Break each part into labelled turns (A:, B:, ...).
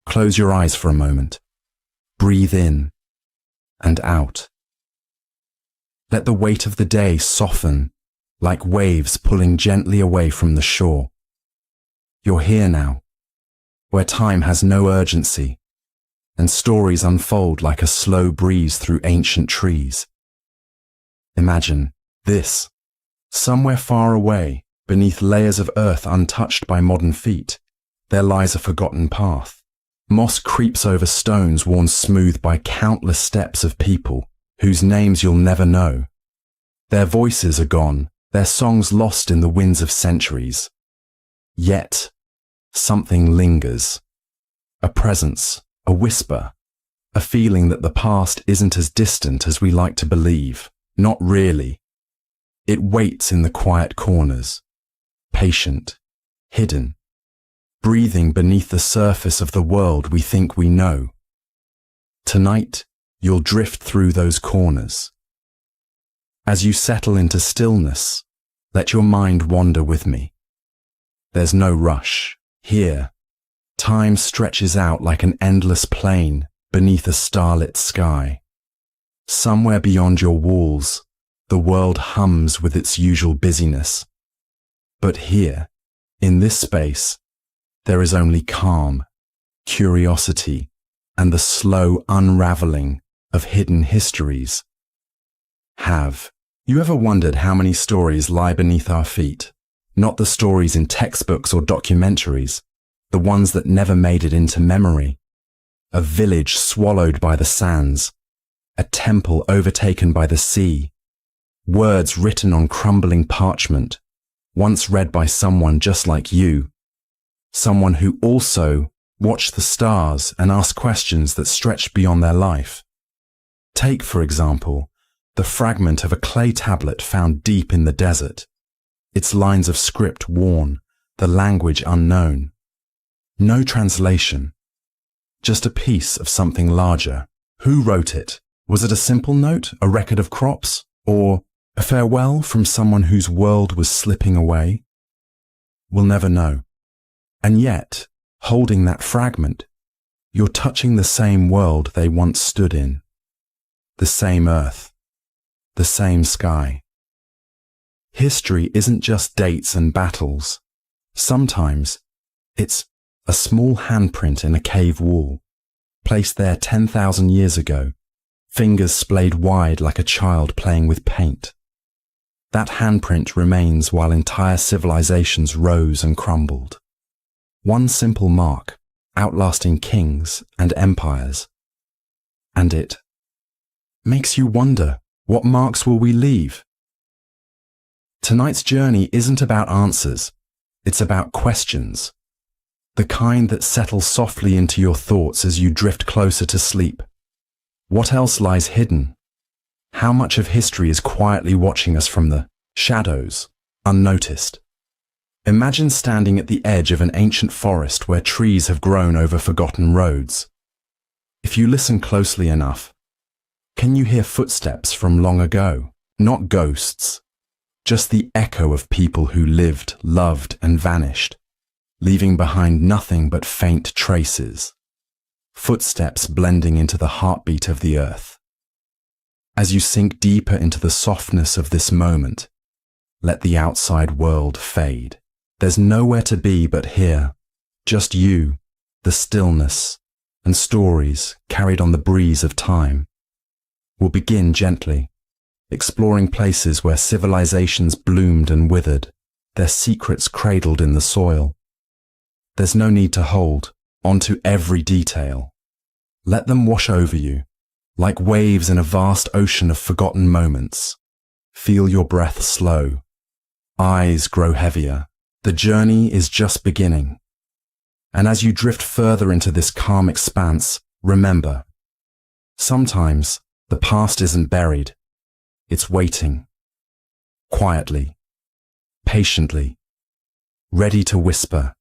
A: Close your eyes for a moment. Breathe in and out. Let the weight of the day soften, like waves pulling gently away from the shore. You're here now, where time has no urgency, and stories unfold like a slow breeze through ancient trees. Imagine this, somewhere far away, beneath layers of earth untouched by modern feet, there lies a forgotten path. Moss creeps over stones worn smooth by countless steps of people whose names you'll never know. Their voices are gone, their songs lost in the winds of centuries. Yet, something lingers. A presence, a whisper, a feeling that the past isn't as distant as we like to believe. Not really. It waits in the quiet corners, patient, hidden, breathing beneath the surface of the world we think we know. Tonight, you'll drift through those corners. As you settle into stillness, let your mind wander with me. There's no rush. Here, time stretches out like an endless plain beneath a starlit sky. Somewhere beyond your walls, the world hums with its usual busyness. But here, in this space, there is only calm, curiosity, and the slow unraveling of hidden histories. Have you ever wondered how many stories lie beneath our feet? Not the stories in textbooks or documentaries, the ones that never made it into memory. A village swallowed by the sands, a temple overtaken by the sea, words written on crumbling parchment, once read by someone just like you, someone who also watched the stars and asked questions that stretched beyond their life. Take, for example, the fragment of a clay tablet found deep in the desert, its lines of script worn, the language unknown. No translation, just a piece of something larger. Who wrote it? Was it a simple note, a record of crops, or a farewell from someone whose world was slipping away? We'll never know. And yet, holding that fragment, you're touching the same world they once stood in, the same earth, the same sky. History isn't just dates and battles. Sometimes it's a small handprint in a cave wall, placed there 10,000 years ago, fingers splayed wide like a child playing with paint. That handprint remains while entire civilizations rose and crumbled. One simple mark, outlasting kings and empires. And it makes you wonder, what marks will we leave? Tonight's journey isn't about answers, it's about questions. The kind that settle softly into your thoughts as you drift closer to sleep. What else lies hidden? How much of history is quietly watching us from the shadows, unnoticed? Imagine standing at the edge of an ancient forest where trees have grown over forgotten roads. If you listen closely enough, can you hear footsteps from long ago? Not ghosts, just the echo of people who lived, loved, and vanished, leaving behind nothing but faint traces. Footsteps blending into the heartbeat of the earth. As you sink deeper into the softness of this moment, let the outside world fade. There's nowhere to be but here, just you, the stillness, and stories carried on the breeze of time. We'll begin gently, exploring places where civilizations bloomed and withered, their secrets cradled in the soil. There's no need to hold onto every detail. Let them wash over you, like waves in a vast ocean of forgotten moments. Feel your breath slow. Eyes grow heavier. The journey is just beginning. And as you drift further into this calm expanse, remember, sometimes the past isn't buried. It's waiting. Quietly, patiently, ready to whisper,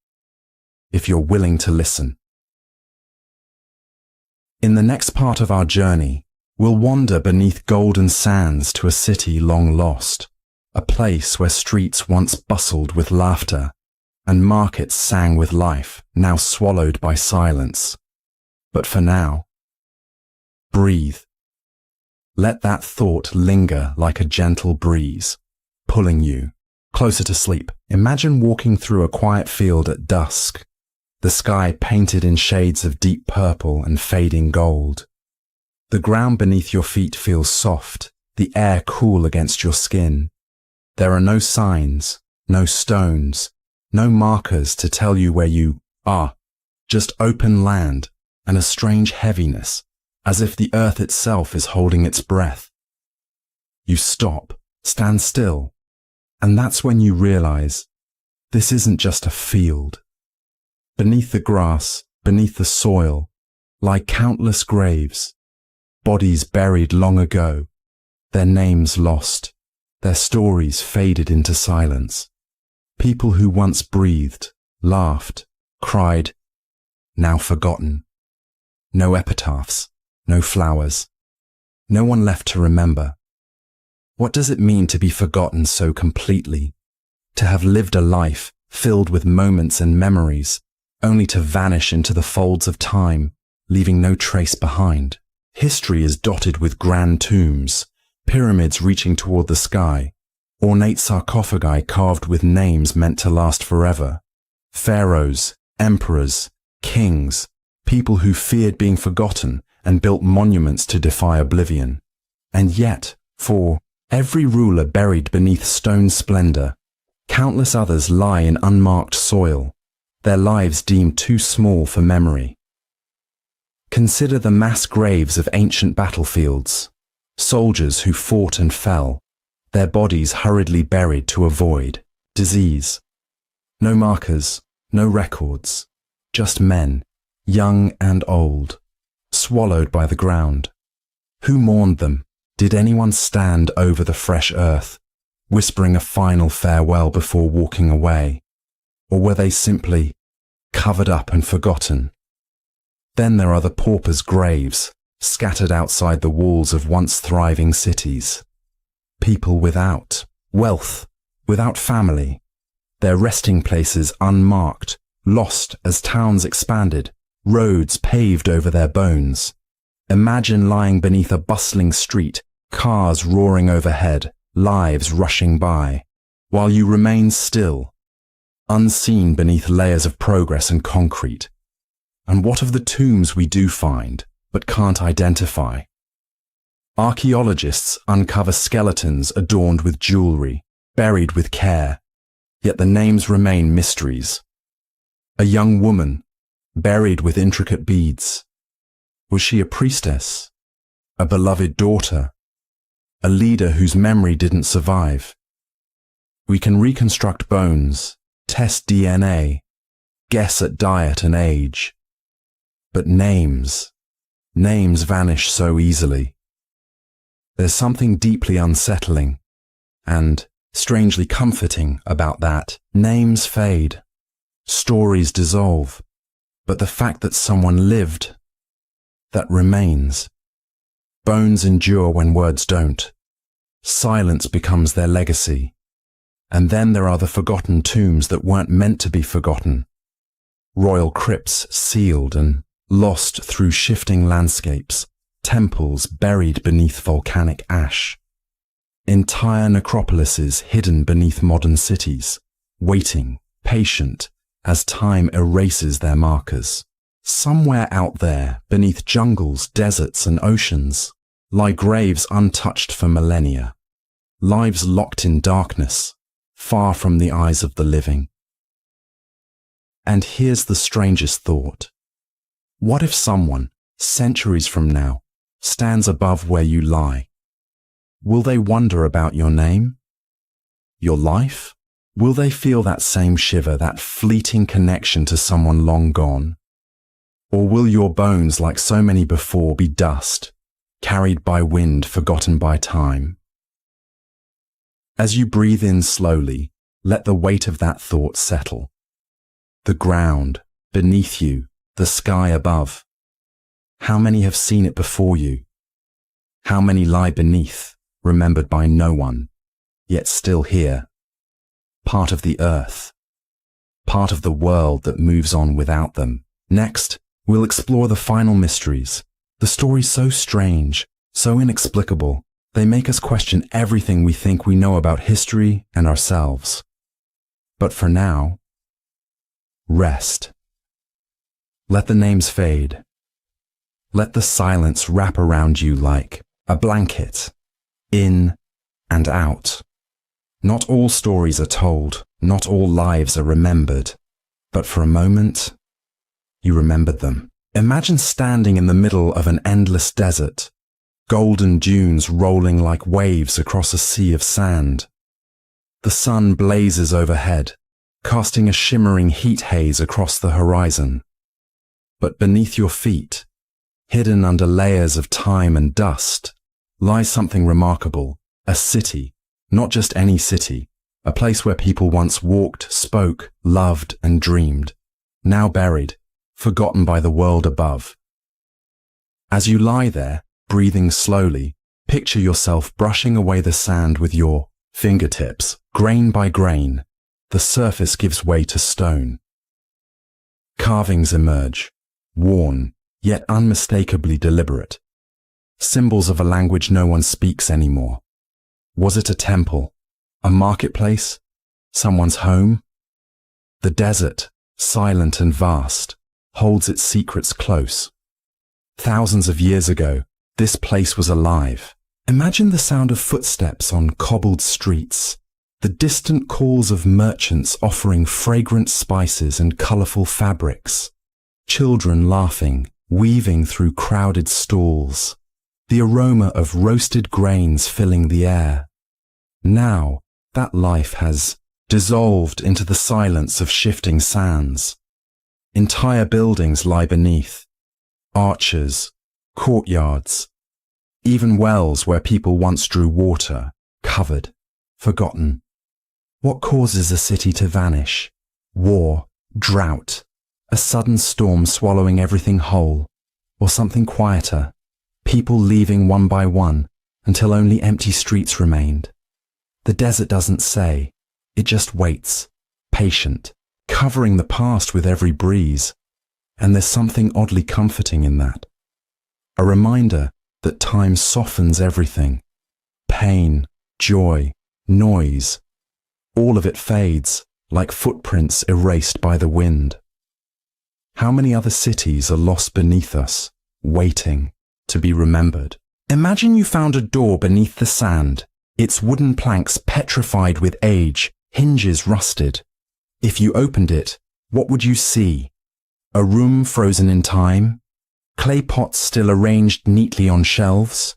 A: if you're willing to listen. In the next part of our journey, we'll wander beneath golden sands to a city long lost, a place where streets once bustled with laughter and markets sang with life, now swallowed by silence. But for now, breathe. Let that thought linger like a gentle breeze, pulling you closer to sleep. Imagine walking through a quiet field at dusk, the sky painted in shades of deep purple and fading gold. The ground beneath your feet feels soft, the air cool against your skin. There are no signs, no stones, no markers to tell you where you are, just open land and a strange heaviness, as if the earth itself is holding its breath. You stop, stand still, and that's when you realize this isn't just a field. Beneath the grass, beneath the soil, lie countless graves, bodies buried long ago, their names lost, their stories faded into silence. People who once breathed, laughed, cried, now forgotten. No epitaphs, no flowers, no one left to remember. What does it mean to be forgotten so completely? To have lived a life filled with moments and memories, only to vanish into the folds of time, leaving no trace behind. History is dotted with grand tombs, pyramids reaching toward the sky, ornate sarcophagi carved with names meant to last forever. Pharaohs, emperors, kings, people who feared being forgotten and built monuments to defy oblivion. And yet, for every ruler buried beneath stone splendor, countless others lie in unmarked soil, their lives deemed too small for memory. Consider the mass graves of ancient battlefields, soldiers who fought and fell, their bodies hurriedly buried to avoid disease. No markers, no records, just men, young and old, swallowed by the ground. Who mourned them? Did anyone stand over the fresh earth, whispering a final farewell before walking away? Or were they simply covered up and forgotten? Then there are the paupers' graves, scattered outside the walls of once thriving cities. People without wealth, without family, their resting places unmarked, lost as towns expanded, roads paved over their bones. Imagine lying beneath a bustling street, cars roaring overhead, lives rushing by, while you remain still, unseen beneath layers of progress and concrete. And what of the tombs we do find, but can't identify? Archaeologists uncover skeletons adorned with jewelry, buried with care, yet the names remain mysteries. A young woman, buried with intricate beads. Was she a priestess? A beloved daughter? A leader whose memory didn't survive? We can reconstruct bones, test DNA, guess at diet and age. But names vanish so easily. There's something deeply unsettling and strangely comforting about that. Names fade, stories dissolve, but the fact that someone lived, that remains. Bones endure when words don't. Silence becomes their legacy. And then there are the forgotten tombs that weren't meant to be forgotten. Royal crypts sealed and lost through shifting landscapes, temples buried beneath volcanic ash. Entire necropolises hidden beneath modern cities, waiting, patient, as time erases their markers. Somewhere out there, beneath jungles, deserts, and oceans, lie graves untouched for millennia, lives locked in darkness, far from the eyes of the living. And here's the strangest thought. What if someone, centuries from now, stands above where you lie? Will they wonder about your name? Your life? Will they feel that same shiver, that fleeting connection to someone long gone? Or will your bones, like so many before, be dust, carried by wind, forgotten by time? As you breathe in slowly, let the weight of that thought settle. The ground, beneath you, the sky above. How many have seen it before you? How many lie beneath, remembered by no one, yet still here? Part of the earth, part of the world that moves on without them. Next, We'll explore the final mysteries, the stories so strange, so inexplicable, they make us question everything we think we know about history and ourselves. But for now, rest. Let the names fade. Let the silence wrap around you like a blanket, in and out. Not all stories are told, not all lives are remembered, but for a moment, you remembered them. Imagine standing in the middle of an endless desert, golden dunes rolling like waves across a sea of sand. The sun blazes overhead, casting a shimmering heat haze across the horizon. But beneath your feet, hidden under layers of time and dust, lies something remarkable, a city, not just any city, a place where people once walked, spoke, loved, and dreamed, now buried, forgotten by the world above. As you lie there, breathing slowly, picture yourself brushing away the sand with your fingertips. Grain by grain, the surface gives way to stone. Carvings emerge, worn, yet unmistakably deliberate. Symbols of a language no one speaks anymore. Was it a temple, a marketplace, someone's home? The desert, silent and vast, holds its secrets close. Thousands of years ago, this place was alive. Imagine the sound of footsteps on cobbled streets, the distant calls of merchants offering fragrant spices and colorful fabrics, children laughing, weaving through crowded stalls, the aroma of roasted grains filling the air. Now, that life has dissolved into the silence of shifting sands. Entire buildings lie beneath, arches, courtyards, even wells where people once drew water, covered, forgotten. What causes a city to vanish? War, drought, a sudden storm swallowing everything whole, or something quieter, people leaving one by one until only empty streets remained. The desert doesn't say, it just waits, patient, covering the past with every breeze. And there's something oddly comforting in that. A reminder that time softens everything. Pain, joy, noise, all of it fades like footprints erased by the wind. How many other cities are lost beneath us, waiting to be remembered? Imagine you found a door beneath the sand, its wooden planks petrified with age, hinges rusted. If you opened it, what would you see? A room frozen in time? Clay pots still arranged neatly on shelves?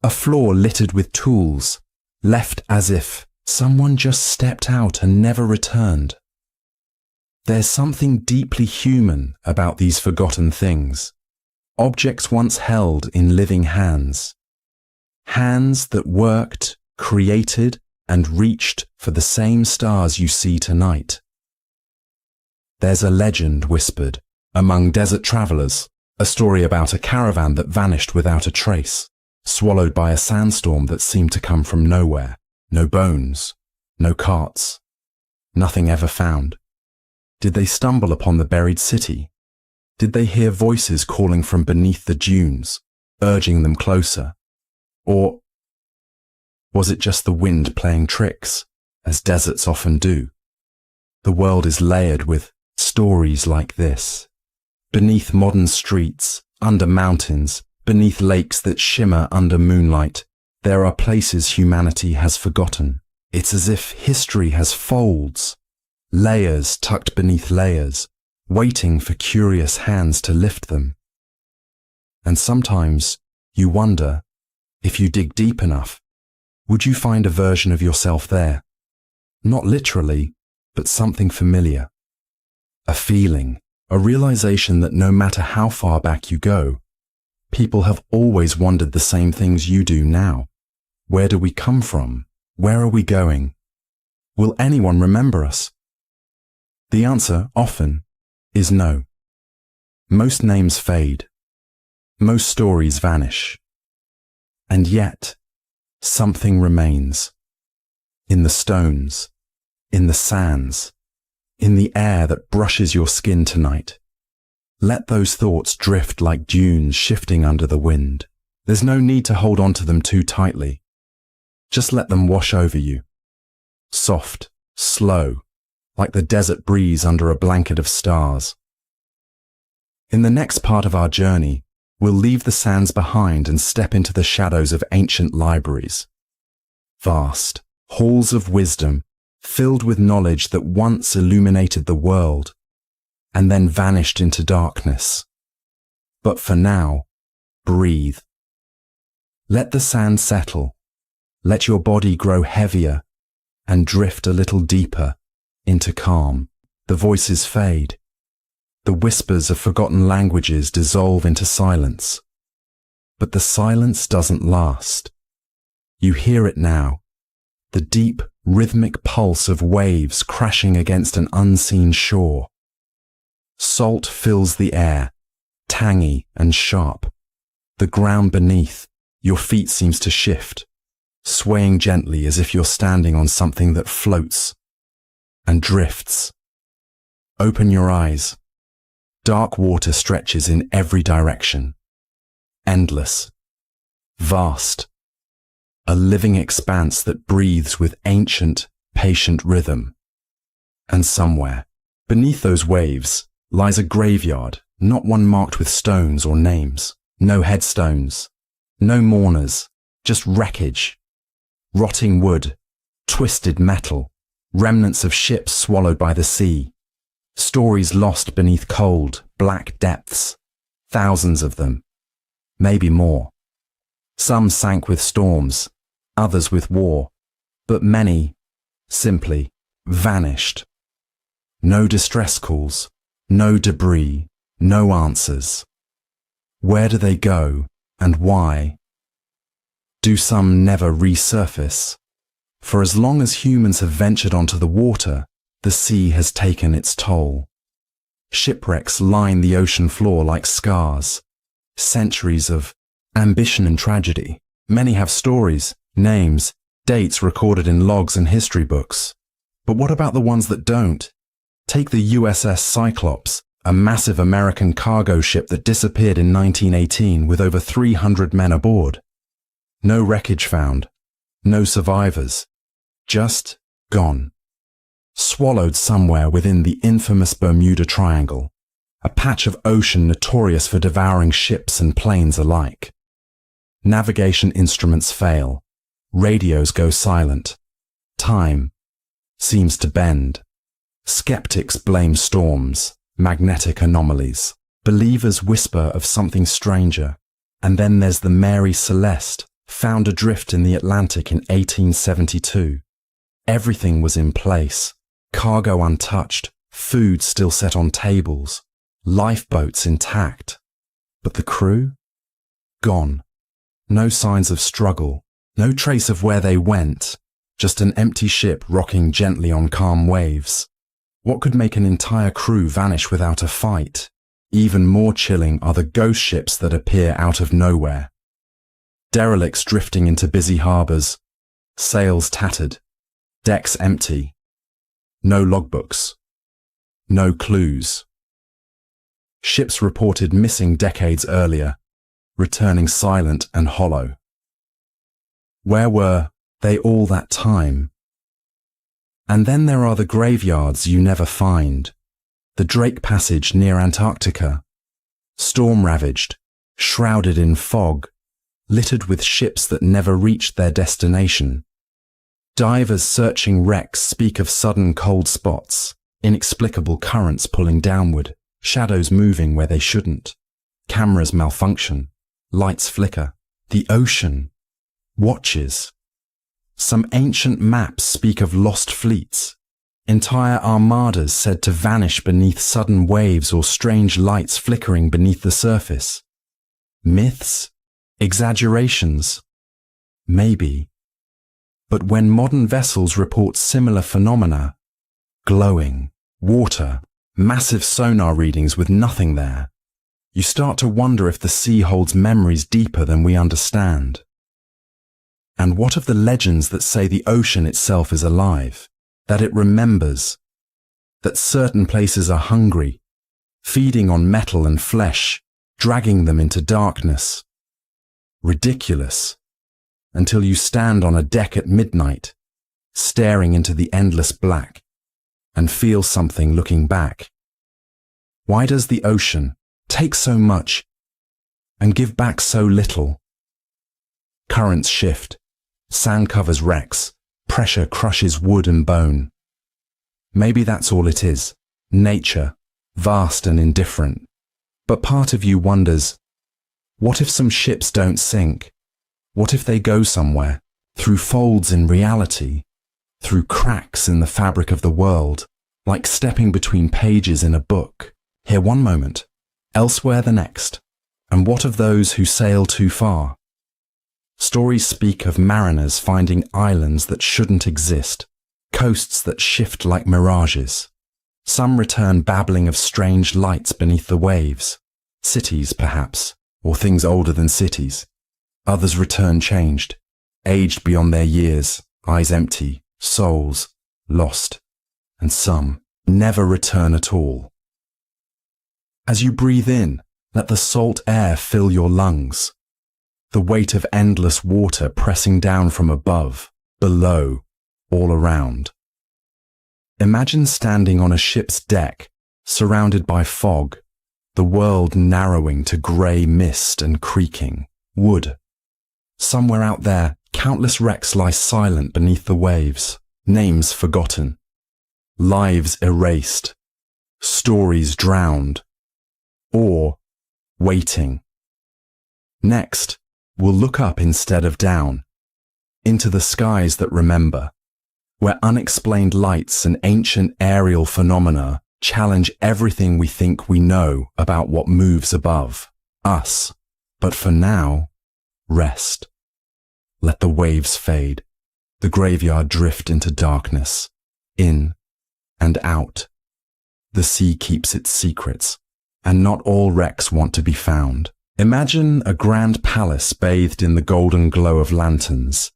A: A floor littered with tools, left as if someone just stepped out and never returned? There's something deeply human about these forgotten things. Objects once held in living hands. Hands that worked, created, and reached for the same stars you see tonight. There's a legend whispered among desert travelers, a story about a caravan that vanished without a trace, swallowed by a sandstorm that seemed to come from nowhere. No bones, no carts, nothing ever found. Did they stumble upon the buried city? Did they hear voices calling from beneath the dunes, urging them closer? Or was it just the wind playing tricks, as deserts often do? The world is layered with stories like this. Beneath modern streets, under mountains, beneath lakes that shimmer under moonlight, there are places humanity has forgotten. It's as if history has folds, layers tucked beneath layers, waiting for curious hands to lift them. And sometimes you wonder, if you dig deep enough, would you find a version of yourself there? Not literally, but something familiar. A feeling, a realization that no matter how far back you go, people have always wondered the same things you do now. Where do we come from? Where are we going? Will anyone remember us? The answer, often, is no. Most names fade. Most stories vanish. And yet, something remains. In the stones, in the sands, in the air that brushes your skin tonight. Let those thoughts drift like dunes shifting under the wind. There's no need to hold on to them too tightly. Just let them wash over you. Soft, slow, like the desert breeze under a blanket of stars. In the next part of our journey, we'll leave the sands behind and step into the shadows of ancient libraries. Vast halls of wisdom, filled with knowledge that once illuminated the world and then vanished into darkness. But for now, breathe. Let the sand settle. Let your body grow heavier and drift a little deeper into calm. The voices fade. The whispers of forgotten languages dissolve into silence. But the silence doesn't last. You hear it now, the deep, rhythmic pulse of waves crashing against an unseen shore. Salt fills the air, tangy and sharp. The ground beneath your feet seems to shift, swaying gently as if you're standing on something that floats and drifts. Open your eyes. Dark water stretches in every direction. Endless. Vast. A living expanse that breathes with ancient, patient rhythm. And somewhere, beneath those waves, lies a graveyard, not one marked with stones or names. No headstones. No mourners. Just wreckage. Rotting wood. Twisted metal. Remnants of ships swallowed by the sea. Stories lost beneath cold, black depths. Thousands of them. Maybe more. Some sank with storms, others with war, but many simply vanished. No distress calls, no debris, no answers. Where do they go and why? Do some never resurface? For as long as humans have ventured onto the water, the sea has taken its toll. Shipwrecks line the ocean floor like scars. Centuries of ambition and tragedy. Many have stories, names, dates recorded in logs and history books. But what about the ones that don't? Take the USS Cyclops, a massive American cargo ship that disappeared in 1918 with over 300 men aboard. No wreckage found. No survivors. Just gone. Swallowed somewhere within the infamous Bermuda Triangle, a patch of ocean notorious for devouring ships and planes alike. Navigation instruments fail. Radios go silent. Time seems to bend. Skeptics blame storms, magnetic anomalies. Believers whisper of something stranger. And then there's the Mary Celeste, found adrift in the Atlantic in 1872. Everything was in place. Cargo untouched, food still set on tables, lifeboats intact. But the crew? Gone. No signs of struggle, no trace of where they went, just an empty ship rocking gently on calm waves. What could make an entire crew vanish without a fight? Even more chilling are the ghost ships that appear out of nowhere. Derelicts drifting into busy harbours, sails tattered, decks empty. No logbooks. No clues. Ships reported missing decades earlier, returning silent and hollow. Where were they all that time? And then there are the graveyards you never find. The Drake Passage near Antarctica. Storm-ravaged, shrouded in fog, littered with ships that never reached their destination. Divers searching wrecks speak of sudden cold spots, inexplicable currents pulling downward, shadows moving where they shouldn't. Cameras malfunction, lights flicker. The ocean watches. Some ancient maps speak of lost fleets, entire armadas said to vanish beneath sudden waves or strange lights flickering beneath the surface. Myths? Exaggerations? Maybe. But when modern vessels report similar phenomena, glowing, water, massive sonar readings with nothing there, you start to wonder if the sea holds memories deeper than we understand. And what of the legends that say the ocean itself is alive, that it remembers, that certain places are hungry, feeding on metal and flesh, dragging them into darkness. Ridiculous, until you stand on a deck at midnight, staring into the endless black, and feel something looking back. Why does the ocean take so much and give back so little? Currents shift, sand covers wrecks, pressure crushes wood and bone. Maybe that's all it is, nature, vast and indifferent. But part of you wonders, what if some ships don't sink? What if they go somewhere, through folds in reality, through cracks in the fabric of the world, like stepping between pages in a book, here one moment, elsewhere the next? And what of those who sail too far? Stories speak of mariners finding islands that shouldn't exist, coasts that shift like mirages. Some return babbling of strange lights beneath the waves, cities perhaps, or things older than cities. Others return changed, aged beyond their years, eyes empty, souls lost, and some never return at all. As you breathe in, let the salt air fill your lungs, the weight of endless water pressing down from above, below, all around. Imagine standing on a ship's deck, surrounded by fog, the world narrowing to grey mist and creaking wood. Somewhere out there, countless wrecks lie silent beneath the waves, names forgotten, lives erased, stories drowned, or waiting. Next, we'll look up instead of down, into the skies that remember, where unexplained lights and ancient aerial phenomena challenge everything we think we know about what moves above us. But for now, rest. Let the waves fade, the graveyard drift into darkness, in and out. The sea keeps its secrets, and not all wrecks want to be found. Imagine a grand palace bathed in the golden glow of lanterns,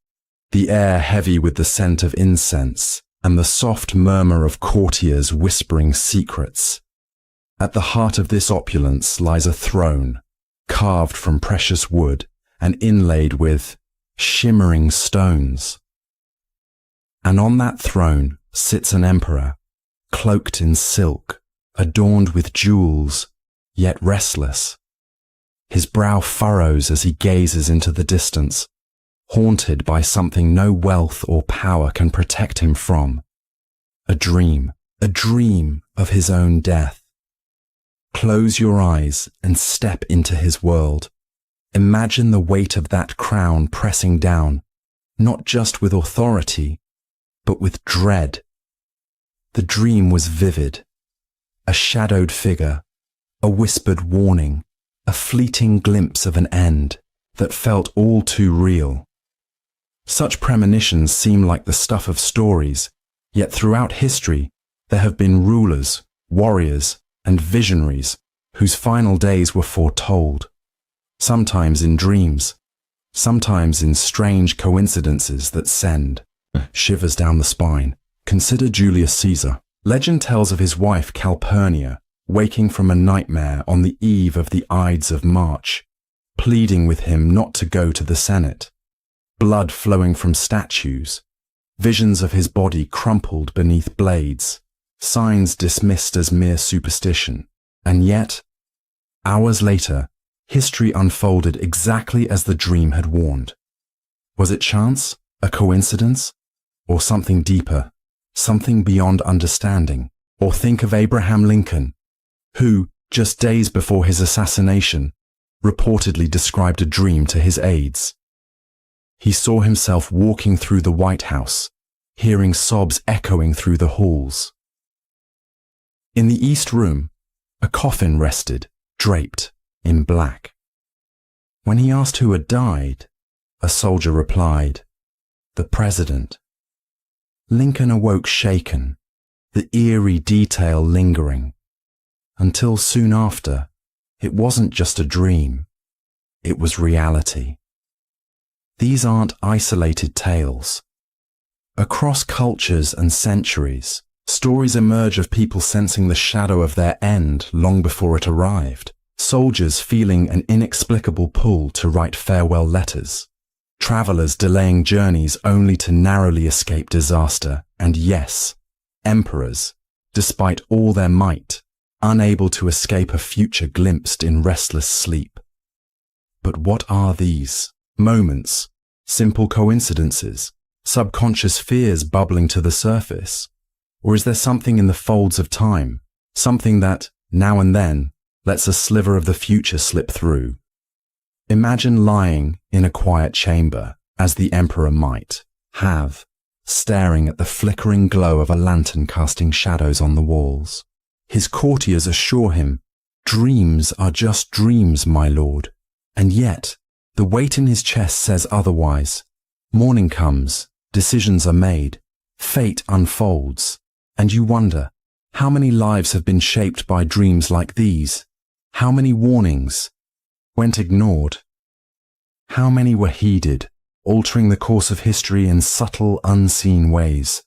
A: the air heavy with the scent of incense, and the soft murmur of courtiers whispering secrets. At the heart of this opulence lies a throne, carved from precious wood and inlaid with shimmering stones. And on that throne sits an emperor, cloaked in silk, adorned with jewels, yet restless. His brow furrows as he gazes into the distance, haunted by something no wealth or power can protect him from. A dream of his own death. Close your eyes and step into his world. Imagine the weight of that crown pressing down, not just with authority, but with dread. The dream was vivid, a shadowed figure, a whispered warning, a fleeting glimpse of an end that felt all too real. Such premonitions seem like the stuff of stories, yet throughout history there have been rulers, warriors, and visionaries whose final days were foretold, sometimes in dreams, sometimes in strange coincidences that send shivers down the spine. Consider Julius Caesar. Legend tells of his wife Calpurnia waking from a nightmare on the eve of the Ides of March, pleading with him not to go to the Senate. Blood flowing from statues, visions of his body crumpled beneath blades, signs dismissed as mere superstition. And yet, hours later, history unfolded exactly as the dream had warned. Was it chance, a coincidence, or something deeper, something beyond understanding? Or think of Abraham Lincoln, who, just days before his assassination, reportedly described a dream to his aides. He saw himself walking through the White House, hearing sobs echoing through the halls. In the East Room, a coffin rested, draped in black. When he asked who had died, a soldier replied, "The President." Lincoln awoke shaken, the eerie detail lingering, until soon after, it wasn't just a dream, it was reality. These aren't isolated tales. Across cultures and centuries, Stories emerge of people sensing the shadow of their end long before it arrived. Soldiers feeling an inexplicable pull to write farewell letters. Travelers delaying journeys only to narrowly escape disaster. And yes, emperors, despite all their might, unable to escape a future glimpsed in restless sleep. But what are these? Moments, simple coincidences, subconscious fears bubbling to the surface? Or is there something in the folds of time, something that, now and then, lets a sliver of the future slip through? Imagine lying in a quiet chamber, as the emperor might have, staring at the flickering glow of a lantern casting shadows on the walls. His courtiers assure him, "Dreams are just dreams, my lord." And yet, the weight in his chest says otherwise. Morning comes, decisions are made, fate unfolds, and you wonder, how many lives have been shaped by dreams like these? How many warnings went ignored? How many were heeded, altering the course of history in subtle, unseen ways?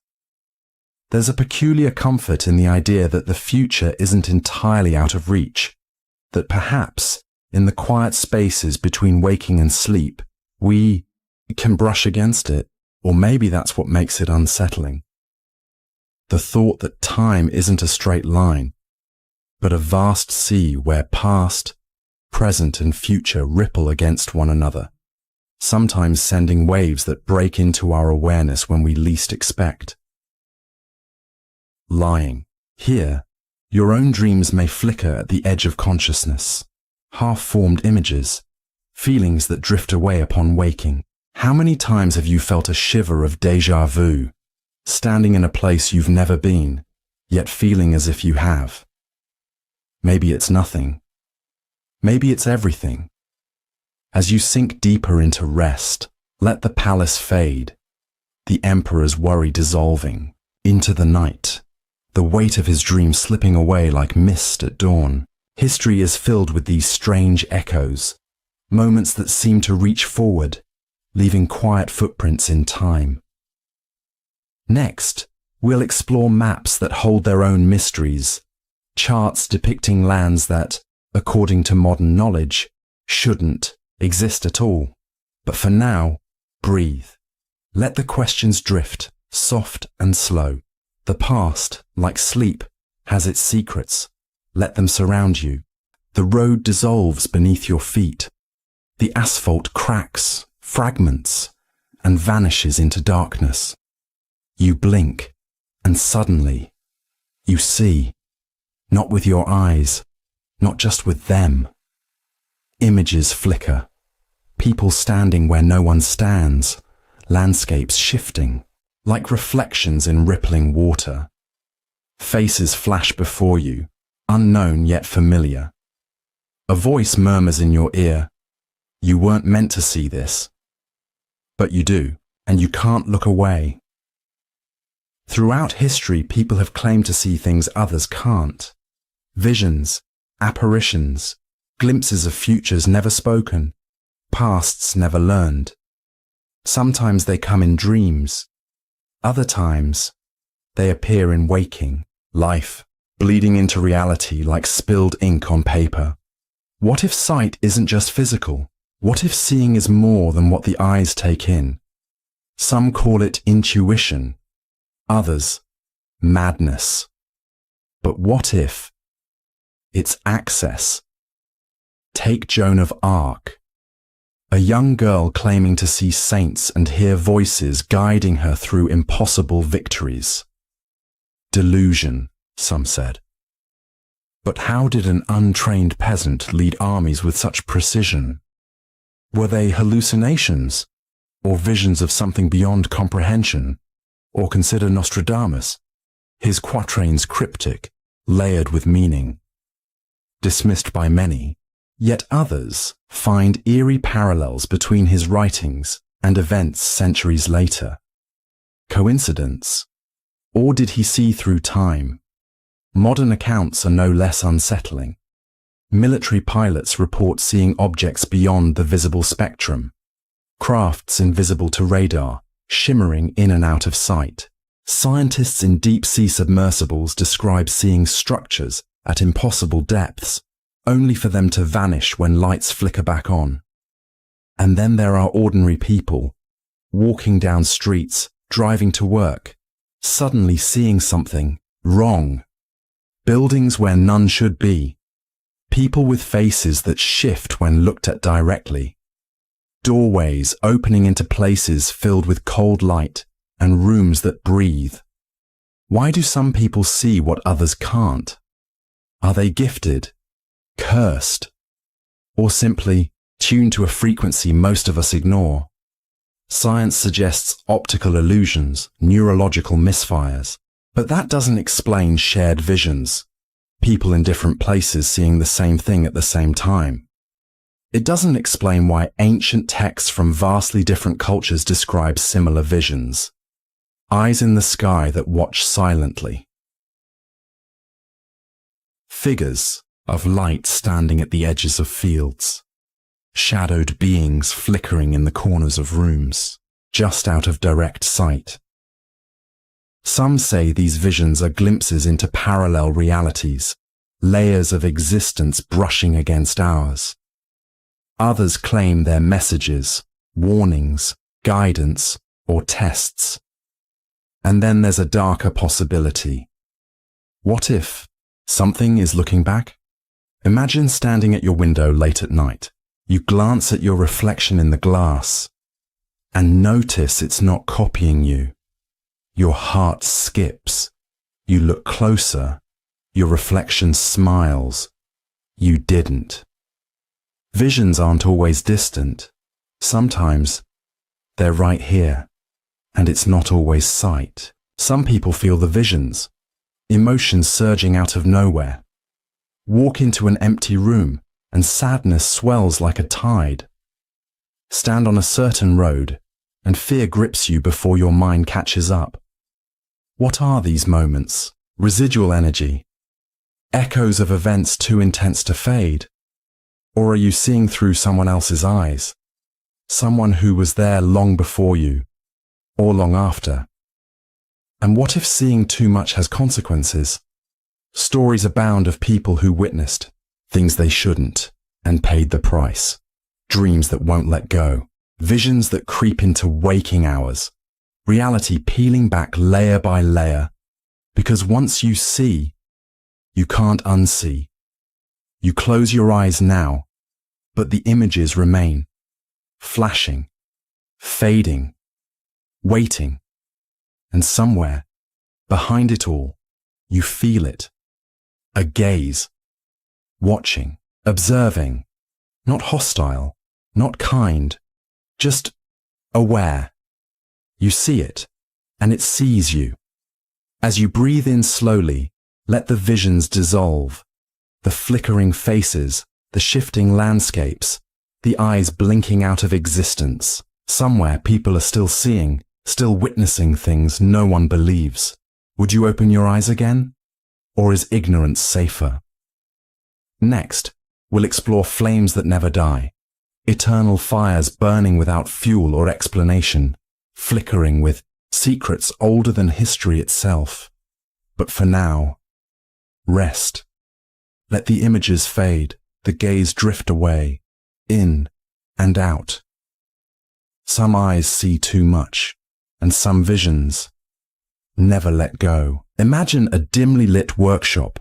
A: There's a peculiar comfort in the idea that the future isn't entirely out of reach, that perhaps, in the quiet spaces between waking and sleep, we can brush against it, or maybe that's what makes it unsettling. The thought that time isn't a straight line, but a vast sea where past, present and future ripple against one another, sometimes sending waves that break into our awareness when we least expect. Lying. Here, your own dreams may flicker at the edge of consciousness, half-formed images, feelings that drift away upon waking. How many times have you felt a shiver of déjà vu, standing in a place you've never been, yet feeling as if you have? Maybe it's nothing. Maybe it's everything. As you sink deeper into rest, let the palace fade, the emperor's worry dissolving into the night, the weight of his dream slipping away like mist at dawn. History is filled with these strange echoes, moments that seem to reach forward, leaving quiet footprints in time. Next, we'll explore maps that hold their own mysteries, charts depicting lands that, according to modern knowledge, shouldn't exist at all. But for now, breathe. Let the questions drift, soft and slow. The past, like sleep, has its secrets. Let them surround you. The road dissolves beneath your feet. The asphalt cracks, fragments, and vanishes into darkness. You blink, and suddenly, you see, not with your eyes, not just with them. Images flicker, people standing where no one stands, landscapes shifting, like reflections in rippling water. Faces flash before you, unknown yet familiar. A voice murmurs in your ear, "You weren't meant to see this." But you do, and you can't look away. Throughout history, people have claimed to see things others can't. Visions, apparitions, glimpses of futures never spoken, pasts never learned. Sometimes they come in dreams. Other times, they appear in waking life, bleeding into reality like spilled ink on paper. What if sight isn't just physical? What if seeing is more than what the eyes take in? Some call it intuition, others, madness. But what if it's access? Take Joan of Arc, a young girl claiming to see saints and hear voices guiding her through impossible victories. Delusion, some said. But how did an untrained peasant lead armies with such precision? Were they hallucinations, or visions of something beyond comprehension? Or consider Nostradamus, his quatrains cryptic, layered with meaning. Dismissed by many, yet others find eerie parallels between his writings and events centuries later. Coincidence? Or did he see through time? Modern accounts are no less unsettling. Military pilots report seeing objects beyond the visible spectrum, crafts invisible to radar, shimmering in and out of sight. Scientists in deep-sea submersibles describe seeing structures at impossible depths, only for them to vanish when lights flicker back on. And then there are ordinary people, walking down streets, driving to work, suddenly seeing something wrong. Buildings where none should be. People with faces that shift when looked at directly. Doorways opening into places filled with cold light and rooms that breathe. Why do some people see what others can't? Are they gifted, cursed, or simply tuned to a frequency most of us ignore? Science suggests optical illusions, neurological misfires, but that doesn't explain shared visions, people in different places seeing the same thing at the same time. It doesn't explain why ancient texts from vastly different cultures describe similar visions. Eyes in the sky that watch silently. Figures of light standing at the edges of fields. Shadowed beings flickering in the corners of rooms, just out of direct sight. Some say these visions are glimpses into parallel realities, layers of existence brushing against ours. Others claim they're messages, warnings, guidance, or tests. And then there's a darker possibility. What if something is looking back? Imagine standing at your window late at night. You glance at your reflection in the glass and notice it's not copying you. Your heart skips. You look closer. Your reflection smiles. You didn't. Visions aren't always distant. Sometimes they're right here. And it's not always sight. Some people feel the visions, emotions surging out of nowhere. Walk into an empty room and sadness swells like a tide. Stand on a certain road and fear grips you before your mind catches up. What are these moments? Residual energy? Echoes of events too intense to fade? Or are you seeing through someone else's eyes? Someone who was there long before you? Or long after? And what if seeing too much has consequences? Stories abound of people who witnessed things they shouldn't and paid the price. Dreams that won't let go. Visions that creep into waking hours. Reality peeling back layer by layer. Because once you see, you can't unsee. You close your eyes now, but the images remain. Flashing. Fading. Waiting, and somewhere, behind it all, you feel it. A gaze. Watching, observing, not hostile, not kind, just aware. You see it, and it sees you. As you breathe in slowly, let the visions dissolve. The flickering faces, the shifting landscapes, the eyes blinking out of existence. Somewhere people are still seeing, still witnessing things no one believes. Would you open your eyes again? Or is ignorance safer? Next, we'll explore flames that never die. Eternal fires burning without fuel or explanation, flickering with secrets older than history itself. But for now, rest. Let the images fade, the gaze drift away, in and out. Some eyes see too much, and some visions never let go. Imagine a dimly lit workshop,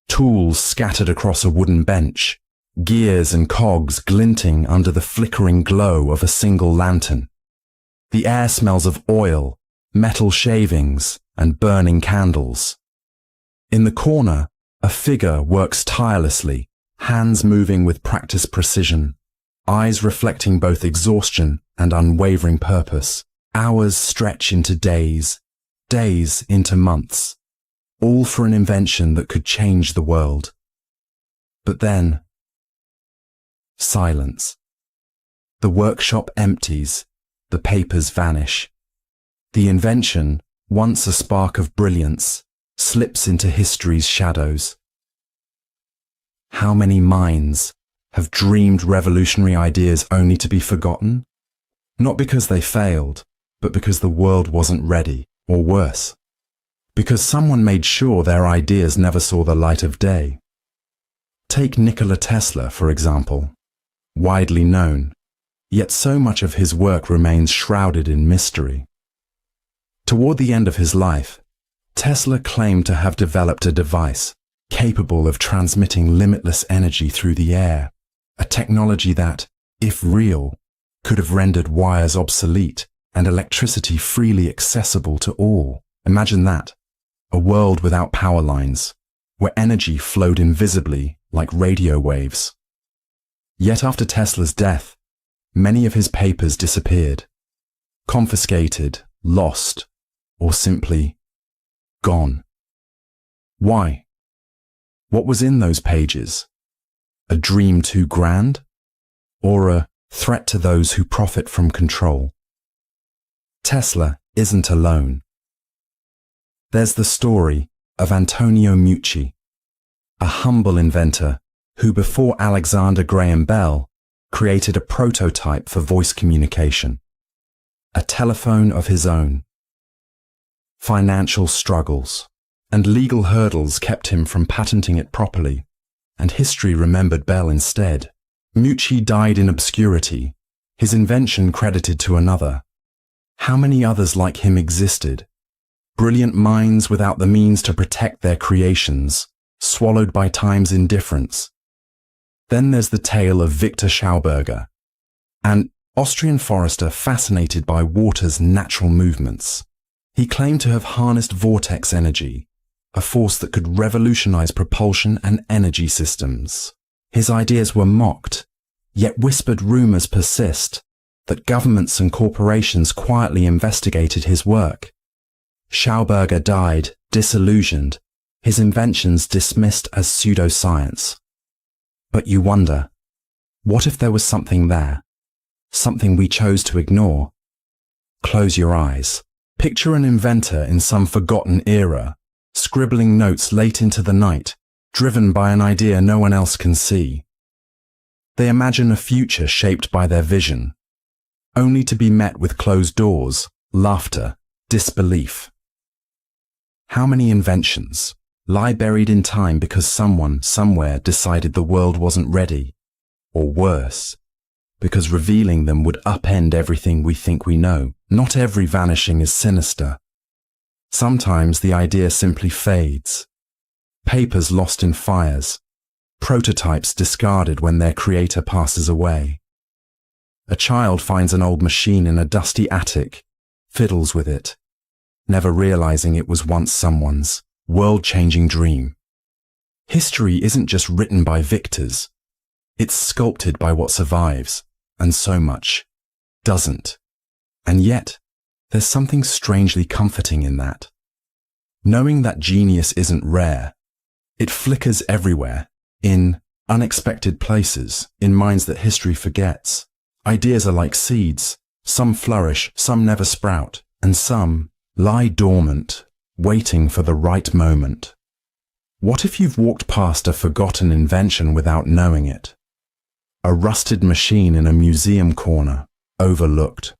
A: tools scattered across a wooden bench, gears and cogs glinting under the flickering glow of a single lantern. The air smells of oil, metal shavings, and burning candles. In the corner, a figure works tirelessly, hands moving with practiced precision, eyes reflecting both exhaustion and unwavering purpose. Hours stretch into days, days into months, all for an invention that could change the world. But then, silence. The workshop empties, the papers vanish. The invention, once a spark of brilliance, slips into history's shadows. How many minds have dreamed revolutionary ideas only to be forgotten? Not because they failed, but because the world wasn't ready. or worse, because someone made sure their ideas never saw the light of day. Take Nikola Tesla, for example, widely known, yet so much of his work remains shrouded in mystery. Toward the end of his life, Tesla claimed to have developed a device capable of transmitting limitless energy through the air, a technology that, if real, could have rendered wires obsolete and electricity freely accessible to all. Imagine that, a world without power lines, where energy flowed invisibly like radio waves. Yet after Tesla's death, many of his papers disappeared, confiscated, lost, or simply gone. Why? What was in those pages? A dream too grand? Or a threat to those who profit from control? Tesla isn't alone. There's the story of Antonio Meucci, a humble inventor who, before Alexander Graham Bell, created a prototype for voice communication, a telephone of his own. Financial struggles and legal hurdles kept him from patenting it properly, and history remembered Bell instead. Meucci died in obscurity, his invention credited to another. How many others like him existed? Brilliant minds without the means to protect their creations, swallowed by time's indifference. Then there's the tale of Victor Schauberger, an Austrian forester fascinated by water's natural movements. He claimed to have harnessed vortex energy, a force that could revolutionize propulsion and energy systems. His ideas were mocked, yet whispered rumors persist that governments and corporations quietly investigated his work. Schauberger died, disillusioned, his inventions dismissed as pseudoscience. But you wonder, what if there was something there? Something we chose to ignore? Close your eyes. Picture an inventor in some forgotten era, scribbling notes late into the night, driven by an idea no one else can see. They imagine a future shaped by their vision, only to be met with closed doors, laughter, disbelief. How many inventions lie buried in time because someone, somewhere decided the world wasn't ready, or worse, because revealing them would upend everything we think we know? Not every vanishing is sinister. Sometimes the idea simply fades. Papers lost in fires, prototypes discarded when their creator passes away. A child finds an old machine in a dusty attic, fiddles with it, never realizing it was once someone's world-changing dream. History isn't just written by victors, it's sculpted by what survives, and so much doesn't. And yet, there's something strangely comforting in that. Knowing that genius isn't rare, it flickers everywhere, in unexpected places, in minds that history forgets. Ideas are like seeds, some flourish, some never sprout, and some lie dormant, waiting for the right moment. What if you've walked past a forgotten invention without knowing it? A rusted machine in a museum corner, overlooked.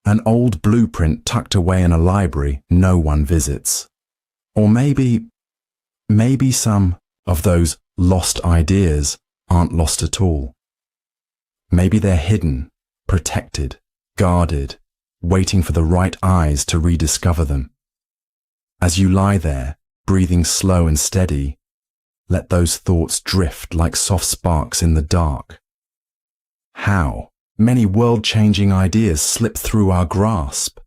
A: An old blueprint tucked away in a library no one visits. Or maybe some of those lost ideas aren't lost at all. Maybe they're hidden, protected, guarded, waiting for the right eyes to rediscover them. As you lie there, breathing slow and steady, let those thoughts drift like soft sparks in the dark. How many world-changing ideas slip through our grasp?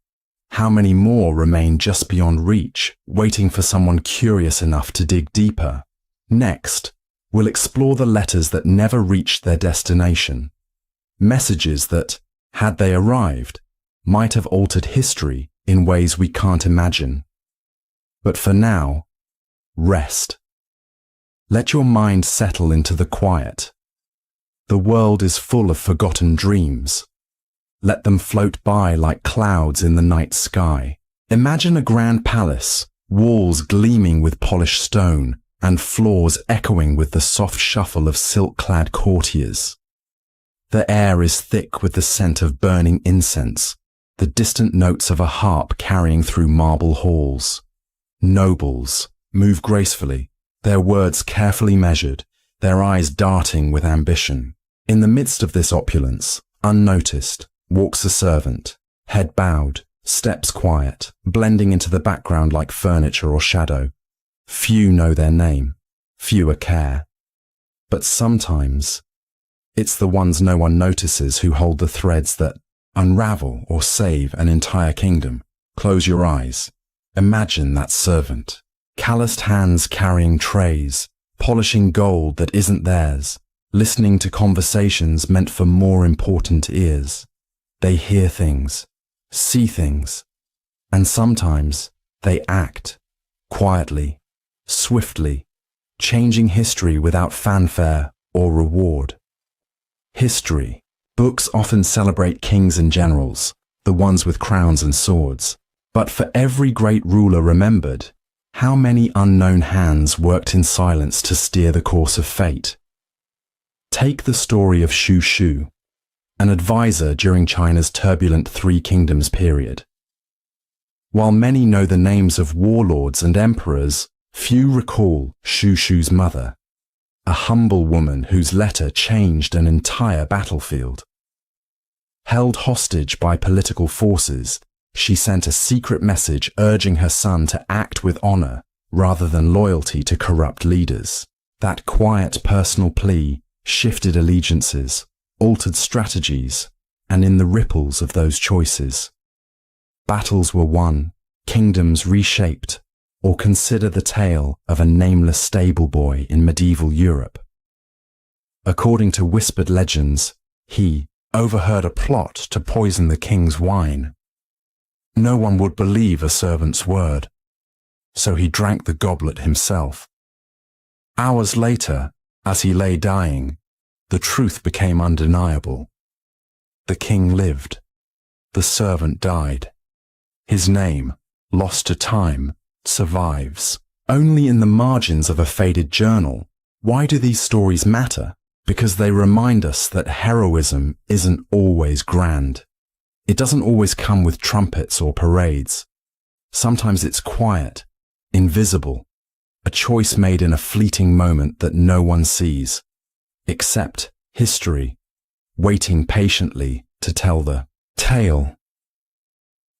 A: How many more remain just beyond reach, waiting for someone curious enough to dig deeper? Next, we'll explore the letters that never reached their destination. Messages that, had they arrived, might have altered history in ways we can't imagine. But for now, rest. Let your mind settle into the quiet. The world is full of forgotten dreams. Let them float by like clouds in the night sky. Imagine a grand palace, walls gleaming with polished stone, and floors echoing with the soft shuffle of silk-clad courtiers. The air is thick with the scent of burning incense, the distant notes of a harp carrying through marble halls. Nobles move gracefully, their words carefully measured, their eyes darting with ambition. In the midst of this opulence, unnoticed, walks a servant, head bowed, steps quiet, blending into the background like furniture or shadow. Few know their name, fewer care. But sometimes, it's the ones no one notices who hold the threads that unravel or save an entire kingdom. Close your eyes. Imagine that servant. Calloused hands carrying trays, polishing gold that isn't theirs, listening to conversations meant for more important ears. They hear things, see things, and sometimes they act, quietly, swiftly, changing history without fanfare or reward. History. Books often celebrate kings and generals, the ones with crowns and swords. But for every great ruler remembered, how many unknown hands worked in silence to steer the course of fate? Take the story of Shu Shu, an advisor during China's turbulent Three Kingdoms period. While many know the names of warlords and emperors, few recall Shu Shu's mother, a humble woman whose letter changed an entire battlefield. Held hostage by political forces, she sent a secret message urging her son to act with honor rather than loyalty to corrupt leaders. That quiet personal plea shifted allegiances, altered strategies, and in the ripples of those choices, battles were won, kingdoms reshaped, or consider the tale of a nameless stable boy in medieval Europe. According to whispered legends, he overheard a plot to poison the king's wine. No one would believe a servant's word, so he drank the goblet himself. Hours later, as he lay dying, the truth became undeniable. The king lived. The servant died. His name, lost to time, survives. Only in the margins of a faded journal. Why do these stories matter? Because they remind us that heroism isn't always grand. It doesn't always come with trumpets or parades. Sometimes it's quiet, invisible, a choice made in a fleeting moment that no one sees, except history, waiting patiently to tell the tale.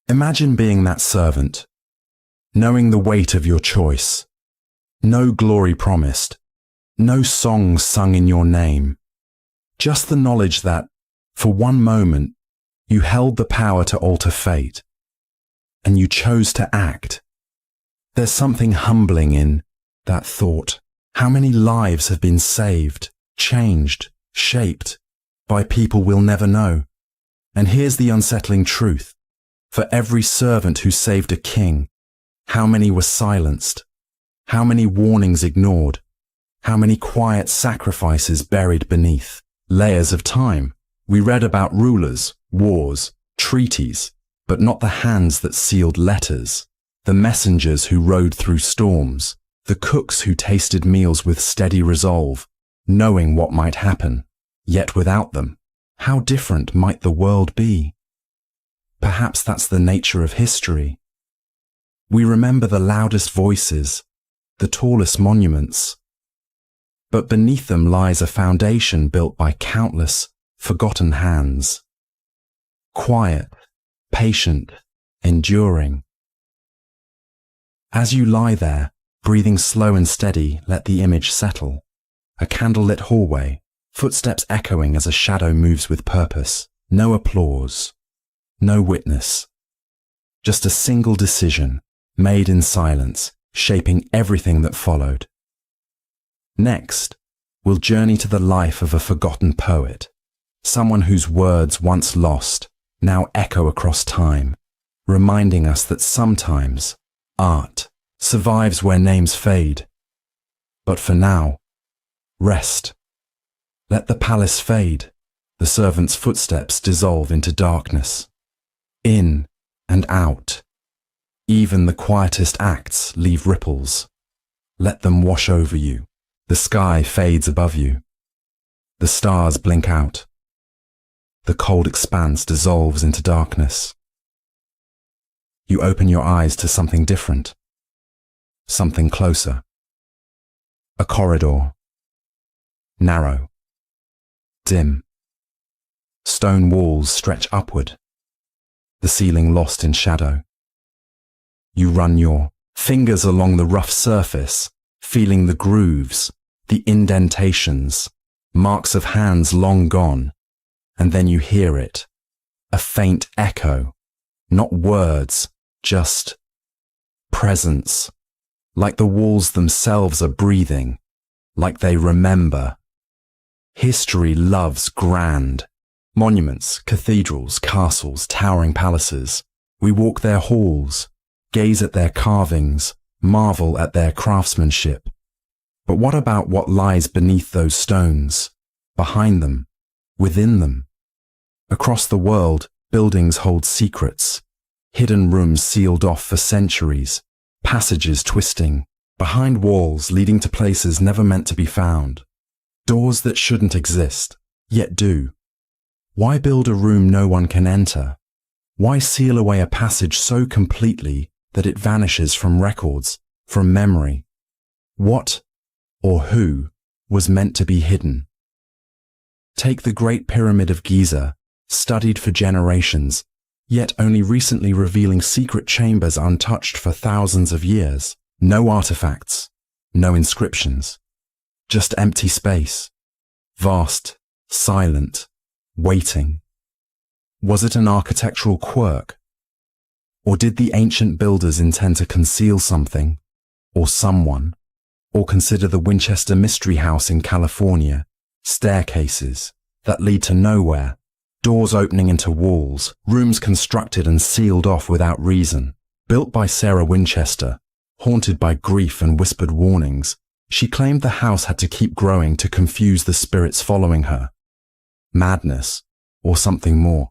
A: Imagine being that servant, knowing the weight of your choice, no glory promised, no songs sung in your name, just the knowledge that, for one moment, you held the power to alter fate, and you chose to act. There's something humbling in that thought. How many lives have been saved, changed, shaped by people we'll never know? And here's the unsettling truth. For every servant who saved a king, how many were silenced? How many warnings ignored? How many quiet sacrifices buried beneath layers of time? We read about rulers, wars, treaties, but not the hands that sealed letters, the messengers who rode through storms, the cooks who tasted meals with steady resolve, knowing what might happen. Yet without them, how different might the world be? Perhaps that's the nature of history. We remember the loudest voices, the tallest monuments, but beneath them lies a foundation built by countless, forgotten hands. Quiet, patient, enduring. As you lie there, breathing slow and steady, let the image settle. A candlelit hallway, footsteps echoing as a shadow moves with purpose. No applause, no witness. Just a single decision, made in silence, shaping everything that followed. Next, we'll journey to the life of a forgotten poet, someone whose words once lost now echo across time, reminding us that sometimes art survives where names fade. But for now, rest. Let the palace fade, the servant's footsteps dissolve into darkness. In and out. Even the quietest acts leave ripples. Let them wash over you. The sky fades above you. The stars blink out. The cold expanse dissolves into darkness. you open your eyes to something different, something closer. A corridor. Narrow. Dim. Stone walls stretch upward, the ceiling lost in shadow. You run your fingers along the rough surface, feeling the grooves, the indentations, marks of hands long gone, and then you hear it, a faint echo, not words, just presence, like the walls themselves are breathing, like they remember. History loves grand. Monuments, cathedrals, castles, towering palaces. We walk their halls, gaze at their carvings, marvel at their craftsmanship. But what about what lies beneath those stones, behind them, within them? Across the world, buildings hold secrets, hidden rooms sealed off for centuries, passages twisting, behind walls leading to places never meant to be found, doors that shouldn't exist, yet do. Why build a room no one can enter? Why seal away a passage so completely that it vanishes from records, from memory? What or who was meant to be hidden? Take the Great Pyramid of Giza, studied for generations, yet only recently revealing secret chambers untouched for thousands of years. No artifacts, no inscriptions, just empty space, vast, silent, waiting. Was it an architectural quirk? Or did the ancient builders intend to conceal something, or someone, or consider the Winchester Mystery House in California, staircases that lead to nowhere, doors opening into walls, rooms constructed and sealed off without reason, built by Sarah Winchester, haunted by grief and whispered warnings? She claimed the house had to keep growing to confuse the spirits following her. Madness, or something more.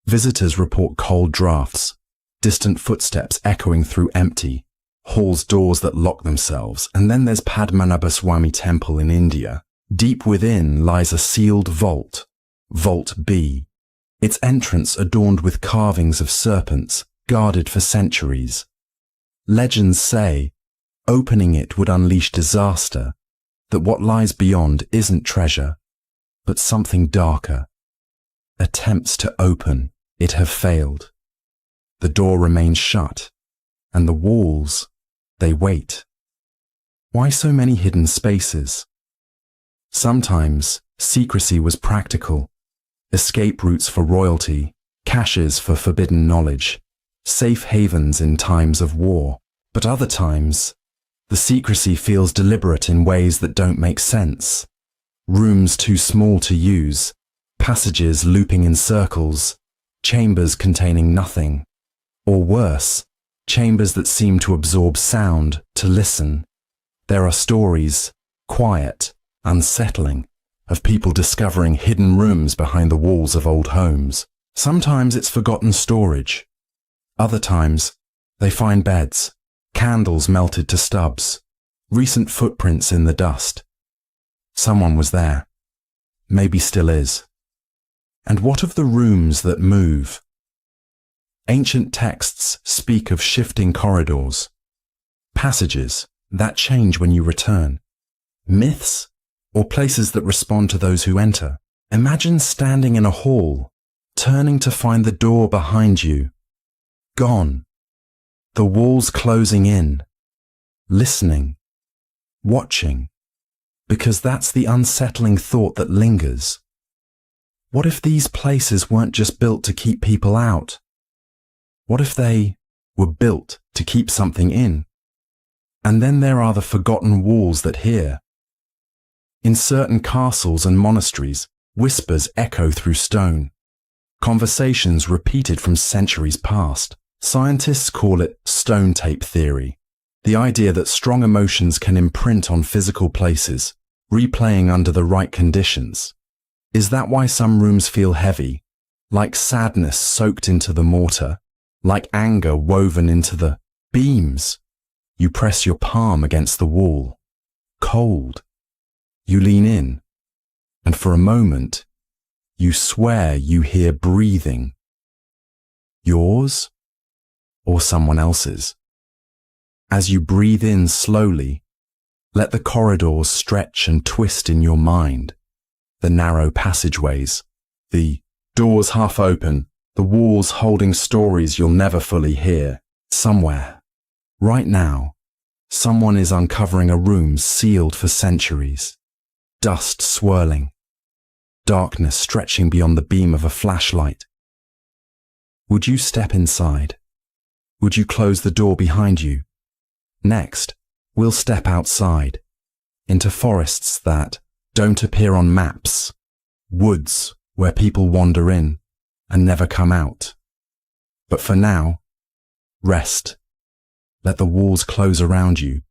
A: Visitors report cold drafts, distant footsteps echoing through empty, halls' doors that lock themselves, and then there's Padmanabhaswamy Temple in India. Deep within lies a sealed vault, Vault B, its entrance adorned with carvings of serpents, guarded for centuries. Legends say, opening it would unleash disaster, that what lies beyond isn't treasure, but something darker. Attempts to open it have failed. The door remains shut, and the walls, they wait. Why so many hidden spaces? Sometimes secrecy was practical, escape routes for royalty, caches for forbidden knowledge, safe havens in times of war. But other times, the secrecy feels deliberate in ways that don't make sense. Rooms too small to use, passages looping in circles, chambers containing nothing. Or worse, chambers that seem to absorb sound, to listen. There are stories, quiet, unsettling, of people discovering hidden rooms behind the walls of old homes. Sometimes it's forgotten storage. Other times, they find beds, candles melted to stubs, recent footprints in the dust. Someone was there. Maybe still is. And what of the rooms that move? Ancient texts speak of shifting corridors, passages that change when you return, myths, or places that respond to those who enter. Imagine standing in a hall, turning to find the door behind you, gone, the walls closing in, listening, watching, because that's the unsettling thought that lingers. What if these places weren't just built to keep people out? What if they were built to keep something in? And then there are the forgotten walls that hear. In certain castles and monasteries, whispers echo through stone. Conversations repeated from centuries past. Scientists call it stone tape theory, the idea that strong emotions can imprint on physical places, replaying under the right conditions. Is that why some rooms feel heavy, like sadness soaked into the mortar, like anger woven into the beams? You press your palm against the wall, cold. You lean in, and for a moment, you swear you hear breathing. Yours or someone else's. As you breathe in slowly, let the corridors stretch and twist in your mind, the narrow passageways, the doors half open, the walls holding stories you'll never fully hear. Somewhere, right now, someone is uncovering a room sealed for centuries, dust swirling, darkness stretching beyond the beam of a flashlight. Would you step inside? Would you close the door behind you? Next, we'll step outside, into forests that don't appear on maps, woods where people wander in and never come out. But for now, rest. Let the walls close around you,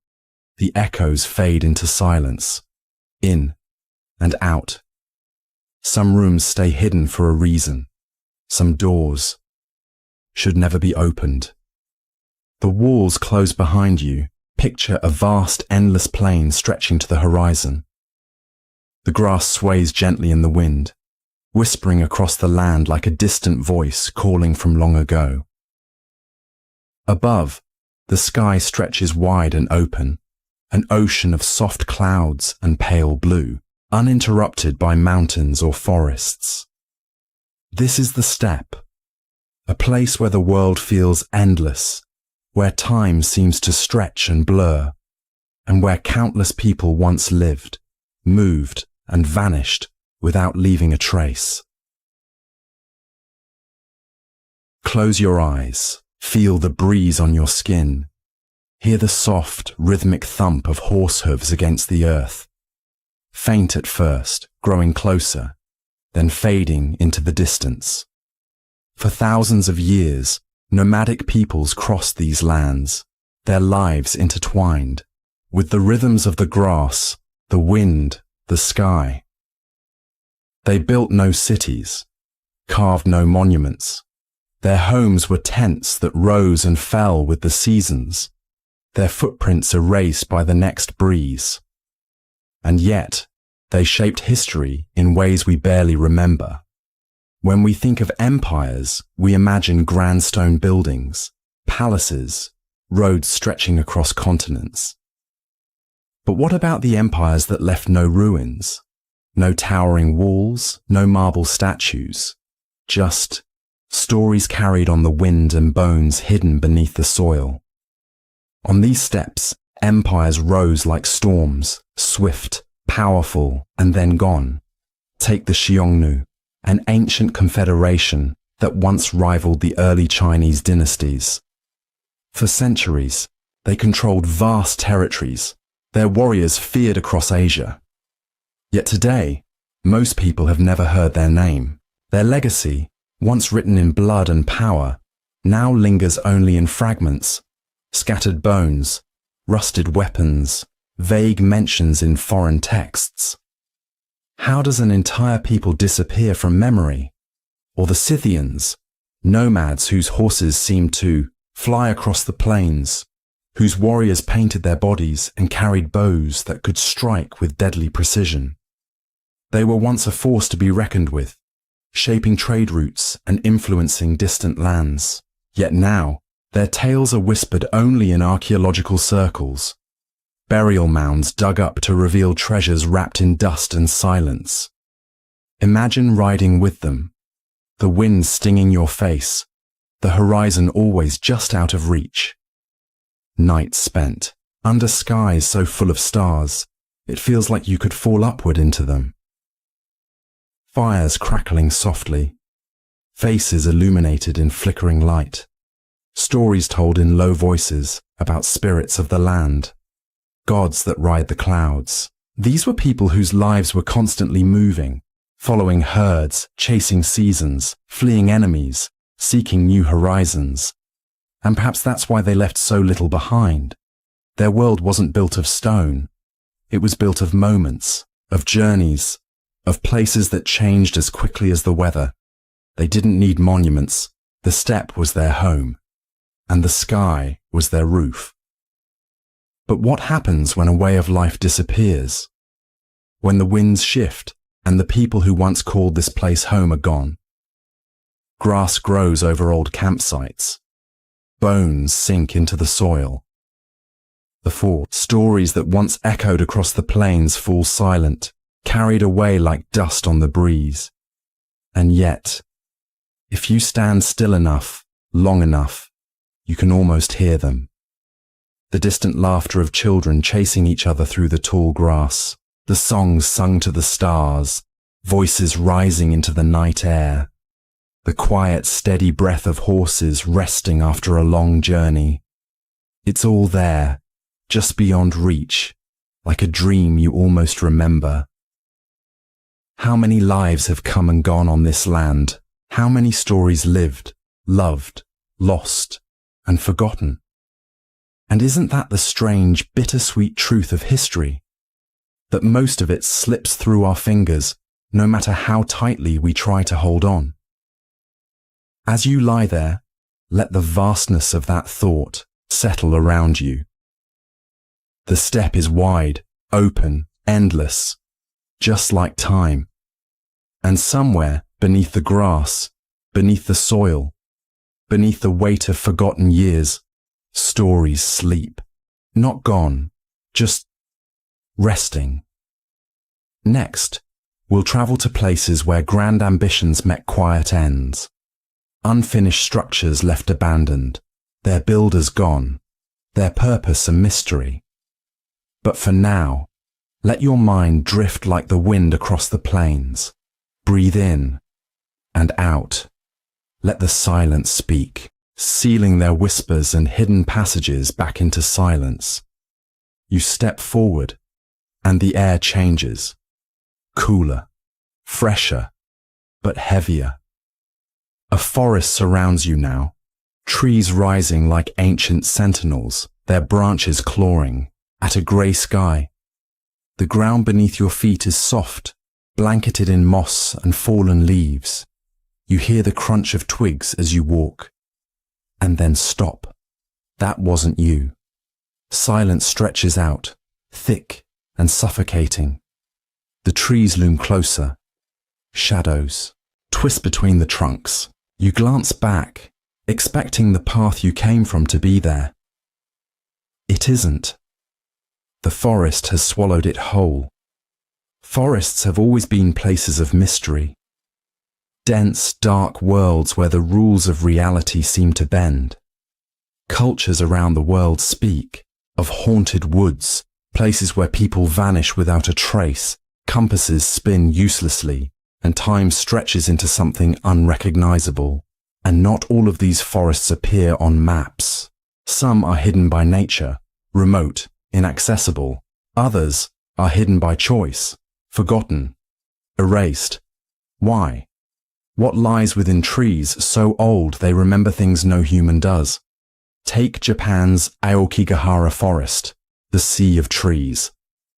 A: the echoes fade into silence, in and out. Some rooms stay hidden for a reason. Some doors should never be opened. The walls close behind you. Picture a vast, endless plain stretching to the horizon. The grass sways gently in the wind, whispering across the land like a distant voice calling from long ago. Above, the sky stretches wide and open, an ocean of soft clouds and pale blue, uninterrupted by mountains or forests. This is the steppe, a place where the world feels endless, where time seems to stretch and blur, and where countless people once lived, moved, and vanished without leaving a trace. Close your eyes, feel the breeze on your skin, hear the soft, rhythmic thump of horse hooves against the earth, faint at first, growing closer, then fading into the distance. For thousands of years, nomadic peoples crossed these lands, their lives intertwined, with the rhythms of the grass, the wind, the sky. They built no cities, carved no monuments. Their homes were tents that rose and fell with the seasons, their footprints erased by the next breeze. And yet, they shaped history in ways we barely remember. When we think of empires, we imagine grand stone buildings, palaces, roads stretching across continents. But what about the empires that left no ruins? No towering walls, no marble statues, just stories carried on the wind and bones hidden beneath the soil. On these steppes, empires rose like storms, swift, powerful, and then gone. Take the Xiongnu, an ancient confederation that once rivaled the early Chinese dynasties. For centuries, they controlled vast territories. Their warriors feared across Asia. Yet today, most people have never heard their name. Their legacy, once written in blood and power, now lingers only in fragments, scattered bones, rusted weapons, vague mentions in foreign texts. How does an entire people disappear from memory? Or the Scythians, nomads whose horses seemed to fly across the plains, whose warriors painted their bodies and carried bows that could strike with deadly precision. They were once a force to be reckoned with, shaping trade routes and influencing distant lands. Yet now, their tales are whispered only in archaeological circles, burial mounds dug up to reveal treasures wrapped in dust and silence. Imagine riding with them, the wind stinging your face, the horizon always just out of reach. Nights spent, under skies so full of stars, it feels like you could fall upward into them. Fires crackling softly, faces illuminated in flickering light, stories told in low voices about spirits of the land, gods that ride the clouds. These were people whose lives were constantly moving, following herds, chasing seasons, fleeing enemies, seeking new horizons. And perhaps that's why they left so little behind. Their world wasn't built of stone. It was built of moments, of journeys, of places that changed as quickly as the weather. They didn't need monuments. The steppe was their home, and the sky was their roof. But what happens when a way of life disappears? When the winds shift and the people who once called this place home are gone? Grass grows over old campsites. bones sink into the soil. The stories that once echoed across the plains fall silent, carried away like dust on the breeze. And yet, if you stand still enough, long enough, you can almost hear them. The distant laughter of children chasing each other through the tall grass, the songs sung to the stars, voices rising into the night air, the quiet, steady breath of horses resting after a long journey. It's all there, just beyond reach, like a dream you almost remember. How many lives have come and gone on this land? How many stories lived, loved, lost, and forgotten? And isn't that the strange, bittersweet truth of history? That most of it slips through our fingers, no matter how tightly we try to hold on. As you lie there, let the vastness of that thought settle around you. The steppe is wide, open, endless, just like time. And somewhere beneath the grass, beneath the soil, beneath the weight of forgotten years, stories sleep, not gone, just resting. Next, we'll travel to places where grand ambitions met quiet ends. Unfinished structures left abandoned, their builders gone, their purpose a mystery. But for now, let your mind drift like the wind across the plains. Breathe in and out. Let the silence speak, sealing their whispers and hidden passages back into silence. You step forward, and the air changes. Cooler, fresher, but heavier. A forest surrounds you now, trees rising like ancient sentinels, their branches clawing at a grey sky. The ground beneath your feet is soft, blanketed in moss and fallen leaves. You hear the crunch of twigs as you walk, and then stop. That wasn't you. Silence stretches out, thick and suffocating. The trees loom closer. Shadows twist between the trunks. You glance back, expecting the path you came from to be there. It isn't. The forest has swallowed it whole. Forests have always been places of mystery. Dense, dark worlds where the rules of reality seem to bend. Cultures around the world speak of haunted woods, places where people vanish without a trace, compasses spin uselessly, and time stretches into something unrecognizable. And not all of these forests appear on maps. Some are hidden by nature, remote, inaccessible. Others are hidden by choice, forgotten, erased. Why? What lies within trees so old they remember things no human does? Take Japan's Aokigahara forest, the sea of trees.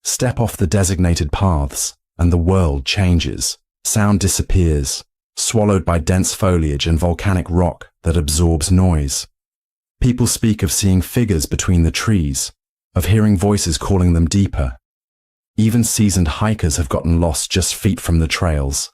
A: Step off the designated paths, and the world changes. Sound disappears, swallowed by dense foliage and volcanic rock that absorbs noise. People speak of seeing figures between the trees, of hearing voices calling them deeper. Even seasoned hikers have gotten lost just feet from the trails.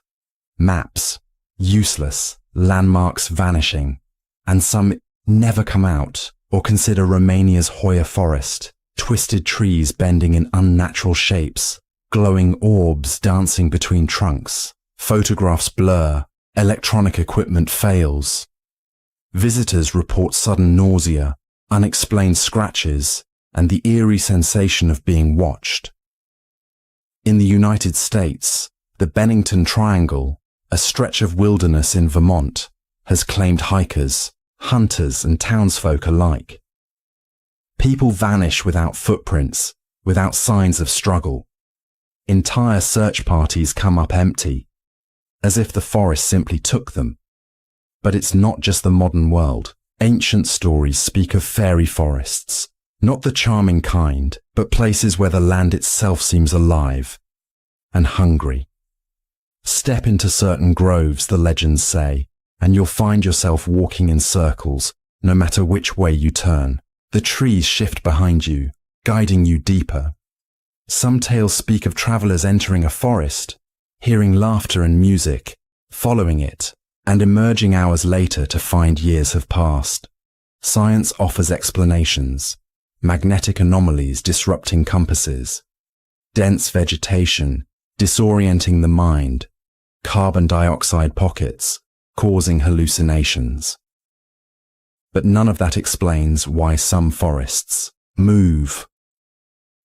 A: Maps, useless, landmarks vanishing, and some never come out or consider Romania's Hoya forest, twisted trees bending in unnatural shapes, glowing orbs dancing between trunks, photographs blur, electronic equipment fails. Visitors report sudden nausea, unexplained scratches, and the eerie sensation of being watched. In the United States, the Bennington Triangle, a stretch of wilderness in Vermont, has claimed hikers, hunters, and townsfolk alike. People vanish without footprints, without signs of struggle. Entire search parties come up empty, as if the forest simply took them. But it's not just the modern world. Ancient stories speak of fairy forests, not the charming kind, but places where the land itself seems alive and hungry. Step into certain groves, the legends say, and you'll find yourself walking in circles, no matter which way you turn. The trees shift behind you, guiding you deeper. Some tales speak of travelers entering a forest, hearing laughter and music, following it, and emerging hours later to find years have passed. Science offers explanations: magnetic anomalies disrupting compasses, dense vegetation disorienting the mind, carbon dioxide pockets causing hallucinations. But none of that explains why some forests move,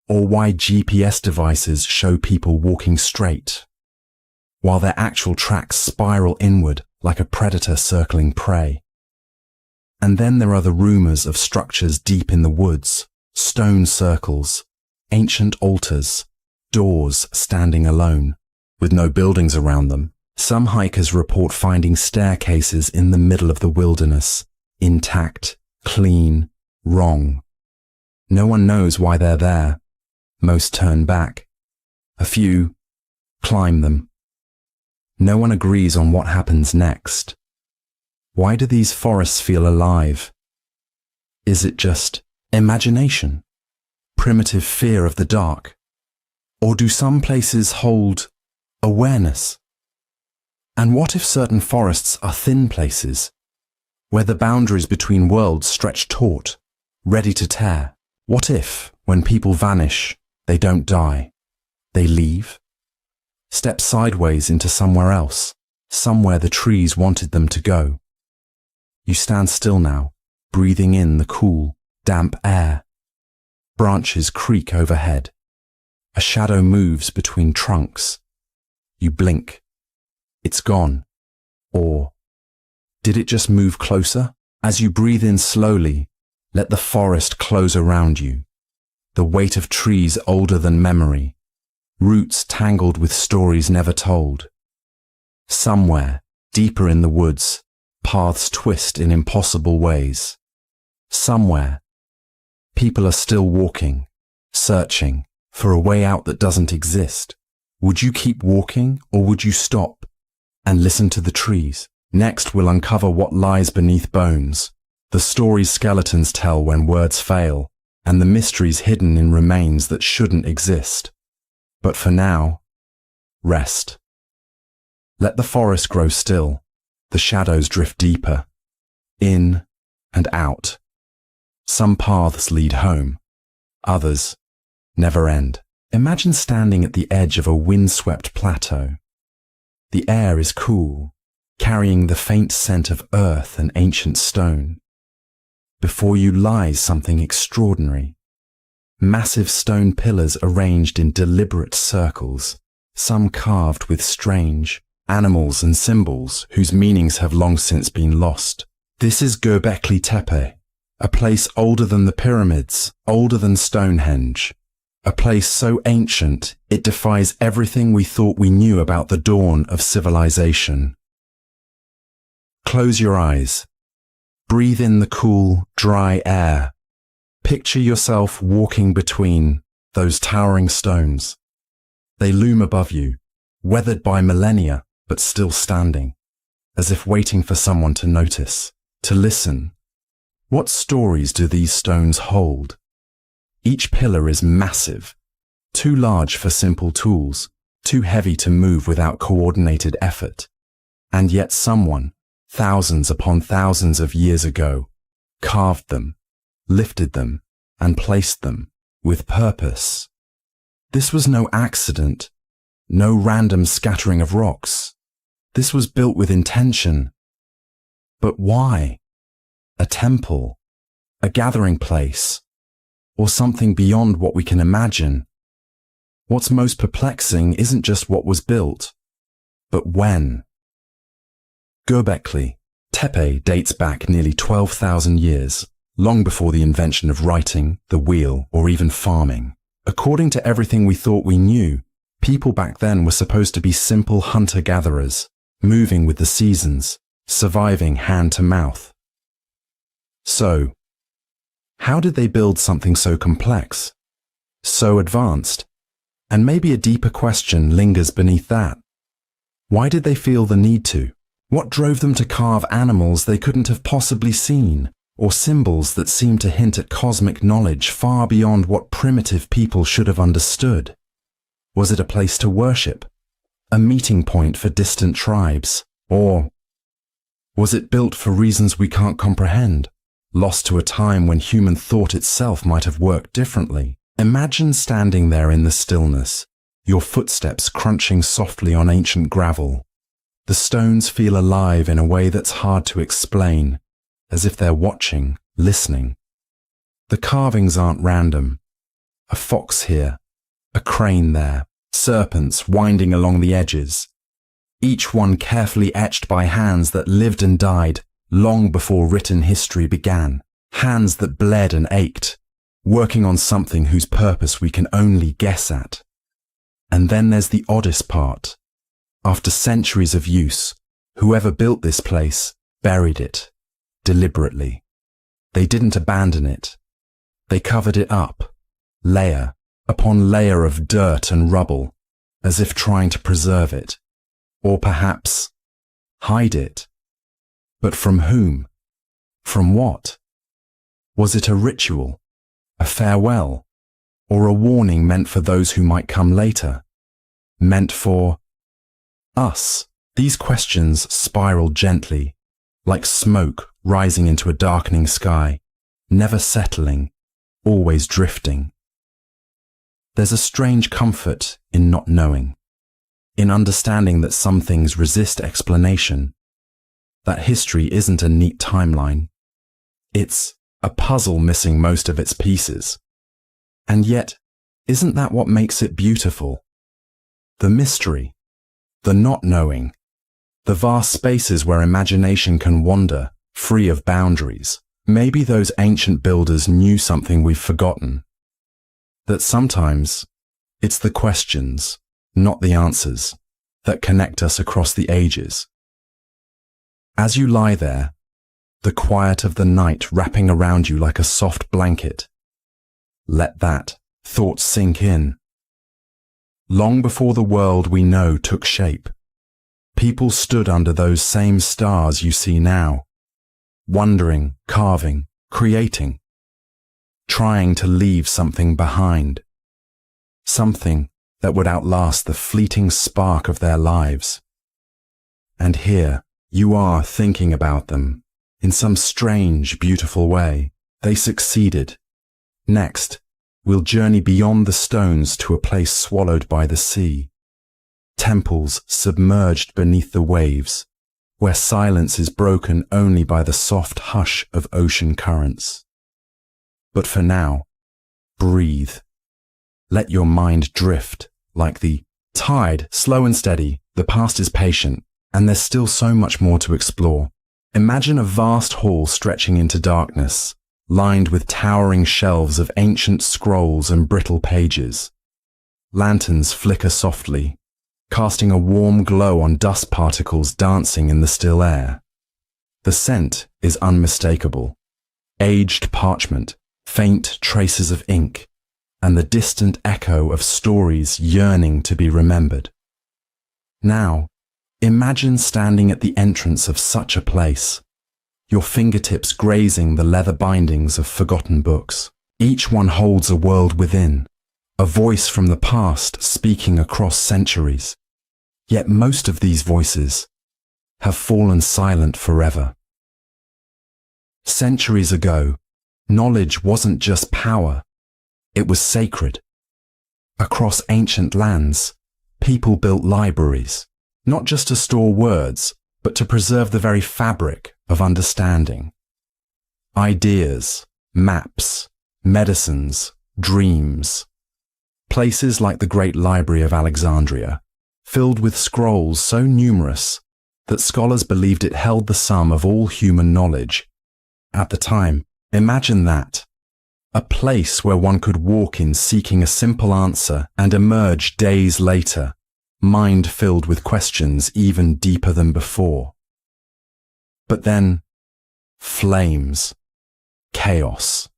A: or why GPS devices show people walking straight, while their actual tracks spiral inward like a predator circling prey. And then there are the rumors of structures deep in the woods, stone circles, ancient altars, doors standing alone, with no buildings around them. Some hikers report finding staircases in the middle of the wilderness, intact, clean, wrong. No one knows why they're there. Most turn back. A few climb them. No one agrees on what happens next. Why do these forests feel alive? Is it just imagination? Primitive fear of the dark? Or do some places hold awareness? And what if certain forests are thin places, where the boundaries between worlds stretch taut, ready to tear? What if, when people vanish, they don't die? They leave? Step sideways into somewhere else, somewhere the trees wanted them to go. You stand still now, breathing in the cool, damp air. Branches creak overhead. A shadow moves between trunks. You blink. It's gone. Or did it just move closer? As you breathe in slowly, let the forest close around you. The weight of trees older than memory. Roots tangled with stories never told. Somewhere, deeper in the woods, paths twist in impossible ways. Somewhere, people are still walking, searching for a way out that doesn't exist. Would you keep walking, or would you stop and listen to the trees? Next, we'll uncover what lies beneath bones, the stories skeletons tell when words fail, and the mysteries hidden in remains that shouldn't exist. But for now, rest. Let the forest grow still, the shadows drift deeper, in and out. Some paths lead home, others never end. Imagine standing at the edge of a windswept plateau. The air is cool, carrying the faint scent of earth and ancient stone. Before you lies something extraordinary. Massive stone pillars arranged in deliberate circles, some carved with strange animals and symbols whose meanings have long since been lost. This is Göbekli Tepe, a place older than the pyramids, older than Stonehenge. A place so ancient, it defies everything we thought we knew about the dawn of civilization. Close your eyes. Breathe in the cool, dry air. Picture yourself walking between those towering stones. They loom above you, weathered by millennia, but still standing, as if waiting for someone to notice, to listen. What stories do these stones hold? Each pillar is massive, too large for simple tools, too heavy to move without coordinated effort. And yet someone, thousands upon thousands of years ago, carved them, lifted them, and placed them with purpose. This was no accident, no random scattering of rocks. This was built with intention. But why? A temple, a gathering place, or something beyond what we can imagine. What's most perplexing isn't just what was built, but when. Göbekli Tepe dates back nearly 12,000 years, long before the invention of writing, the wheel, or even farming. According to everything we thought we knew, people back then were supposed to be simple hunter-gatherers, moving with the seasons, surviving hand to mouth. So, how did they build something so complex, so advanced? And maybe a deeper question lingers beneath that. Why did they feel the need to? What drove them to carve animals they couldn't have possibly seen, or symbols that seemed to hint at cosmic knowledge far beyond what primitive people should have understood? Was it a place to worship? A meeting point for distant tribes? Or was it built for reasons we can't comprehend? lost to a time when human thought itself might have worked differently. Imagine standing there in the stillness, your footsteps crunching softly on ancient gravel. The stones feel alive in a way that's hard to explain, as if they're watching, listening. The carvings aren't random. A fox here, a crane there, serpents winding along the edges, each one carefully etched by hands that lived and died long before written history began, hands that bled and ached, working on something whose purpose we can only guess at. And then there's the oddest part. After centuries of use, whoever built this place buried it, deliberately. They didn't abandon it. They covered it up, layer upon layer of dirt and rubble, as if trying to preserve it, or perhaps hide it. But from whom? From what? Was it a ritual, a farewell, or a warning meant for those who might come later? Meant for us? These questions spiral gently, like smoke rising into a darkening sky, never settling, always drifting. There's a strange comfort in not knowing, in understanding that some things resist explanation, that history isn't a neat timeline. It's a puzzle missing most of its pieces. And yet, isn't that what makes it beautiful? The mystery, the not knowing, the vast spaces where imagination can wander, free of boundaries. Maybe those ancient builders knew something we've forgotten. That sometimes it's the questions, not the answers, that connect us across the ages. As you lie there, the quiet of the night wrapping around you like a soft blanket, let that thought sink in. Long before the world we know took shape, people stood under those same stars you see now, wondering, carving, creating, trying to leave something behind, something that would outlast the fleeting spark of their lives. And here you are thinking about them in some strange, beautiful way. They succeeded. Next, we'll journey beyond the stones to a place swallowed by the sea, temples submerged beneath the waves, where silence is broken only by the soft hush of ocean currents. But for now, breathe. Let your mind drift like the tide, slow and steady. The past is patient, and there's still so much more to explore. Imagine a vast hall stretching into darkness, lined with towering shelves of ancient scrolls and brittle pages. Lanterns flicker softly, casting a warm glow on dust particles dancing in the still air. The scent is unmistakable. Aged parchment, faint traces of ink, and the distant echo of stories yearning to be remembered. Now, imagine standing at the entrance of such a place, your fingertips grazing the leather bindings of forgotten books. Each one holds a world within, a voice from the past speaking across centuries. Yet most of these voices have fallen silent forever. Centuries ago, knowledge wasn't just power, it was sacred. Across ancient lands, people built libraries, not just to store words, but to preserve the very fabric of understanding. Ideas, maps, medicines, dreams. Places like the Great Library of Alexandria, filled with scrolls so numerous that scholars believed it held the sum of all human knowledge. At the time, imagine that. A place where one could walk in seeking a simple answer and emerge days later, mind filled with questions even deeper than before. But then, flames, chaos.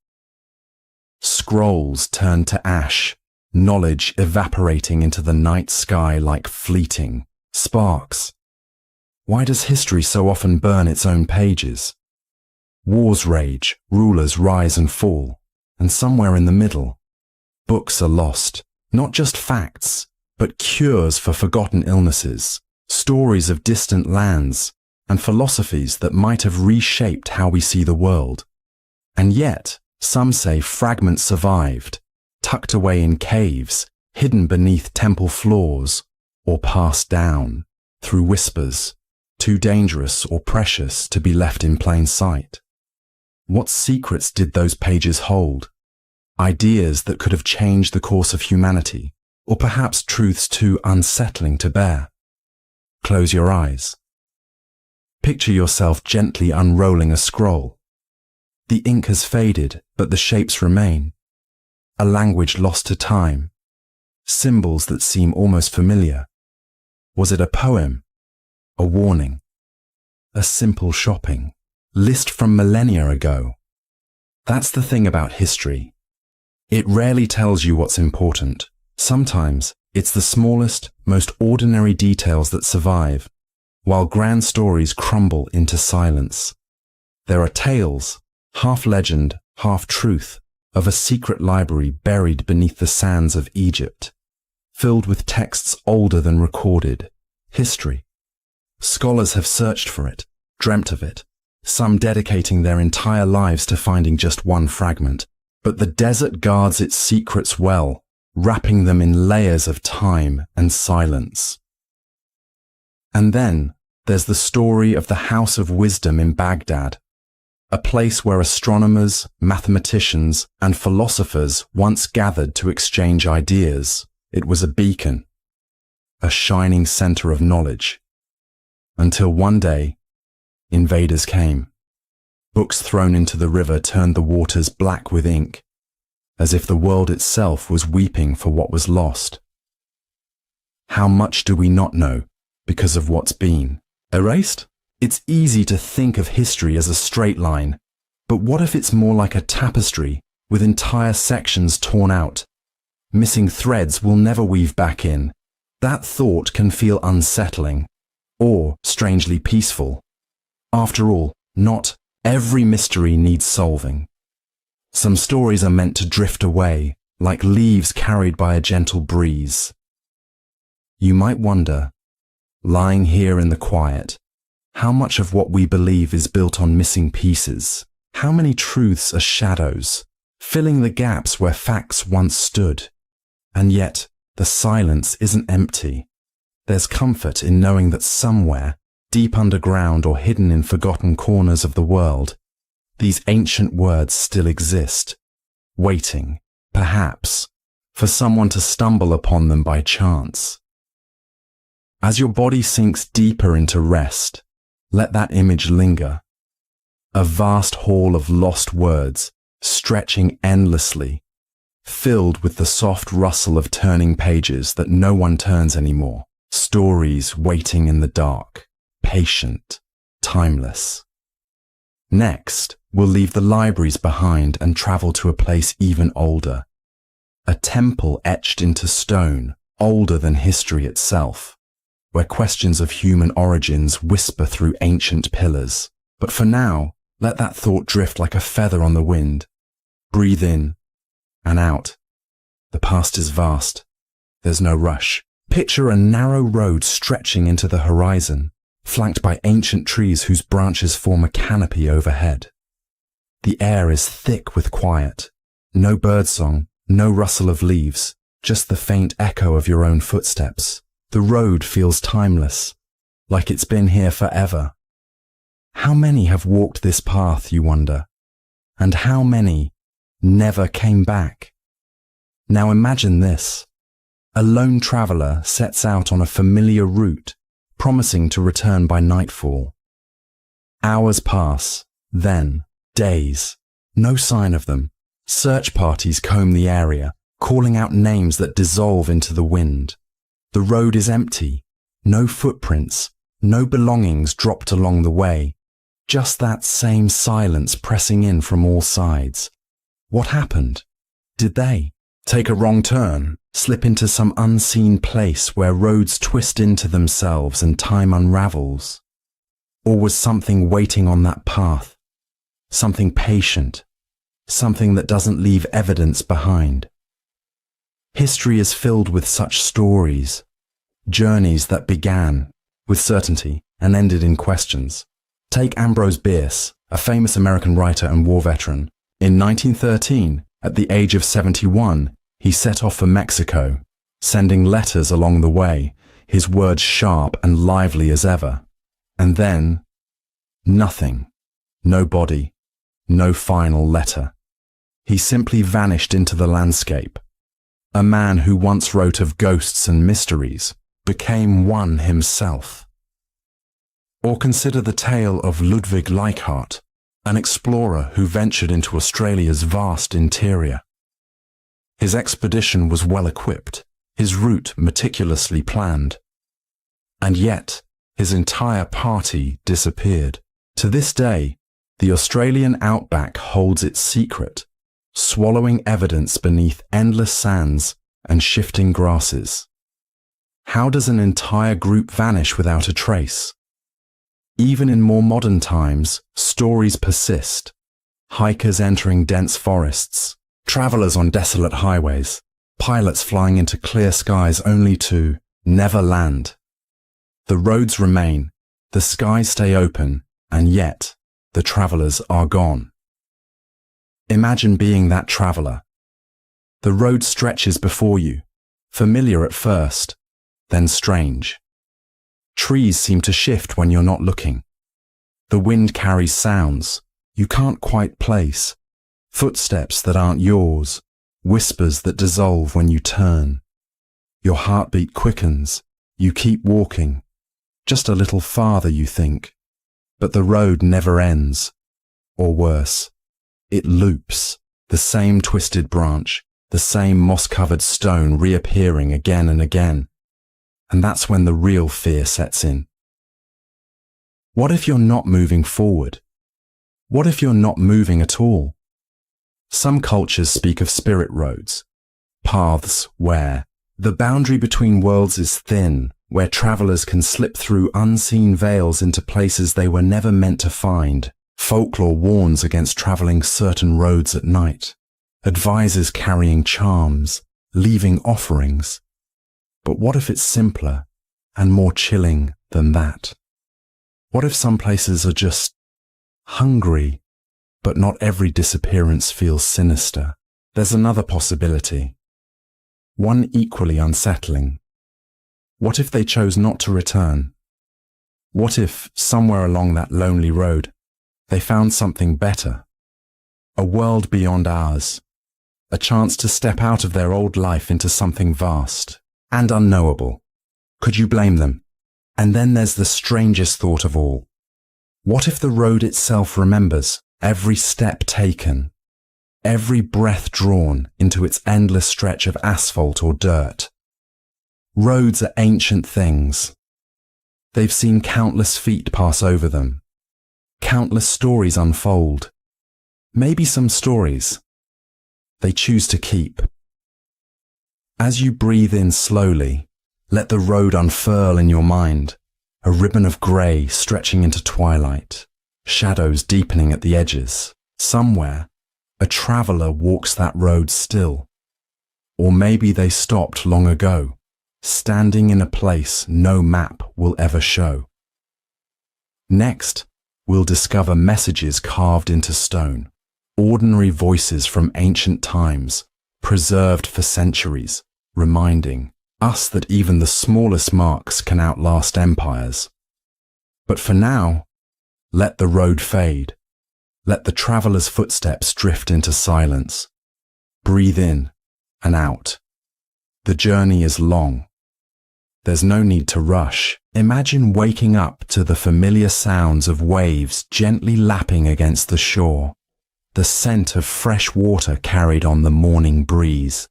A: Scrolls turned to ash, knowledge evaporating into the night sky like fleeting sparks. Why does history so often burn its own pages? Wars rage, rulers rise and fall, and somewhere in the middle, books are lost, not just facts, but cures for forgotten illnesses, stories of distant lands, and philosophies that might have reshaped how we see the world. And yet, some say fragments survived, tucked away in caves, hidden beneath temple floors, or passed down, through whispers, too dangerous or precious to be left in plain sight. What secrets did those pages hold? Ideas that could have changed the course of humanity, or perhaps truths too unsettling to bear. Close your eyes. Picture yourself gently unrolling a scroll. The ink has faded, but the shapes remain. A language lost to time. Symbols that seem almost familiar. Was it a poem? A warning? A simple shopping list from millennia ago? That's the thing about history. It rarely tells you what's important. Sometimes it's the smallest, most ordinary details that survive, while grand stories crumble into silence. There are tales, half legend, half truth, of a secret library buried beneath the sands of Egypt, filled with texts older than recorded history. Scholars have searched for it, dreamt of it, some dedicating their entire lives to finding just one fragment. But the desert guards its secrets well, wrapping them in layers of time and silence. And then there's the story of the House of Wisdom in Baghdad, a place where astronomers, mathematicians, and philosophers once gathered to exchange ideas. It was a beacon, a shining center of knowledge. Until one day, invaders came. Books thrown into the river turned the waters black with ink, as if the world itself was weeping for what was lost. How much do we not know because of what's been erased? It's easy to think of history as a straight line, but what if it's more like a tapestry with entire sections torn out? Missing threads we'll never weave back in. That thought can feel unsettling, or strangely peaceful. After all, not every mystery needs solving. Some stories are meant to drift away, like leaves carried by a gentle breeze. You might wonder, lying here in the quiet, how much of what we believe is built on missing pieces? How many truths are shadows, filling the gaps where facts once stood? And yet, the silence isn't empty. There's comfort in knowing that somewhere, deep underground or hidden in forgotten corners of the world, these ancient words still exist, waiting, perhaps, for someone to stumble upon them by chance. As your body sinks deeper into rest, let that image linger. A vast hall of lost words, stretching endlessly, filled with the soft rustle of turning pages that no one turns anymore. Stories waiting in the dark, patient, timeless. Next, we'll leave the libraries behind and travel to a place even older. A temple etched into stone, older than history itself, where questions of human origins whisper through ancient pillars. But for now, let that thought drift like a feather on the wind. Breathe in and out. The past is vast. There's no rush. Picture a narrow road stretching into the horizon, flanked by ancient trees whose branches form a canopy overhead. The air is thick with quiet. No birdsong, no rustle of leaves, just the faint echo of your own footsteps. The road feels timeless, like it's been here forever. How many have walked this path, you wonder? And how many never came back? Now imagine this. A lone traveler sets out on a familiar route, promising to return by nightfall. Hours pass, then days. No sign of them. Search parties comb the area, calling out names that dissolve into the wind. The road is empty. No footprints, no belongings dropped along the way. Just that same silence pressing in from all sides. What happened? Did they take a wrong turn, slip into some unseen place where roads twist into themselves and time unravels? Or was something waiting on that path? Something patient, something that doesn't leave evidence behind. History is filled with such stories, journeys that began with certainty and ended in questions. Take Ambrose Bierce, a famous American writer and war veteran. In 1913, at the age of 71, he set off for Mexico, sending letters along the way, his words sharp and lively as ever. And then, nothing. No body, no final letter. He simply vanished into the landscape. A man who once wrote of ghosts and mysteries became one himself. Or consider the tale of Ludwig Leichhardt, an explorer who ventured into Australia's vast interior. His expedition was well equipped, his route meticulously planned. And yet, his entire party disappeared. To this day, the Australian outback holds its secret, swallowing evidence beneath endless sands and shifting grasses. How does an entire group vanish without a trace? Even in more modern times, stories persist. Hikers entering dense forests, travelers on desolate highways, pilots flying into clear skies only to never land. The roads remain, the skies stay open, and yet the travelers are gone. Imagine being that traveler. The road stretches before you, familiar at first, then strange. Trees seem to shift when you're not looking. The wind carries sounds you can't quite place, footsteps that aren't yours, whispers that dissolve when you turn. Your heartbeat quickens, you keep walking, just a little farther you think, but the road never ends, or worse, it loops, the same twisted branch, the same moss-covered stone reappearing again and again. And that's when the real fear sets in. What if you're not moving forward? What if you're not moving at all? Some cultures speak of spirit roads, paths where the boundary between worlds is thin, where travelers can slip through unseen veils into places they were never meant to find. Folklore warns against traveling certain roads at night, advises carrying charms, leaving offerings. But what if it's simpler and more chilling than that? What if some places are just hungry, but not every disappearance feels sinister? There's another possibility, one equally unsettling. What if they chose not to return? What if, somewhere along that lonely road, they found something better? A world beyond ours, a chance to step out of their old life into something vast and unknowable. Could you blame them? And then there's the strangest thought of all. What if the road itself remembers every step taken, every breath drawn into its endless stretch of asphalt or dirt? Roads are ancient things. They've seen countless feet pass over them, countless stories unfold. Maybe some stories they choose to keep. As you breathe in slowly, let the road unfurl in your mind, a ribbon of grey stretching into twilight, shadows deepening at the edges. Somewhere, a traveller walks that road still. Or maybe they stopped long ago, standing in a place no map will ever show. Next, we'll discover messages carved into stone, ordinary voices from ancient times, preserved for centuries, reminding us that even the smallest marks can outlast empires. But for now, let the road fade. Let the traveller's footsteps drift into silence. Breathe in and out. The journey is long. There's no need to rush. Imagine waking up to the familiar sounds of waves gently lapping against the shore, the scent of fresh water carried on the morning breeze.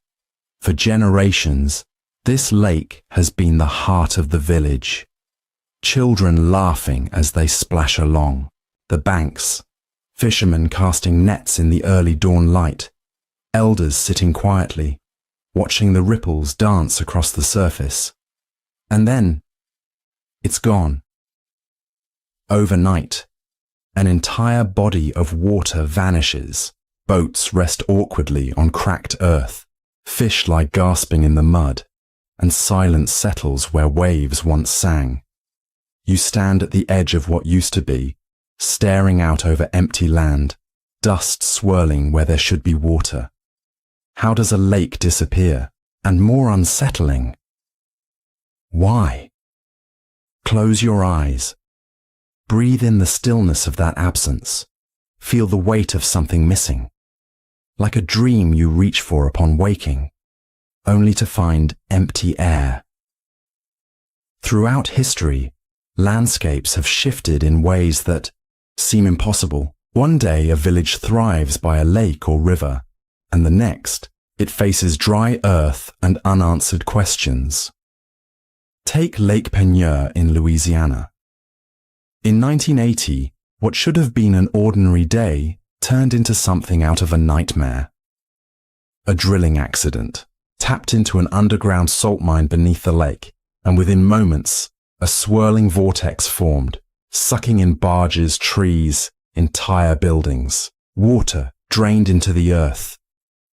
A: For generations, this lake has been the heart of the village. Children laughing as they splash along the banks, fishermen casting nets in the early dawn light, elders sitting quietly, watching the ripples dance across the surface. And then, it's gone. Overnight, an entire body of water vanishes. Boats rest awkwardly on cracked earth. Fish lie gasping in the mud, and silence settles where waves once sang. You stand at the edge of what used to be, staring out over empty land, dust swirling where there should be water. How does a lake disappear? And more unsettling, why? Close your eyes. Breathe in the stillness of that absence. Feel the weight of something missing. Like a dream you reach for upon waking, only to find empty air. Throughout history, landscapes have shifted in ways that seem impossible. One day a village thrives by a lake or river, and the next it faces dry earth and unanswered questions. Take Lake Peigneur in Louisiana. In 1980, what should have been an ordinary day turned into something out of a nightmare. A drilling accident tapped into an underground salt mine beneath the lake, and within moments, a swirling vortex formed, sucking in barges, trees, entire buildings. Water drained into the earth,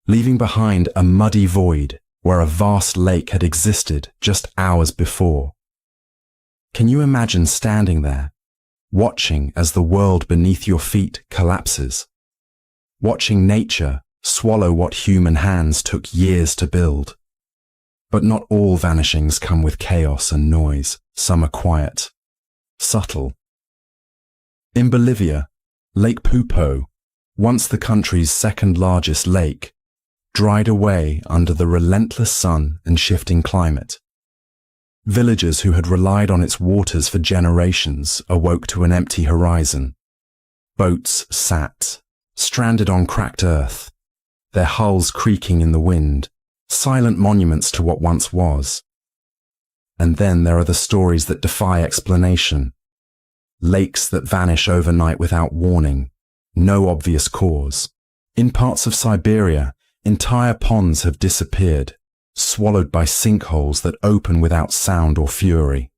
A: leaving behind a muddy void where a vast lake had existed just hours before. Can you imagine standing there, watching as the world beneath your feet collapses? Watching nature swallow what human hands took years to build. But not all vanishings come with chaos and noise. Some are quiet, subtle. In Bolivia, Lake Pupo, once the country's second largest lake, dried away under the relentless sun and shifting climate. Villagers who had relied on its waters for generations awoke to an empty horizon. Boats sat, stranded on cracked earth, their hulls creaking in the wind, silent monuments to what once was. And then there are the stories that defy explanation. Lakes that vanish overnight without warning, no obvious cause. In parts of Siberia, entire ponds have disappeared, swallowed by sinkholes that open without sound or fury.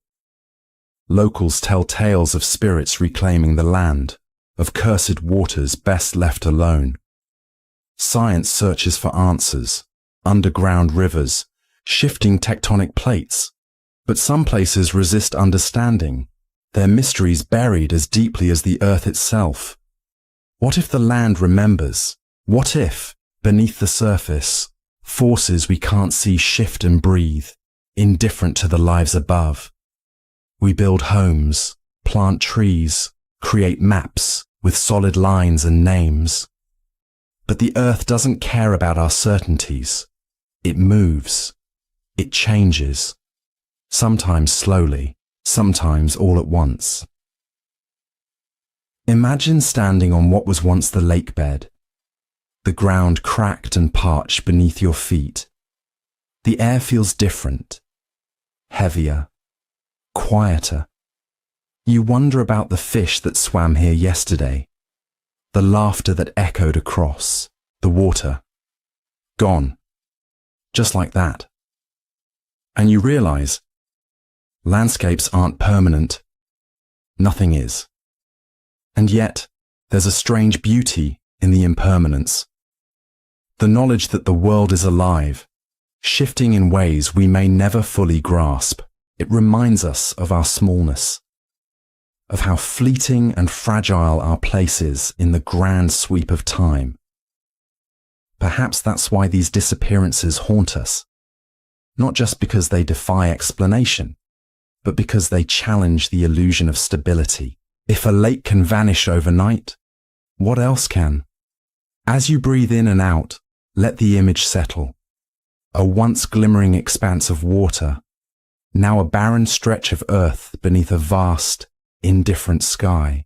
A: Locals tell tales of spirits reclaiming the land, of cursed waters best left alone. Science searches for answers, underground rivers, shifting tectonic plates, but some places resist understanding, their mysteries buried as deeply as the earth itself. What if the land remembers? What if, beneath the surface, forces we can't see shift and breathe, indifferent to the lives above? We build homes, plant trees, create maps with solid lines and names. But the earth doesn't care about our certainties. It moves. It changes. Sometimes slowly, sometimes all at once. Imagine standing on what was once the lake bed. The ground cracked and parched beneath your feet. The air feels different, heavier, quieter. You wonder about the fish that swam here yesterday, the laughter that echoed across, the water. Gone. Just like that. And you realize, landscapes aren't permanent. Nothing is. And yet, there's a strange beauty in the impermanence. The knowledge that the world is alive, shifting in ways we may never fully grasp. It reminds us of our smallness, of how fleeting and fragile our place is in the grand sweep of time. Perhaps that's why these disappearances haunt us, not just because they defy explanation, but because they challenge the illusion of stability. If a lake can vanish overnight, what else can? As you breathe in and out, let the image settle. A once glimmering expanse of water, now a barren stretch of earth beneath a vast, indifferent sky.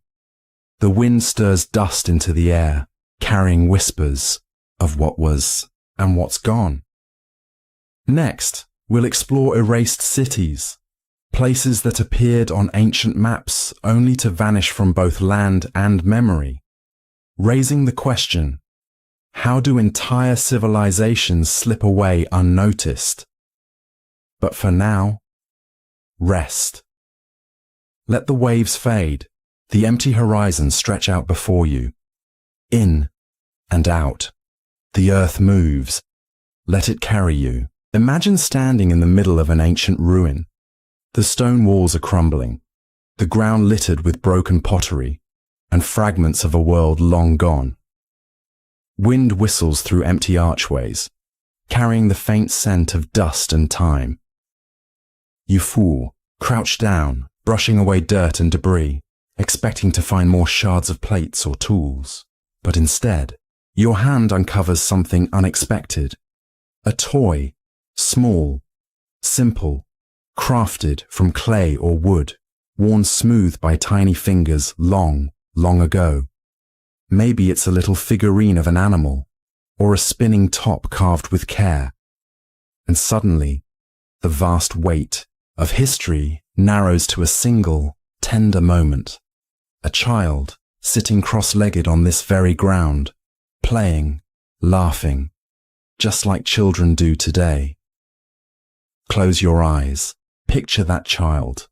A: The wind stirs dust into the air, carrying whispers of what was and what's gone. Next, we'll explore erased cities, places that appeared on ancient maps only to vanish from both land and memory, raising the question, how do entire civilizations slip away unnoticed? But for now, rest. Let the waves fade, the empty horizon stretch out before you. In and out. The earth moves. Let it carry you. Imagine standing in the middle of an ancient ruin. The stone walls are crumbling, the ground littered with broken pottery and fragments of a world long gone. Wind whistles through empty archways, carrying the faint scent of dust and time. You fall, crouch down, brushing away dirt and debris, expecting to find more shards of plates or tools. But instead, your hand uncovers something unexpected. A toy, small, simple, crafted from clay or wood, worn smooth by tiny fingers long, long ago. Maybe it's a little figurine of an animal, or a spinning top carved with care. And suddenly, the vast weight of history narrows to a single, tender moment. A child sitting cross-legged on this very ground, playing, laughing, just like children do today. Close your eyes. Picture that child.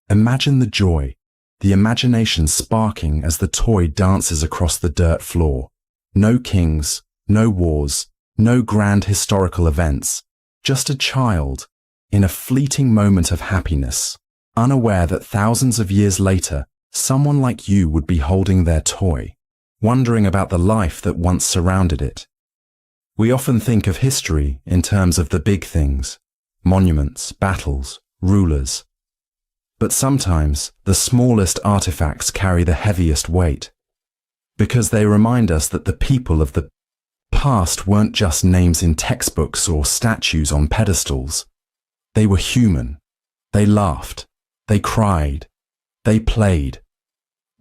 A: Imagine the joy, the imagination sparking as the toy dances across the dirt floor. No kings, no wars, no grand historical events, just a child in a fleeting moment of happiness, unaware that thousands of years later, someone like you would be holding their toy, wondering about the life that once surrounded it. We often think of history in terms of the big things, monuments, battles, rulers. But sometimes the smallest artifacts carry the heaviest weight, because they remind us that the people of the past weren't just names in textbooks or statues on pedestals. They were human. They laughed. They cried. They played.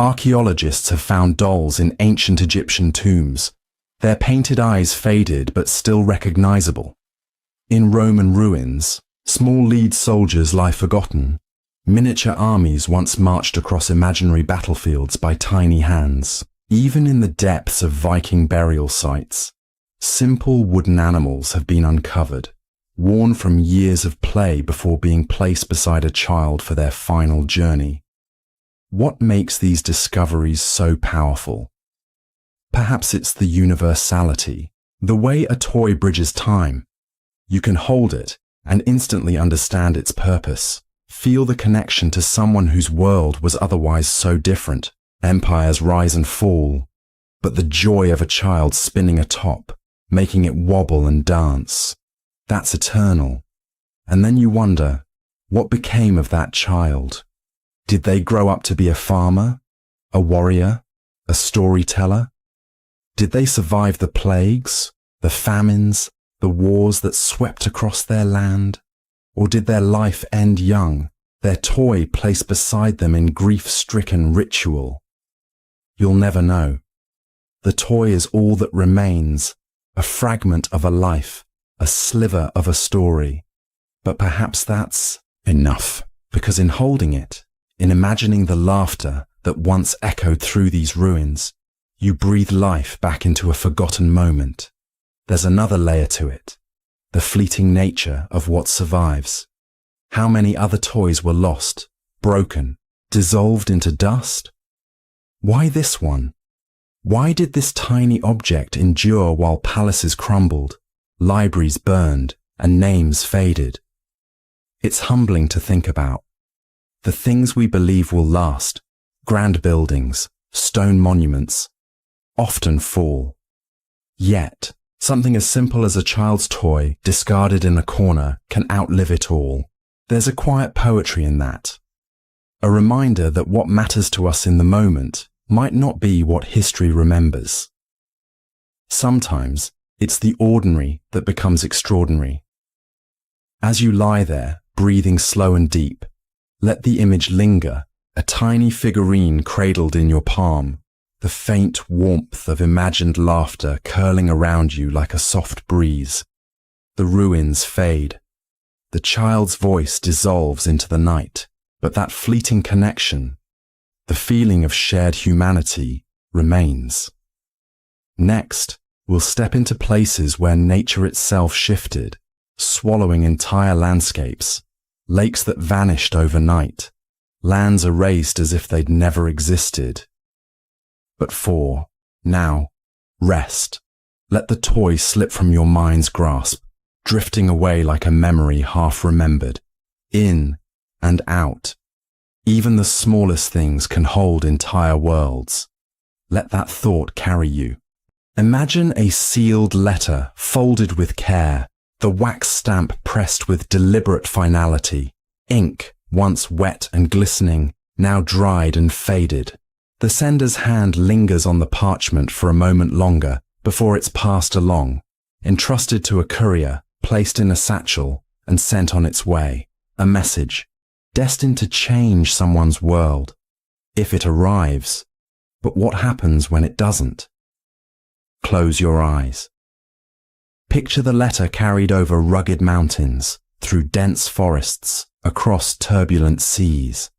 A: Archaeologists have found dolls in ancient Egyptian tombs, their painted eyes faded but still recognizable. In Roman ruins, small lead soldiers lie forgotten. Miniature armies once marched across imaginary battlefields by tiny hands. Even in the depths of Viking burial sites, simple wooden animals have been uncovered, worn from years of play before being placed beside a child for their final journey. What makes these discoveries so powerful? Perhaps it's the universality, the way a toy bridges time. You can hold it and instantly understand its purpose, feel the connection to someone whose world was otherwise so different. Empires rise and fall, but the joy of a child spinning a top, making it wobble and dance, that's eternal. And then you wonder, what became of that child? Did they grow up to be a farmer, a warrior, a storyteller? Did they survive the plagues, the famines, the wars that swept across their land? Or did their life end young, their toy placed beside them in grief-stricken ritual? You'll never know. The toy is all that remains, a fragment of a life, a sliver of a story. But perhaps that's enough, because in holding it, in imagining the laughter that once echoed through these ruins, you breathe life back into a forgotten moment. There's another layer to it, the fleeting nature of what survives. How many other toys were lost, broken, dissolved into dust? Why this one? Why did this tiny object endure while palaces crumbled, libraries burned, and names faded? It's humbling to think about. The things we believe will last, grand buildings, stone monuments, often fall. Yet, something as simple as a child's toy discarded in a corner can outlive it all. There's a quiet poetry in that. A reminder that what matters to us in the moment might not be what history remembers. Sometimes it's the ordinary that becomes extraordinary. As you lie there, breathing slow and deep, let the image linger, a tiny figurine cradled in your palm, the faint warmth of imagined laughter curling around you like a soft breeze. The ruins fade. The child's voice dissolves into the night, but that fleeting connection, the feeling of shared humanity, remains. Next, we'll step into places where nature itself shifted, swallowing entire landscapes, lakes that vanished overnight, lands erased as if they'd never existed. But for now, rest. Let the toy slip from your mind's grasp, drifting away like a memory half remembered, in and out. Even the smallest things can hold entire worlds. Let that thought carry you. Imagine a sealed letter folded with care, the wax stamp pressed with deliberate finality, ink, once wet and glistening, now dried and faded. The sender's hand lingers on the parchment for a moment longer before it's passed along, entrusted to a courier, placed in a satchel, and sent on its way. A message, destined to change someone's world, if it arrives. But what happens when it doesn't? Close your eyes. Picture the letter carried over rugged mountains, through dense forests, across turbulent seas.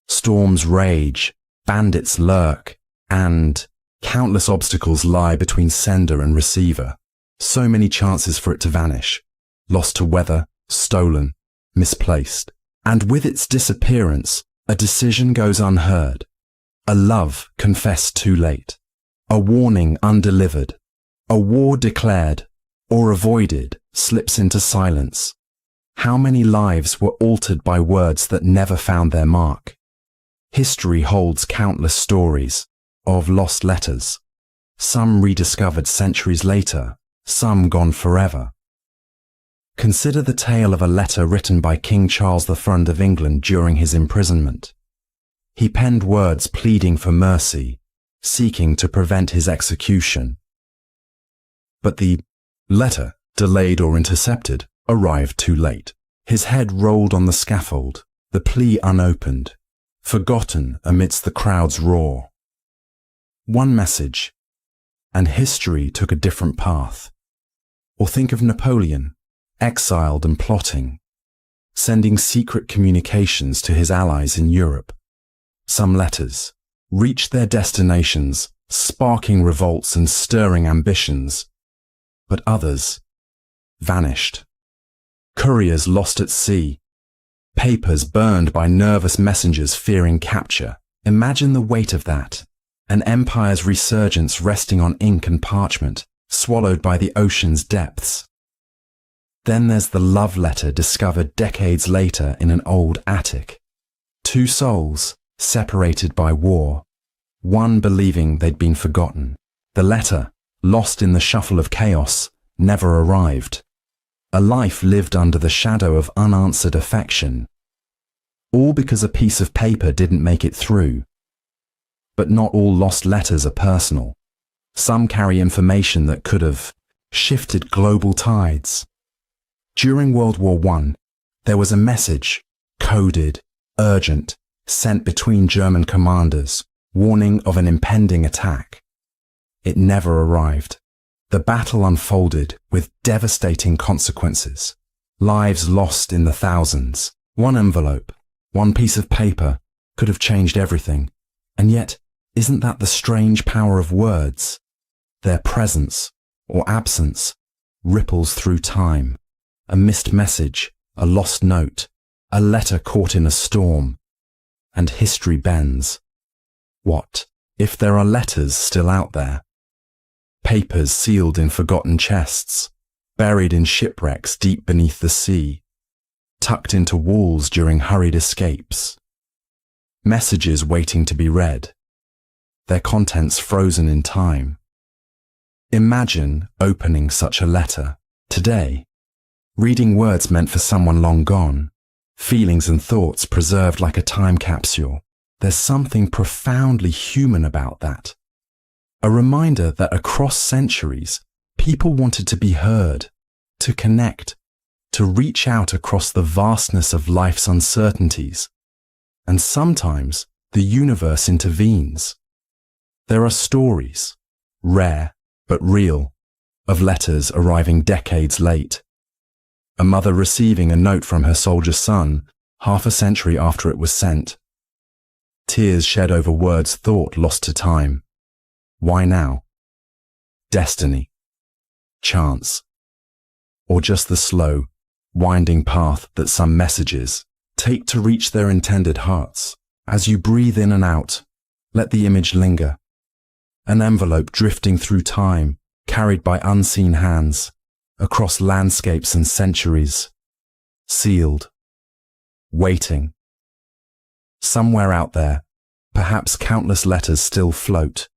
A: Storms rage, bandits lurk, and countless obstacles lie between sender and receiver. So many chances for it to vanish, lost to weather, stolen, misplaced. And with its disappearance, a decision goes unheard, a love confessed too late, a warning undelivered, a war declared or avoided slips into silence. How many lives were altered by words that never found their mark? History holds countless stories of lost letters, some rediscovered centuries later, some gone forever. Consider the tale of a letter written by King Charles I of England during his imprisonment. He penned words pleading for mercy, seeking to prevent his execution. But the letter, delayed or intercepted, arrived too late. His head rolled on the scaffold, the plea unopened, forgotten amidst the crowd's roar. One message, and history took a different path. Or think of Napoleon, exiled and plotting, sending secret communications to his allies in Europe. Some letters reached their destinations, sparking revolts and stirring ambitions, but others vanished. Couriers lost at sea, papers burned by nervous messengers fearing capture. Imagine the weight of that, an empire's resurgence resting on ink and parchment, swallowed by the ocean's depths. Then there's the love letter discovered decades later in an old attic. Two souls, separated by war, one believing they'd been forgotten. The letter, lost in the shuffle of chaos, never arrived. A life lived under the shadow of unanswered affection. All because a piece of paper didn't make it through. But not all lost letters are personal. Some carry information that could have shifted global tides. During World War I, there was a message, coded, urgent, sent between German commanders, warning of an impending attack. It never arrived. The battle unfolded with devastating consequences. Lives lost in the thousands. One envelope, one piece of paper could have changed everything. And yet, isn't that the strange power of words? Their presence, or absence, ripples through time. A missed message, a lost note, a letter caught in a storm. And history bends. What if there are letters still out there? Papers sealed in forgotten chests, buried in shipwrecks deep beneath the sea, tucked into walls during hurried escapes. Messages waiting to be read, their contents frozen in time. Imagine opening such a letter today, reading words meant for someone long gone, feelings and thoughts preserved like a time capsule. There's something profoundly human about that. A reminder that across centuries, people wanted to be heard, to connect, to reach out across the vastness of life's uncertainties. And sometimes the universe intervenes. There are stories, rare but real, of letters arriving decades late. A mother receiving a note from her soldier son half a century after it was sent. Tears shed over words thought lost to time. Why now? Destiny, chance, or just the slow, winding path that some messages take to reach their intended hearts. As you breathe in and out, let the image linger. An envelope drifting through time, carried by unseen hands, across landscapes and centuries, sealed, waiting. Somewhere out there, perhaps countless letters still float,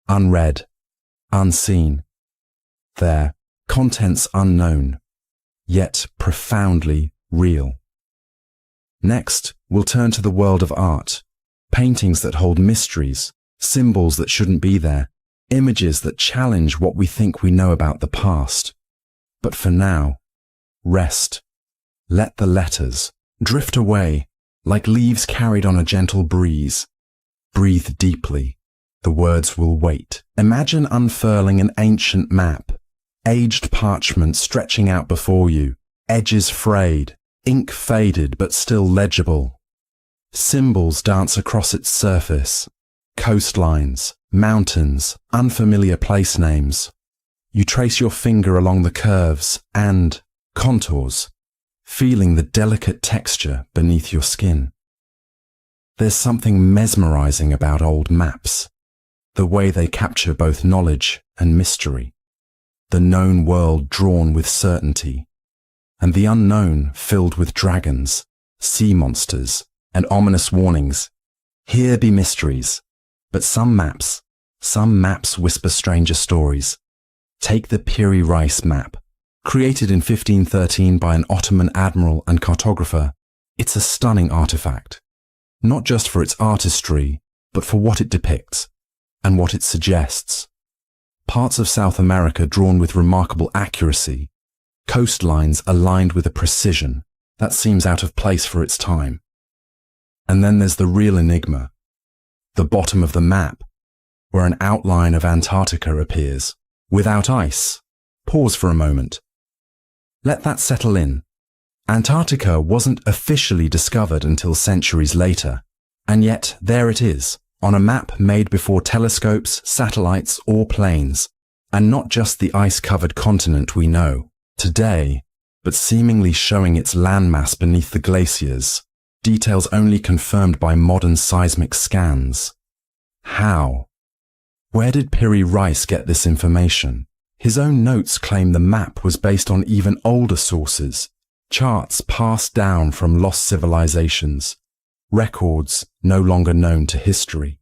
A: unread, unseen. Their contents unknown, yet profoundly real. Next, we'll turn to the world of art. Paintings that hold mysteries, symbols that shouldn't be there, images that challenge what we think we know about the past. But for now, rest. Let the letters drift away like leaves carried on a gentle breeze. Breathe deeply. The words will wait. Imagine unfurling an ancient map, aged parchment stretching out before you, edges frayed, ink faded but still legible. Symbols dance across its surface, coastlines, mountains, unfamiliar place names. You trace your finger along the curves and contours, feeling the delicate texture beneath your skin. There's something mesmerizing about old maps, the way they capture both knowledge and mystery, the known world drawn with certainty, and the unknown filled with dragons, sea monsters, and ominous warnings. Here be mysteries, but some maps whisper stranger stories. Take the Piri Reis map, created in 1513 by an Ottoman admiral and cartographer. It's a stunning artifact, not just for its artistry, but for what it depicts and what it suggests. Parts of South America drawn with remarkable accuracy, coastlines aligned with a precision that seems out of place for its time. And then there's the real enigma, the bottom of the map, where an outline of Antarctica appears, without ice. Pause for a moment. Let that settle in. Antarctica wasn't officially discovered until centuries later, and yet there it is, on a map made before telescopes, satellites, or planes, and not just the ice-covered continent we know today, but seemingly showing its landmass beneath the glaciers, details only confirmed by modern seismic scans. How? Where did Piri Reis get this information? His own notes claim the map was based on even older sources, charts passed down from lost civilizations, records no longer known to history.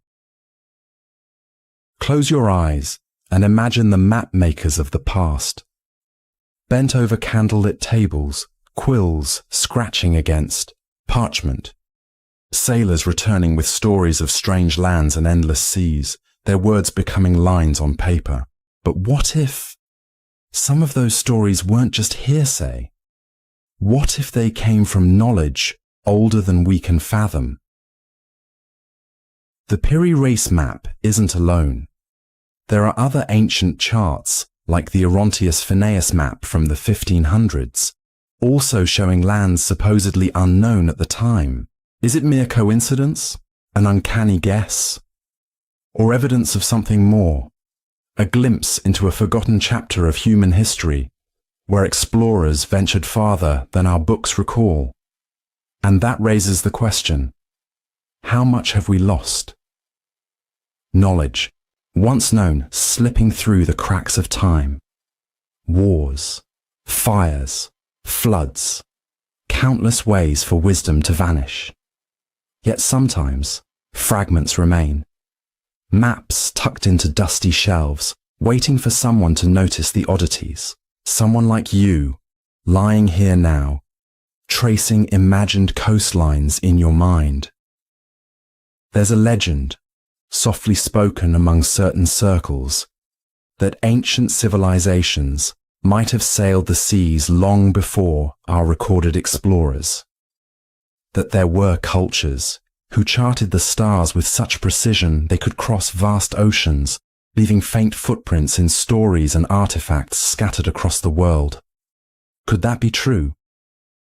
A: Close your eyes and imagine the map makers of the past. Bent over candlelit tables, quills scratching against parchment. Sailors returning with stories of strange lands and endless seas, their words becoming lines on paper. But what if some of those stories weren't just hearsay? What if they came from knowledge older than we can fathom? The Piri Reis map isn't alone. There are other ancient charts, like the Orontius Phineas map from the 1500s, also showing lands supposedly unknown at the time. Is it mere coincidence? An uncanny guess? Or evidence of something more? A glimpse into a forgotten chapter of human history, where explorers ventured farther than our books recall? And that raises the question, how much have we lost? Knowledge, once known, slipping through the cracks of time. Wars, fires, floods, countless ways for wisdom to vanish. Yet sometimes, fragments remain. Maps tucked into dusty shelves, waiting for someone to notice the oddities. Someone like you, lying here now, tracing imagined coastlines in your mind. There's a legend, softly spoken among certain circles, that ancient civilizations might have sailed the seas long before our recorded explorers. That there were cultures who charted the stars with such precision they could cross vast oceans, leaving faint footprints in stories and artifacts scattered across the world. Could that be true?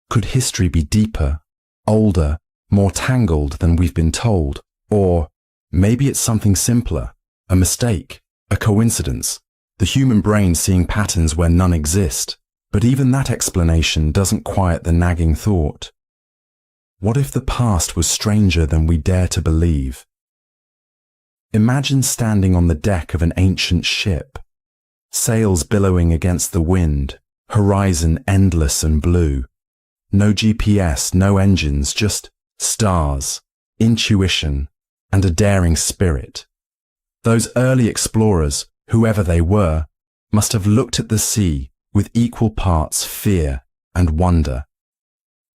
A: Could history be deeper, older, more tangled than we've been told? Or maybe it's something simpler, a mistake, a coincidence, the human brain seeing patterns where none exist. But even that explanation doesn't quiet the nagging thought. What if the past was stranger than we dare to believe? Imagine standing on the deck of an ancient ship, sails billowing against the wind, horizon endless and blue. No GPS, no engines, just stars, intuition, and a daring spirit. Those early explorers whoever they were, must have looked at the sea with equal parts fear and wonder.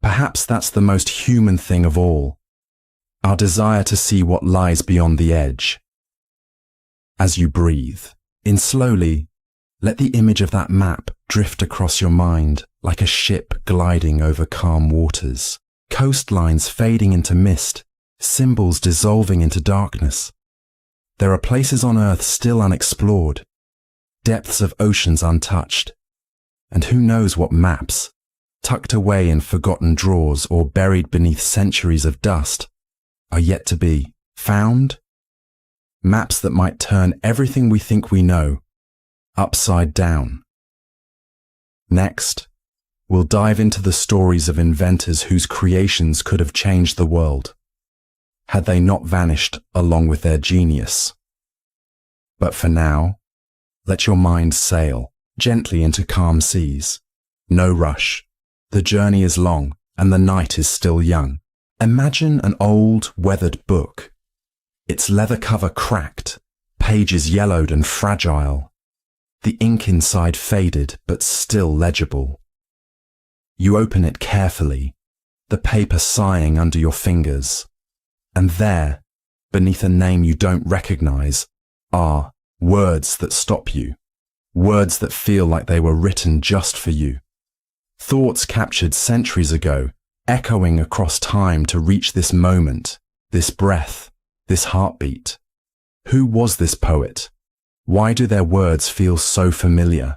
A: Perhaps that's the most human thing of all, our desire to see what lies beyond the edge. As you breathe in slowly, let the image of that map drift across your mind like a ship gliding over calm waters, coastlines fading into mist, symbols dissolving into darkness. There are places on Earth still unexplored, depths of oceans untouched, and who knows what maps, tucked away in forgotten drawers or buried beneath centuries of dust, are yet to be found. Maps that might turn everything we think we know upside down. Next, we'll dive into the stories of inventors whose creations could have changed the world, had they not vanished along with their genius. But for now, let your mind sail gently into calm seas. No rush. The journey is long and the night is still young. Imagine an old, weathered book. Its leather cover cracked, pages yellowed and fragile. The ink inside faded but still legible. You open it carefully, the paper sighing under your fingers. And there, beneath a name you don't recognize, are words that stop you. Words that feel like they were written just for you. Thoughts captured centuries ago, echoing across time to reach this moment, this breath, this heartbeat. Who was this poet? Why do their words feel so familiar?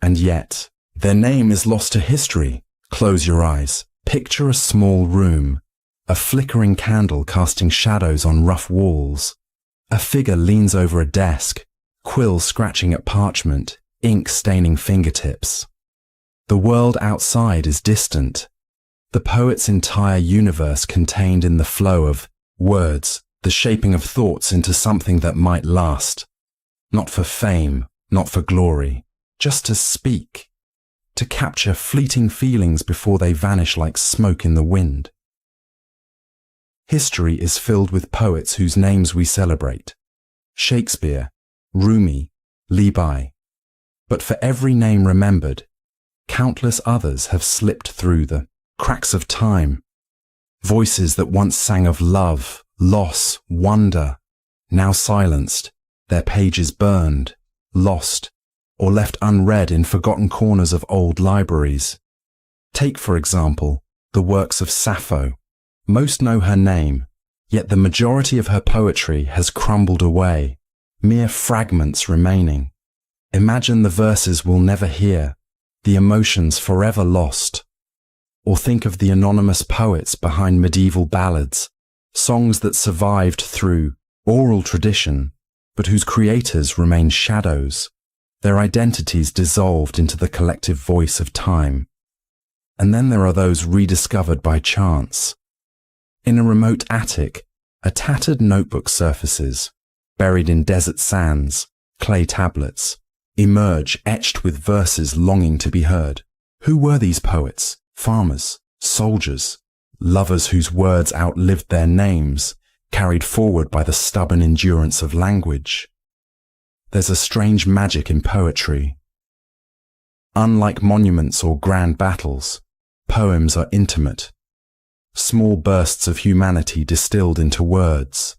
A: And yet, their name is lost to history. Close your eyes. Picture a small room, a flickering candle casting shadows on rough walls. A figure leans over a desk, quill scratching at parchment, ink staining fingertips. The world outside is distant. The poet's entire universe contained in the flow of words, the shaping of thoughts into something that might last. Not for fame, not for glory, just to speak, to capture fleeting feelings before they vanish like smoke in the wind. History is filled with poets whose names we celebrate. Shakespeare, Rumi, Levi. But for every name remembered, countless others have slipped through the cracks of time. Voices that once sang of love, loss, wonder, now silenced, their pages burned, lost, or left unread in forgotten corners of old libraries. Take, for example, the works of Sappho. Most know her name, yet the majority of her poetry has crumbled away, mere fragments remaining. Imagine the verses we'll never hear, the emotions forever lost. Or think of the anonymous poets behind medieval ballads, songs that survived through oral tradition, but whose creators remain shadows, their identities dissolved into the collective voice of time. And then there are those rediscovered by chance. In a remote attic, a tattered notebook surfaces, buried in desert sands, clay tablets, emerge etched with verses longing to be heard. Who were these poets? Farmers, soldiers, lovers whose words outlived their names, carried forward by the stubborn endurance of language. There's a strange magic in poetry. Unlike monuments or grand battles, poems are intimate, small bursts of humanity distilled into words.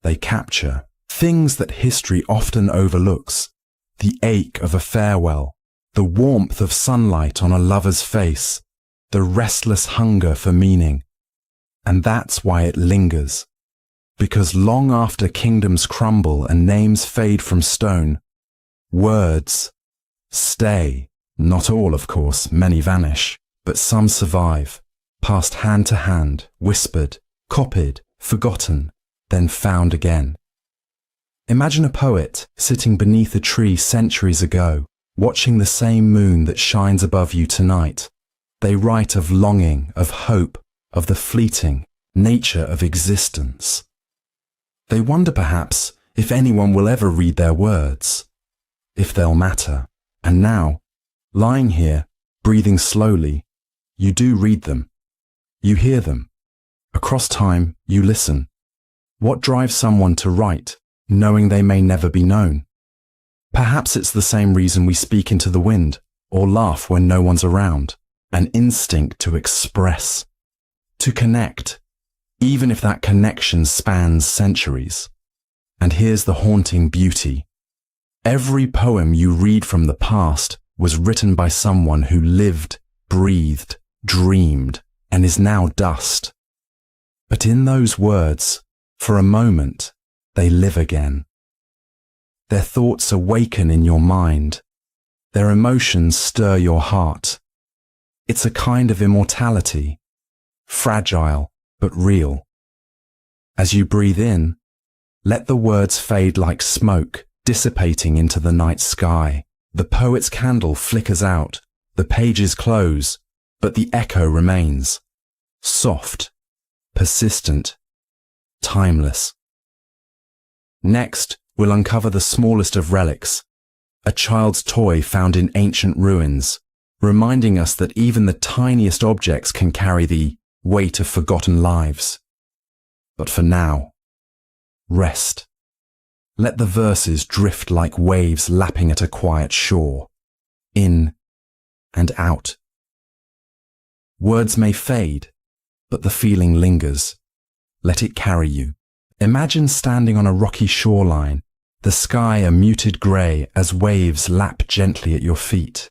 A: They capture things that history often overlooks, the ache of a farewell, the warmth of sunlight on a lover's face, the restless hunger for meaning. And that's why it lingers. Because long after kingdoms crumble and names fade from stone, words stay. Not all, of course, many vanish, but some survive, passed hand to hand, whispered, copied, forgotten, then found again. Imagine a poet sitting beneath a tree centuries ago, watching the same moon that shines above you tonight. They write of longing, of hope, of the fleeting nature of existence. They wonder perhaps if anyone will ever read their words, if they'll matter. And now, lying here, breathing slowly, you do read them. You hear them. Across time, you listen. What drives someone to write, knowing they may never be known? Perhaps it's the same reason we speak into the wind or laugh when no one's around. An instinct to express, to connect, even if that connection spans centuries. And here's the haunting beauty. Every poem you read from the past was written by someone who lived, breathed, dreamed, and is now dust. But in those words, for a moment, they live again. Their thoughts awaken in your mind. Their emotions stir your heart. It's a kind of immortality, fragile but real. As you breathe in, let the words fade like smoke, dissipating into the night sky. The poet's candle flickers out, the pages close, but the echo remains. Soft, persistent, timeless. Next, we'll uncover the smallest of relics, a child's toy found in ancient ruins, reminding us that even the tiniest objects can carry the weight of forgotten lives. But for now, rest. Let the verses drift like waves lapping at a quiet shore, in and out. Words may fade, but the feeling lingers. Let it carry you. Imagine standing on a rocky shoreline, the sky a muted grey as waves lap gently at your feet.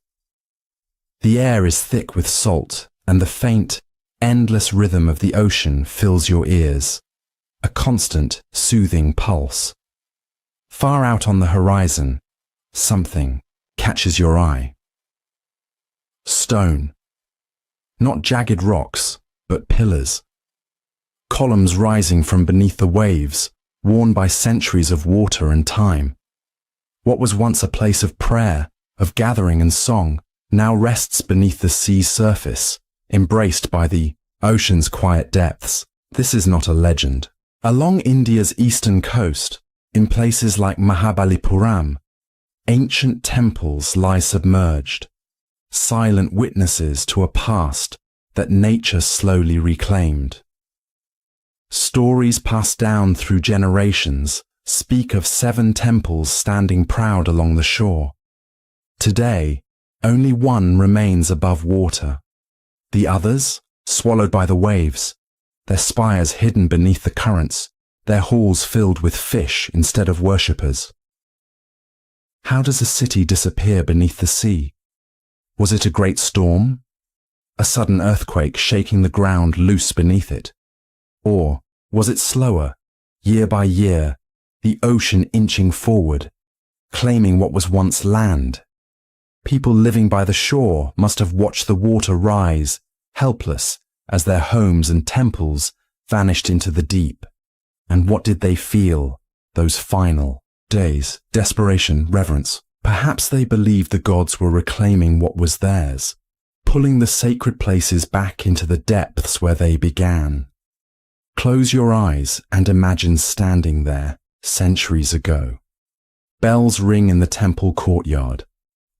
A: The air is thick with salt, and the faint, endless rhythm of the ocean fills your ears, a constant, soothing pulse. Far out on the horizon, something catches your eye. Stone. Not jagged rocks, but pillars. Columns rising from beneath the waves, worn by centuries of water and time. What was once a place of prayer, of gathering and song, now rests beneath the sea's surface, embraced by the ocean's quiet depths. This is not a legend. Along India's eastern coast, in places like Mahabalipuram, ancient temples lie submerged, silent witnesses to a past that nature slowly reclaimed. Stories passed down through generations speak of 7 temples standing proud along the shore. Today, only one remains above water. The others, swallowed by the waves, their spires hidden beneath the currents, their halls filled with fish instead of worshippers. How does a city disappear beneath the sea? Was it a great storm? A sudden earthquake shaking the ground loose beneath it? Or was it slower, year by year, the ocean inching forward, claiming what was once land? People living by the shore must have watched the water rise, helpless, as their homes and temples vanished into the deep. And what did they feel, those final days? Desperation, reverence. Perhaps they believed the gods were reclaiming what was theirs, pulling the sacred places back into the depths where they began. Close your eyes and imagine standing there centuries ago. Bells ring in the temple courtyard.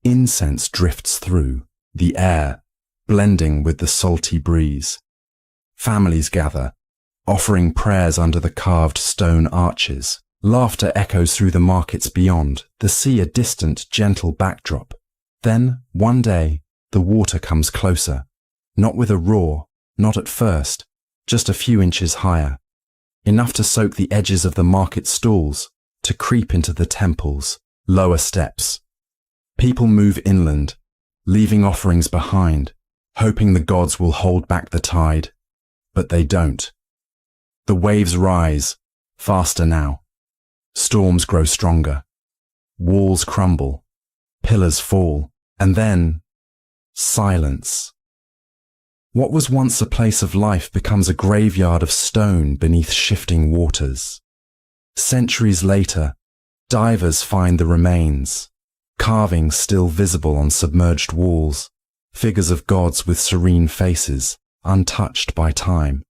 A: Incense drifts through the air, blending with the salty breeze. Families gather, offering prayers under the carved stone arches. Laughter echoes through the markets beyond, the sea a distant, gentle backdrop. Then, one day, the water comes closer, not with a roar, not at first, just a few inches higher, enough to soak the edges of the market stalls, to creep into the temples, lower steps. People move inland, leaving offerings behind, hoping the gods will hold back the tide, but they don't. The waves rise, faster now. Storms grow stronger. Walls crumble, pillars fall, and then silence. What was once a place of life becomes a graveyard of stone beneath shifting waters. Centuries later, divers find the remains, carvings still visible on submerged walls, figures of gods with serene faces, untouched by time.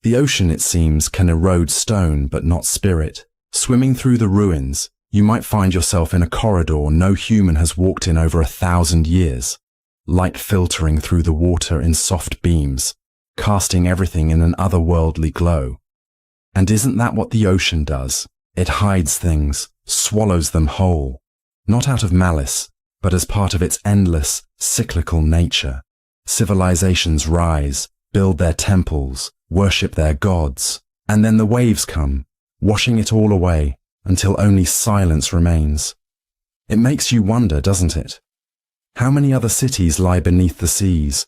A: The ocean, it seems, can erode stone but not spirit. Swimming through the ruins, you might find yourself in a corridor no human has walked in over 1,000 years, light filtering through the water in soft beams, casting everything in an otherworldly glow. And isn't that what the ocean does? It hides things, swallows them whole, not out of malice, but as part of its endless, cyclical nature. Civilizations rise, build their temples, worship their gods, and then the waves come, washing it all away until only silence remains. It makes you wonder, doesn't it? How many other cities lie beneath the seas?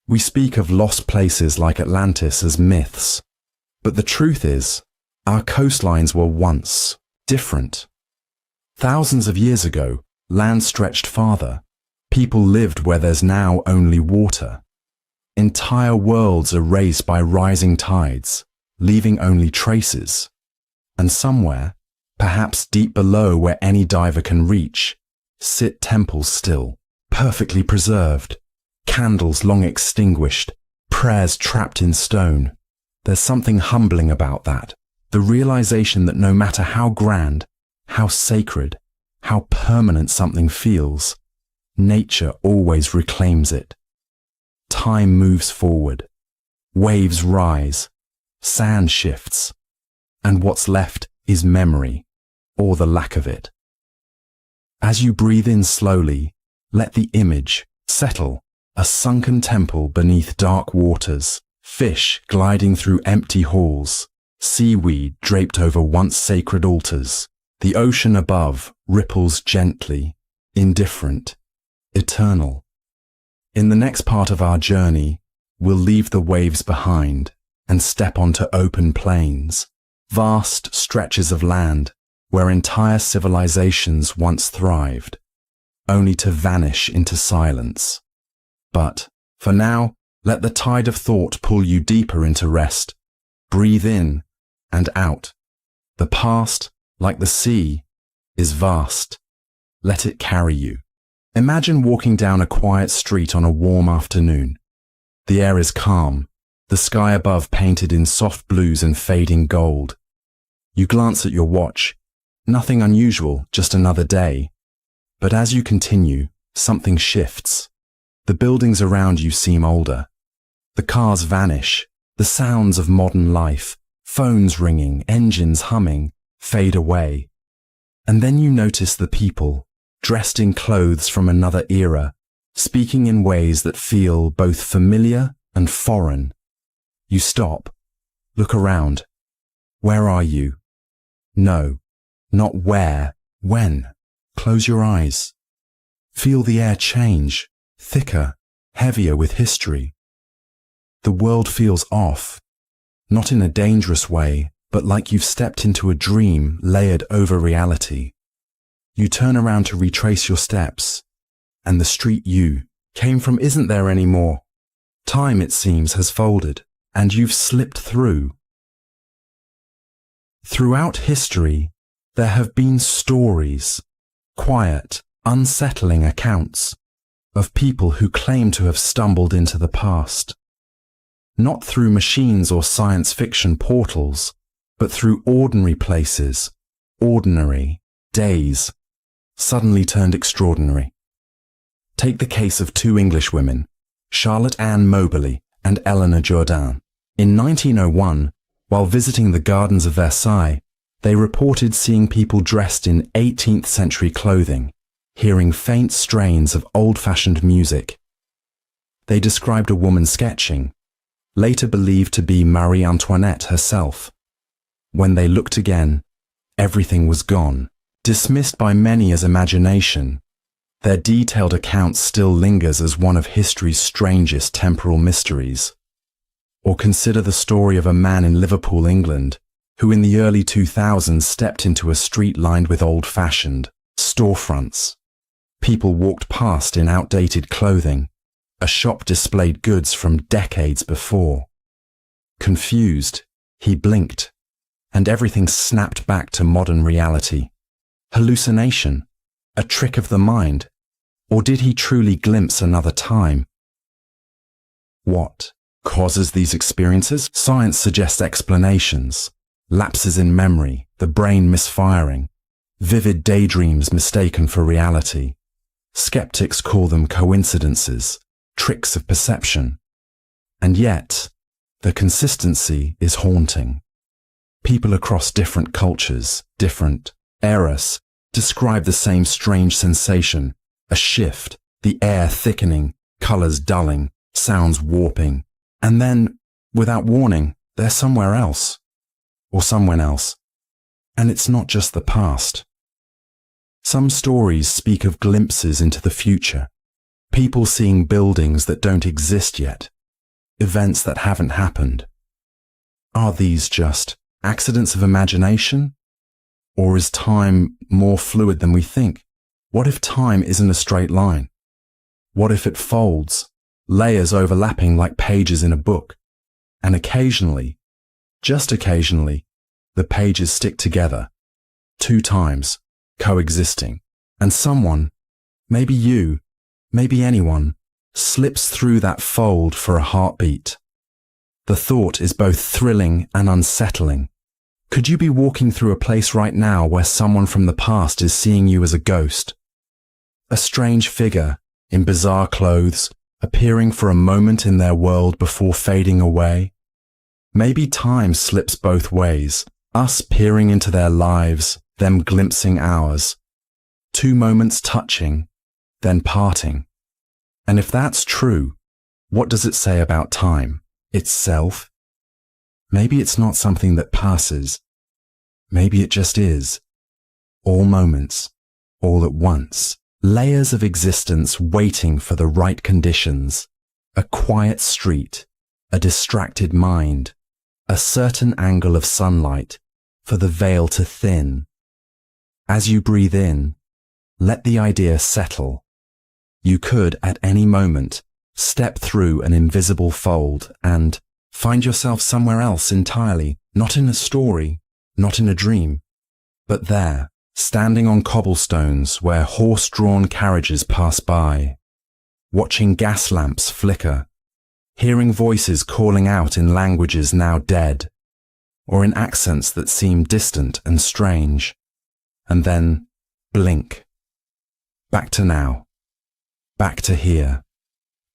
A: We speak of lost places like Atlantis as myths, but the truth is, our coastlines were once different. Thousands of years ago, land stretched farther. People lived where there's now only water. Entire worlds erased by rising tides, leaving only traces. And somewhere, perhaps deep below where any diver can reach, sit temples still, perfectly preserved, candles long extinguished, prayers trapped in stone. There's something humbling about that, the realization that no matter how grand, how sacred, how permanent something feels, nature always reclaims it. Time moves forward, waves rise, sand shifts, and what's left is memory, or the lack of it. As you breathe in slowly, let the image settle, a sunken temple beneath dark waters, fish gliding through empty halls, seaweed draped over once sacred altars. The ocean above ripples gently, indifferent, eternal. In the next part of our journey, we'll leave the waves behind and step onto open plains, vast stretches of land where entire civilizations once thrived, only to vanish into silence. But, for now, let the tide of thought pull you deeper into rest. Breathe in and out. The past, like the sea, is vast. Let it carry you. Imagine walking down a quiet street on a warm afternoon. The air is calm, the sky above painted in soft blues and fading gold. You glance at your watch. Nothing unusual, just another day. But as you continue, something shifts. The buildings around you seem older. The cars vanish. The sounds of modern life, phones ringing, engines humming, fade away. And then you notice the people, dressed in clothes from another era, speaking in ways that feel both familiar and foreign. You stop, look around. Where are you? No, not where, when. Close your eyes. Feel the air change, thicker, heavier with history. The world feels off, not in a dangerous way, but like you've stepped into a dream layered over reality. You turn around to retrace your steps, and the street you came from isn't there anymore. Time, it seems, has folded, and you've slipped through. Throughout history, there have been stories, quiet, unsettling accounts, of people who claim to have stumbled into the past. Not through machines or science fiction portals, but through ordinary places, ordinary days, suddenly turned extraordinary. Take the case of two English women, Charlotte Ann Moberly and Eleanor Jourdain. In 1901, while visiting the gardens of Versailles, they reported seeing people dressed in 18th century clothing, hearing faint strains of old-fashioned music. They described a woman sketching, later believed to be Marie Antoinette herself. When they looked again, everything was gone. Dismissed by many as imagination, their detailed account still lingers as one of history's strangest temporal mysteries. Or consider the story of a man in Liverpool, England, who in the early 2000s stepped into a street lined with old-fashioned storefronts. People walked past in outdated clothing. A shop displayed goods from decades before. Confused, he blinked, and everything snapped back to modern reality. Hallucination? A trick of the mind? Or did he truly glimpse another time? What causes these experiences? Science suggests explanations. Lapses in memory, the brain misfiring, vivid daydreams mistaken for reality. Skeptics call them coincidences, tricks of perception. And yet, the consistency is haunting. People across different cultures, different eras, describe the same strange sensation, a shift, the air thickening, colors dulling, sounds warping, and then, without warning, they're somewhere else, or someone else. And it's not just the past. Some stories speak of glimpses into the future, people seeing buildings that don't exist yet, events that haven't happened. Are these just accidents of imagination? Or is time more fluid than we think? What if time isn't a straight line? What if it folds, layers overlapping like pages in a book, and occasionally, just occasionally, the pages stick together, 2 times, coexisting, and someone, maybe you, maybe anyone, slips through that fold for a heartbeat. The thought is both thrilling and unsettling. Could you be walking through a place right now where someone from the past is seeing you as a ghost? A strange figure, in bizarre clothes, appearing for a moment in their world before fading away? Maybe time slips both ways, us peering into their lives, them glimpsing ours. 2 moments touching, then parting. And if that's true, what does it say about time, itself? Maybe it's not something that passes. Maybe it just is. All moments, all at once. Layers of existence waiting for the right conditions. A quiet street, a distracted mind, a certain angle of sunlight for the veil to thin. As you breathe in, let the idea settle. You could, at any moment, step through an invisible fold and find yourself somewhere else entirely, not in a story, not in a dream, but there, standing on cobblestones where horse-drawn carriages pass by, watching gas lamps flicker, hearing voices calling out in languages now dead, or in accents that seem distant and strange, and then blink. Back to now, back to here,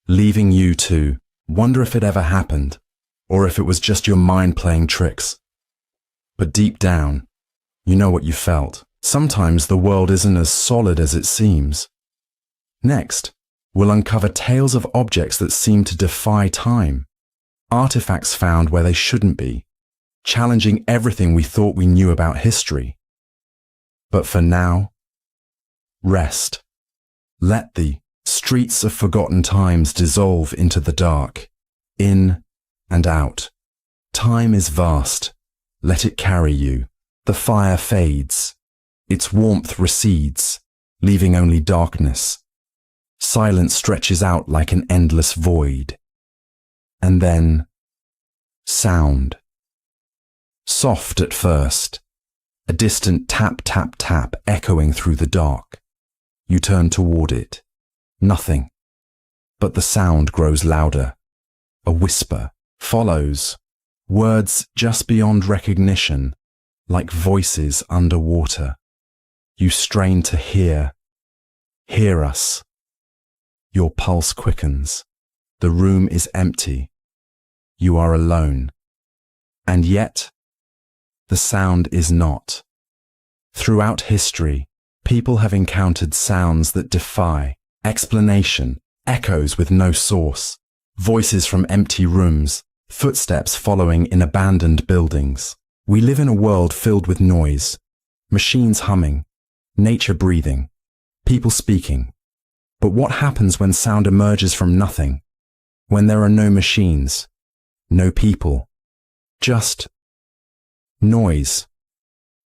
A: leaving you to wonder if it ever happened, or if it was just your mind playing tricks. But deep down, you know what you felt. Sometimes the world isn't as solid as it seems. Next, we'll uncover tales of objects that seem to defy time, artifacts found where they shouldn't be, challenging everything we thought we knew about history. But for now, rest. Let the streets of forgotten times dissolve into the dark, in and out. Time is vast. Let it carry you. The fire fades. Its warmth recedes, leaving only darkness. Silence stretches out like an endless void. And then, sound. Soft at first, a distant tap, tap, tap echoing through the dark. You turn toward it. Nothing. But the sound grows louder. A whisper follows. Words just beyond recognition, like voices underwater. You strain to hear. Hear us. Your pulse quickens. The room is empty. You are alone. And yet, the sound is not. Throughout history, people have encountered sounds that defy explanation, echoes with no source, voices from empty rooms, footsteps following in abandoned buildings. We live in a world filled with noise, machines humming, nature breathing, people speaking. But what happens when sound emerges from nothing? When there are no machines, no people, just noise,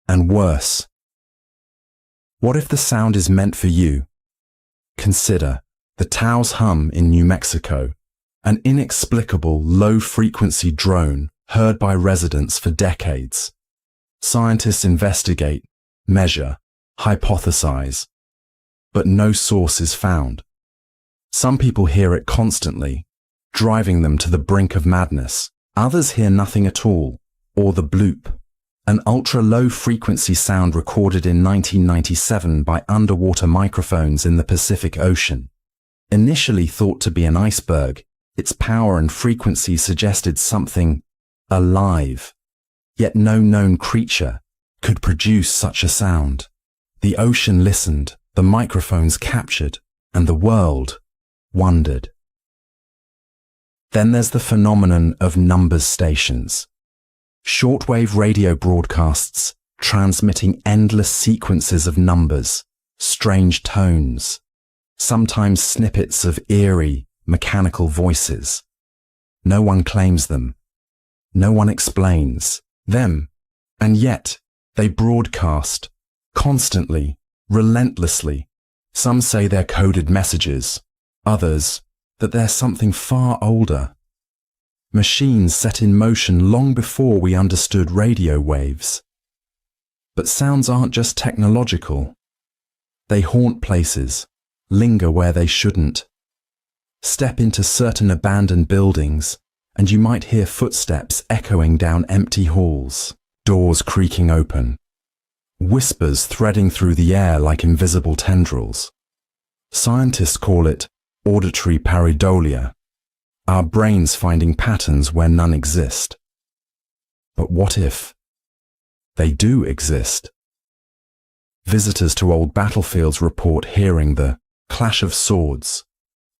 A: and worse? What if the sound is meant for you? Consider the Taos hum in New Mexico, an inexplicable low-frequency drone heard by residents for decades. Scientists investigate, measure, hypothesize, but no source is found. Some people hear it constantly, driving them to the brink of madness. Others hear nothing at all, or the bloop, an ultra-low frequency sound recorded in 1997 by underwater microphones in the Pacific Ocean. Initially thought to be an iceberg, its power and frequency suggested something alive. Yet no known creature could produce such a sound. The ocean listened, the microphones captured, and the world wondered. Then there's the phenomenon of numbers stations. Shortwave radio broadcasts transmitting endless sequences of numbers, strange tones, sometimes snippets of eerie, mechanical voices. No one claims them. No one explains them. And yet, they broadcast, constantly, relentlessly. Some say they're coded messages, others that they're something far older. Machines set in motion long before we understood radio waves. But sounds aren't just technological. They haunt places, linger where they shouldn't. Step into certain abandoned buildings, and you might hear footsteps echoing down empty halls, doors creaking open, whispers threading through the air like invisible tendrils. Scientists call it auditory pareidolia, our brains finding patterns where none exist. But what if they do exist? Visitors to old battlefields report hearing the clash of swords,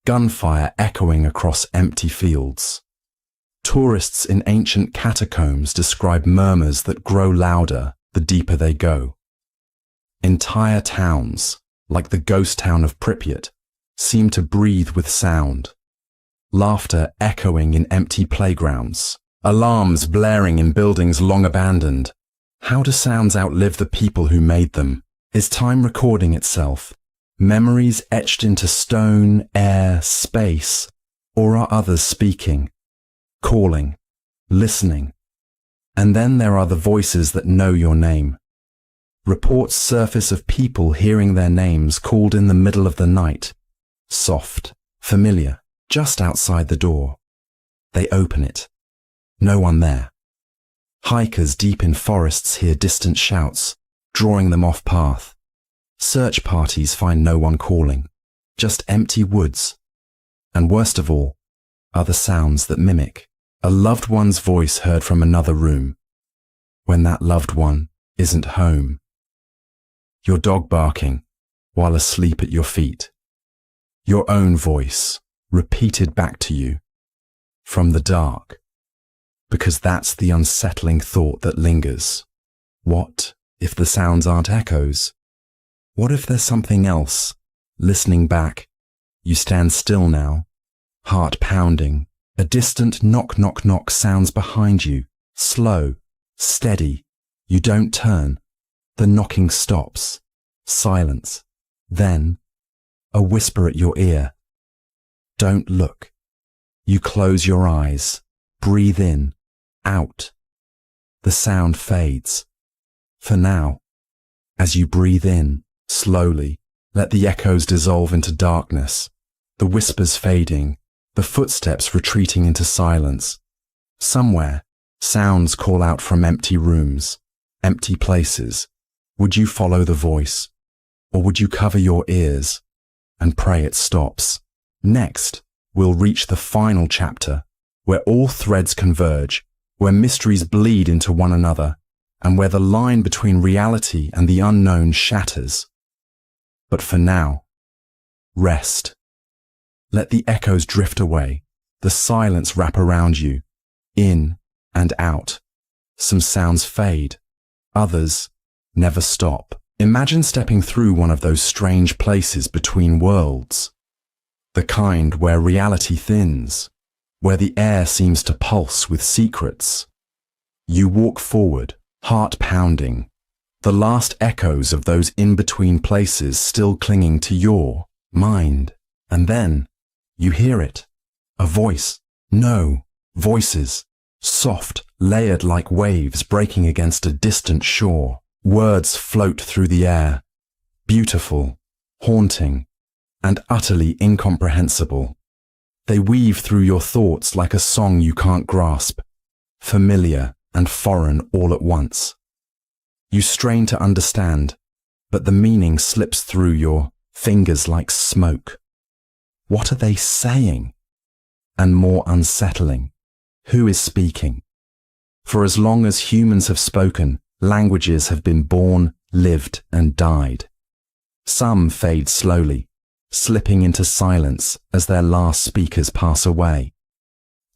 A: gunfire echoing across empty fields. Tourists in ancient catacombs describe murmurs that grow louder the deeper they go. Entire towns, like the ghost town of Pripyat, seem to breathe with sound. Laughter echoing in empty playgrounds, alarms blaring in buildings long abandoned. How do sounds outlive the people who made them? Is time recording itself? Memories etched into stone, air, space? Or are others speaking, calling, listening? And then there are the voices that know your name. Reports surface of people hearing their names called in the middle of the night. Soft, familiar, just outside the door. They open it. No one there. Hikers deep in forests hear distant shouts, drawing them off path. Search parties find no one calling, just empty woods. And worst of all, are the sounds that mimic a loved one's voice heard from another room, when that loved one isn't home. Your dog barking while asleep at your feet. Your own voice repeated back to you from the dark, because that's the unsettling thought that lingers. What if the sounds aren't echoes? What if there's something else? Listening back, you stand still now, heart pounding. A distant knock knock knock sounds behind you, slow, steady. You don't turn. The knocking stops. Silence. Then, a whisper at your ear. Don't look. You close your eyes, breathe in, out. The sound fades. For now, as you breathe in, slowly, let the echoes dissolve into darkness, the whispers fading, the footsteps retreating into silence. Somewhere, sounds call out from empty rooms, empty places. Would you follow the voice, or would you cover your ears and pray it stops? Next, we'll reach the final chapter, where all threads converge, where mysteries bleed into one another, and where the line between reality and the unknown shatters. But for now, rest. Let the echoes drift away, the silence wrap around you, in and out. Some sounds fade, others never stop. Imagine stepping through one of those strange places between worlds, the kind where reality thins, where the air seems to pulse with secrets. You walk forward, heart pounding, the last echoes of those in-between places still clinging to your mind. And then, you hear it. A voice. No, voices. Soft, layered like waves breaking against a distant shore. Words float through the air. Beautiful, haunting, and utterly incomprehensible. They weave through your thoughts like a song you can't grasp. Familiar and foreign all at once. You strain to understand, but the meaning slips through your fingers like smoke. What are they saying? And more unsettling, who is speaking? For as long as humans have spoken, languages have been born, lived, and died. Some fade slowly, slipping into silence as their last speakers pass away.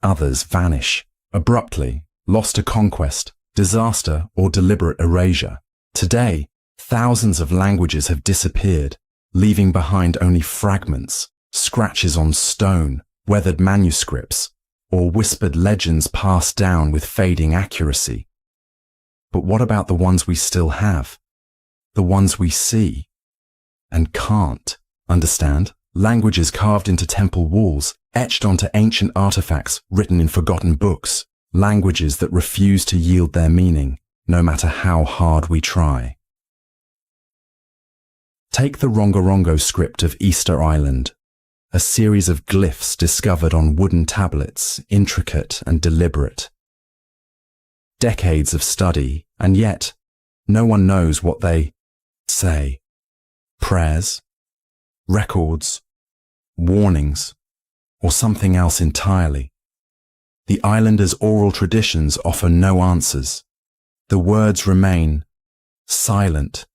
A: Others vanish, abruptly, lost to conquest, disaster, or deliberate erasure. Today, thousands of languages have disappeared, leaving behind only fragments, scratches on stone, weathered manuscripts, or whispered legends passed down with fading accuracy. But what about the ones we still have? The ones we see and can't understand? Languages carved into temple walls, etched onto ancient artifacts, written in forgotten books. Languages that refuse to yield their meaning, no matter how hard we try. Take the Rongorongo script of Easter Island, a series of glyphs discovered on wooden tablets, intricate and deliberate. Decades of study, and yet no one knows what they say. Prayers, records, warnings, or something else entirely. The islanders' oral traditions offer no answers. The words remain silent.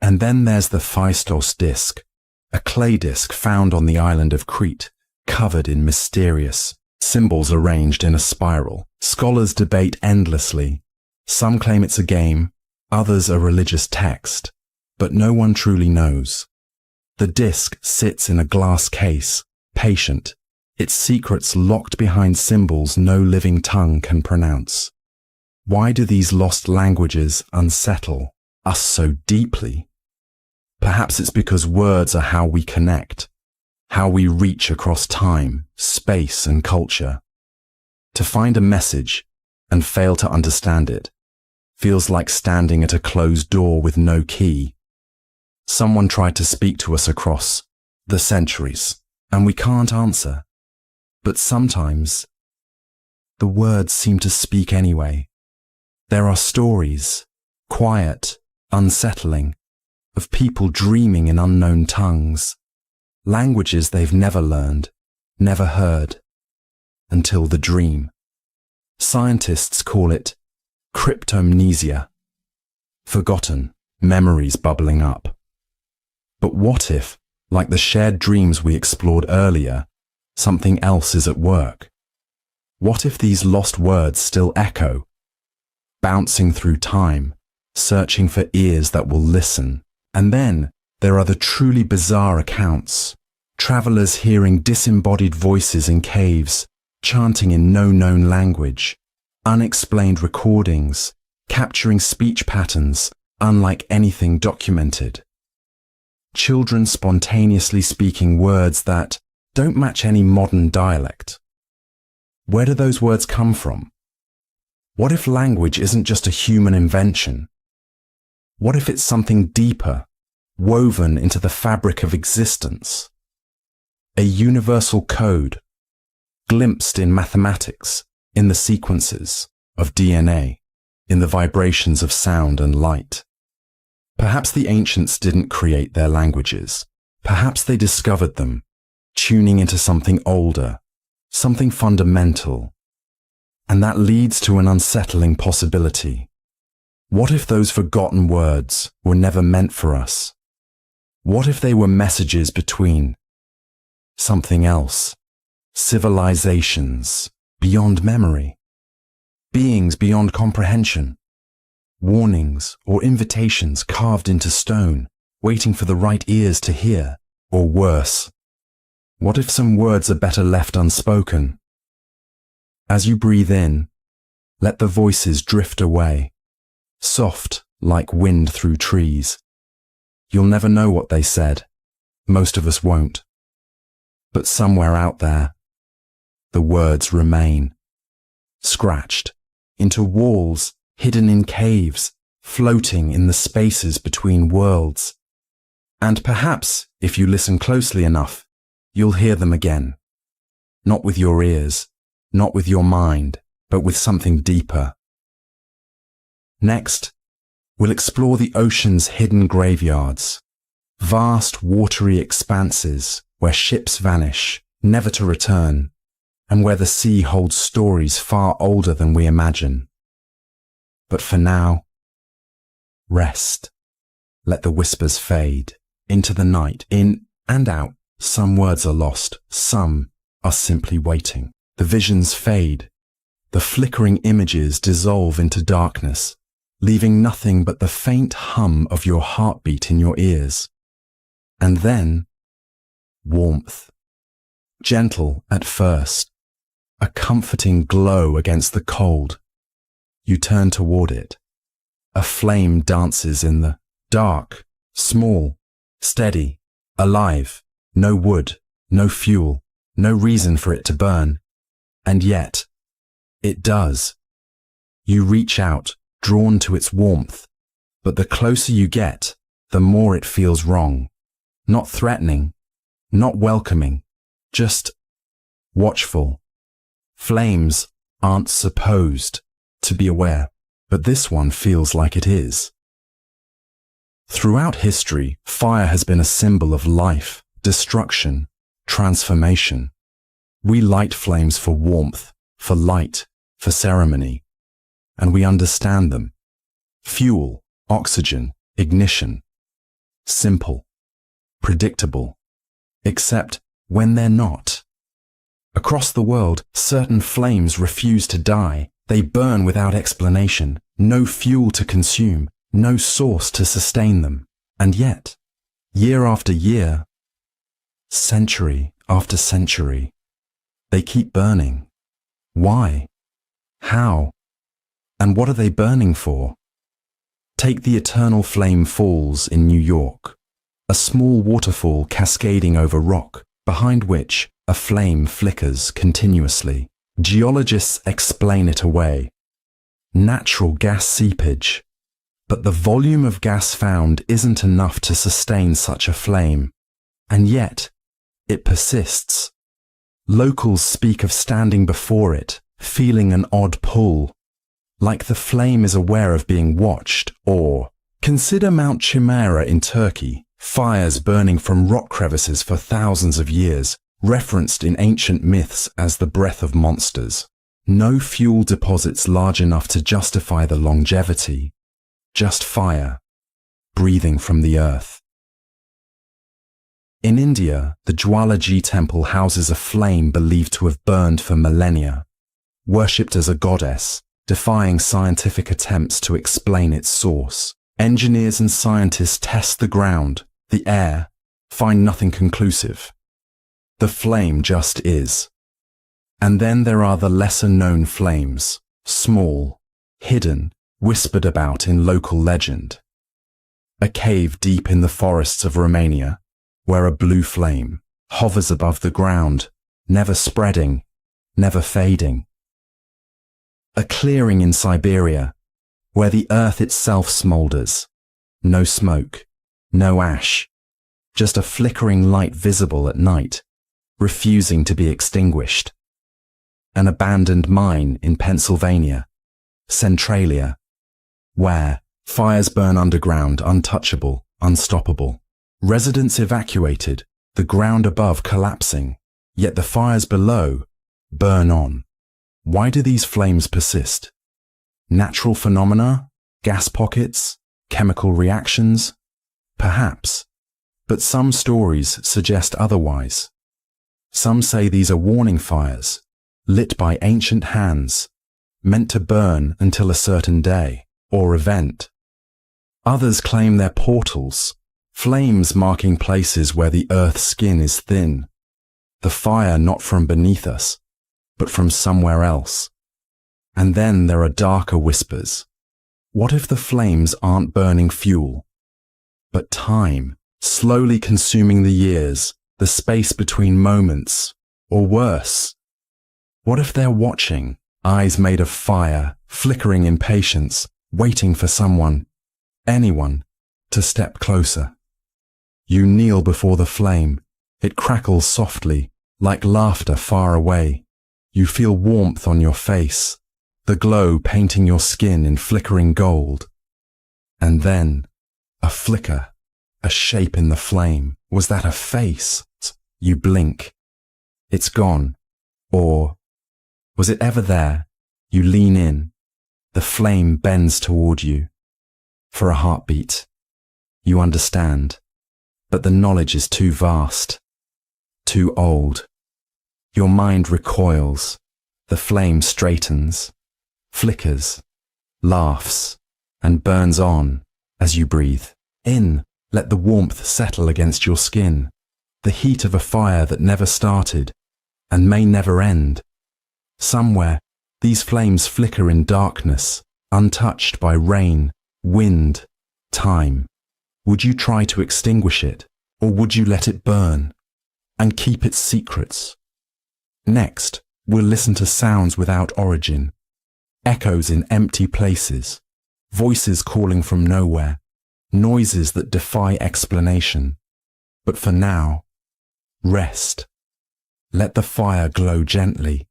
A: And then there's the Phaistos disc, a clay disc found on the island of Crete, covered in mysterious symbols arranged in a spiral. Scholars debate endlessly. Some claim it's a game, others a religious text, but no one truly knows. The disc sits in a glass case, patient, its secrets locked behind symbols no living tongue can pronounce. Why do these lost languages unsettle us so deeply? Perhaps it's because words are how we connect, how we reach across time, space, and culture. To find a message and fail to understand it feels like standing at a closed door with no key. Someone tried to speak to us across the centuries, and we can't answer. But sometimes the words seem to speak anyway. There are stories, quiet, unsettling, of people dreaming in unknown tongues, languages they've never learned, never heard, until the dream. Scientists call it cryptomnesia, forgotten memories bubbling up. But what if, like the shared dreams we explored earlier, something else is at work? What if these lost words still echo, bouncing through time, searching for ears that will listen? And then there are the truly bizarre accounts. Travelers hearing disembodied voices in caves, chanting in no known language. Unexplained recordings, capturing speech patterns unlike anything documented. Children spontaneously speaking words that don't match any modern dialect. Where do those words come from? What if language isn't just a human invention? What if it's something deeper, woven into the fabric of existence? A universal code, glimpsed in mathematics, in the sequences of DNA, in the vibrations of sound and light. Perhaps the ancients didn't create their languages. Perhaps they discovered them, tuning into something older, something fundamental. And that leads to an unsettling possibility. What if those forgotten words were never meant for us? What if they were messages between something else, civilizations beyond memory, beings beyond comprehension, warnings or invitations carved into stone, waiting for the right ears to hear, or worse? What if some words are better left unspoken? As you breathe in, let the voices drift away, soft like wind through trees. You'll never know what they said. Most of us won't. But somewhere out there, the words remain, scratched into walls, hidden in caves, floating in the spaces between worlds. And perhaps, if you listen closely enough, you'll hear them again. Not with your ears, not with your mind, but with something deeper. Next, we'll explore the ocean's hidden graveyards, vast watery expanses where ships vanish, never to return, and where the sea holds stories far older than we imagine. But for now, rest. Let the whispers fade into the night, in and out. Some words are lost, some are simply waiting. The visions fade. The flickering images dissolve into darkness, leaving nothing but the faint hum of your heartbeat in your ears. And then, warmth. Gentle at first, a comforting glow against the cold. You turn toward it. A flame dances in the dark, small, steady, alive. No wood, no fuel, no reason for it to burn. And yet, it does. You reach out, drawn to its warmth, but the closer you get, the more it feels wrong. Not threatening, not welcoming, just watchful. Flames aren't supposed to be aware, but this one feels like it is. Throughout history, fire has been a symbol of life, destruction, transformation. We light flames for warmth, for light, for ceremony, and we understand them. Fuel, oxygen, ignition. Simple, predictable, except when they're not. Across the world, certain flames refuse to die. They burn without explanation, no fuel to consume, no source to sustain them. And yet, year after year, century after century, they keep burning. Why? How? And what are they burning for? Take the eternal flame falls in New York, a small waterfall cascading over rock, behind which a flame flickers continuously. Geologists explain it away. Natural gas seepage. But the volume of gas found isn't enough to sustain such a flame. And yet, it persists. Locals speak of standing before it, feeling an odd pull, like the flame is aware of being watched. Or consider Mount Chimera in Turkey, fires burning from rock crevices for thousands of years, referenced in ancient myths as the breath of monsters. No fuel deposits large enough to justify the longevity, just fire, breathing from the earth. In India, the Jwalaji temple houses a flame believed to have burned for millennia, worshipped as a goddess, defying scientific attempts to explain its source. Engineers and scientists test the ground, the air, find nothing conclusive. The flame just is. And then there are the lesser-known flames, small, hidden, whispered about in local legend. A cave deep in the forests of Romania, where a blue flame hovers above the ground, never spreading, never fading. A clearing in Siberia, where the earth itself smoulders, no smoke, no ash, just a flickering light visible at night, refusing to be extinguished. An abandoned mine in Pennsylvania, Centralia, where fires burn underground, untouchable, unstoppable. Residents evacuated, the ground above collapsing, yet the fires below burn on. Why do these flames persist? Natural phenomena? Gas pockets? Chemical reactions? Perhaps. But some stories suggest otherwise. Some say these are warning fires, lit by ancient hands, meant to burn until a certain day or event. Others claim they're portals, flames marking places where the earth's skin is thin, the fire not from beneath us, but from somewhere else. And then there are darker whispers. What if the flames aren't burning fuel, but time, slowly consuming the years, the space between moments, or worse? What if they're watching, eyes made of fire, flickering in patience, waiting for someone, anyone, to step closer? You kneel before the flame. It crackles softly, like laughter far away. You feel warmth on your face, the glow painting your skin in flickering gold. And then, a flicker, a shape in the flame. Was that a face? You blink. It's gone. Or, was it ever there? You lean in. The flame bends toward you. For a heartbeat. You understand, but the knowledge is too vast, too old. Your mind recoils. The flame straightens, flickers, laughs, and burns on as you breathe. In, let the warmth settle against your skin, the heat of a fire that never started and may never end. Somewhere, these flames flicker in darkness, untouched by rain, wind, time. Would you try to extinguish it, or would you let it burn and keep its secrets? Next, we'll listen to sounds without origin, echoes in empty places, voices calling from nowhere, noises that defy explanation. But for now, rest. Let the fire glow gently,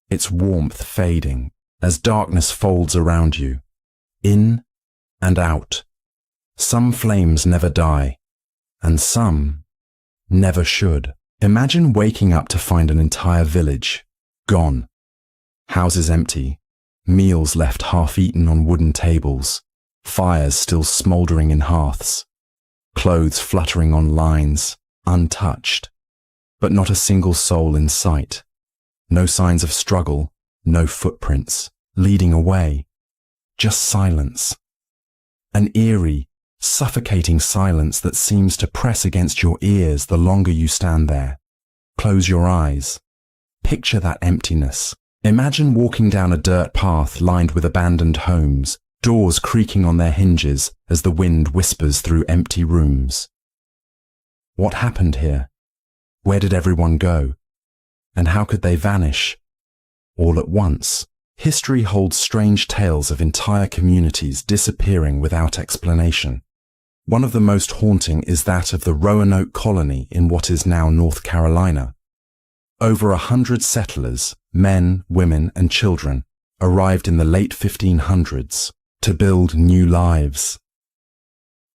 A: its warmth fading as darkness folds around you. In and out. Some flames never die, and some never should. Imagine waking up to find an entire village gone. Houses empty, meals left half-eaten on wooden tables, fires still smouldering in hearths, clothes fluttering on lines, untouched, but not a single soul in sight. No signs of struggle, no footprints, leading away, just silence. An eerie, suffocating silence that seems to press against your ears the longer you stand there. Close your eyes. Picture that emptiness. Imagine walking down a dirt path lined with abandoned homes, doors creaking on their hinges as the wind whispers through empty rooms. What happened here? Where did everyone go? And how could they vanish? All at once. History holds strange tales of entire communities disappearing without explanation. One of the most haunting is that of the Roanoke colony in what is now North Carolina. Over 100 settlers, men, women, and children, arrived in the late 1500s to build new lives.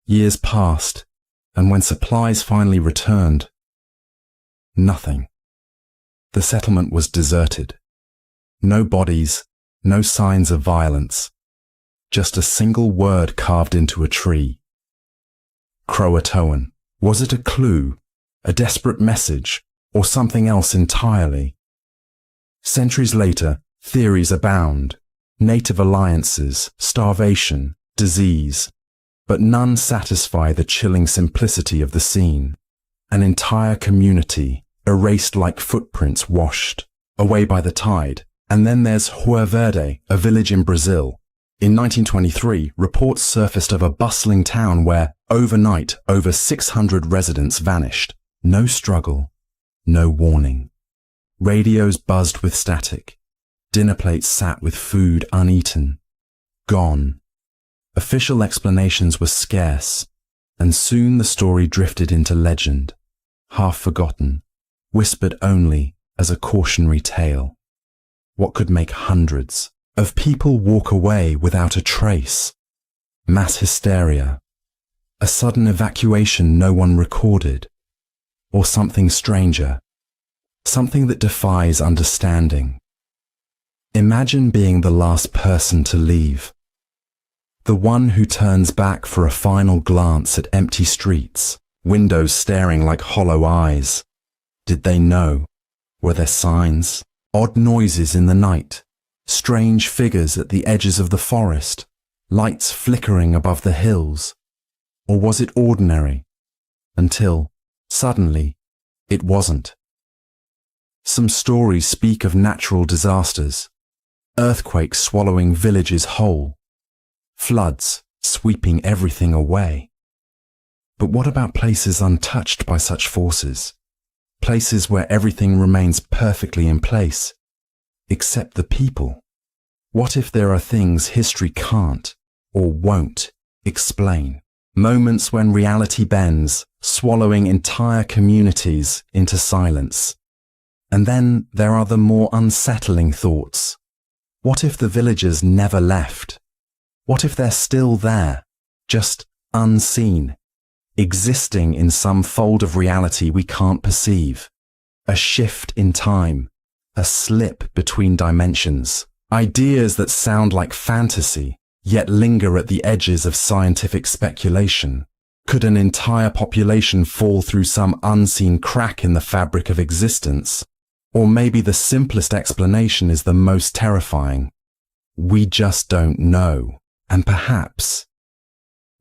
A: Years passed, and when supplies finally returned, nothing. The settlement was deserted. No bodies, no signs of violence, just a single word carved into a tree. Croatoan. Was it a clue, a desperate message, or something else entirely? Centuries later, theories abound. Native alliances, starvation, disease, but none satisfy the chilling simplicity of the scene. An entire community, erased like footprints washed away by the tide. And then there's Rio Verde, a village in Brazil. In 1923, reports surfaced of a bustling town where, overnight, over 600 residents vanished. No struggle, no warning. Radios buzzed with static. Dinner plates sat with food uneaten. Gone. Official explanations were scarce, and soon the story drifted into legend, half forgotten, whispered only as a cautionary tale. What could make hundreds of people walk away without a trace? Mass hysteria, a sudden evacuation no one recorded, or something stranger, something that defies understanding. Imagine being the last person to leave, the one who turns back for a final glance at empty streets, windows staring like hollow eyes. Did they know? Were there signs? Odd noises in the night, strange figures at the edges of the forest, lights flickering above the hills. Or was it ordinary? Until, suddenly, it wasn't. Some stories speak of natural disasters, earthquakes swallowing villages whole, floods sweeping everything away. But what about places untouched by such forces? Places where everything remains perfectly in place, except the people. What if there are things history can't, or won't, explain? Moments when reality bends, swallowing entire communities into silence. And then there are the more unsettling thoughts. What if the villagers never left? What if they're still there, just unseen? Existing in some fold of reality we can't perceive. A shift in time, a slip between dimensions, Ideas that sound like fantasy, yet linger at the edges of scientific speculation. Could an entire population fall through some unseen crack in the fabric of existence? Or maybe the simplest explanation is the most terrifying. We just don't know, and perhaps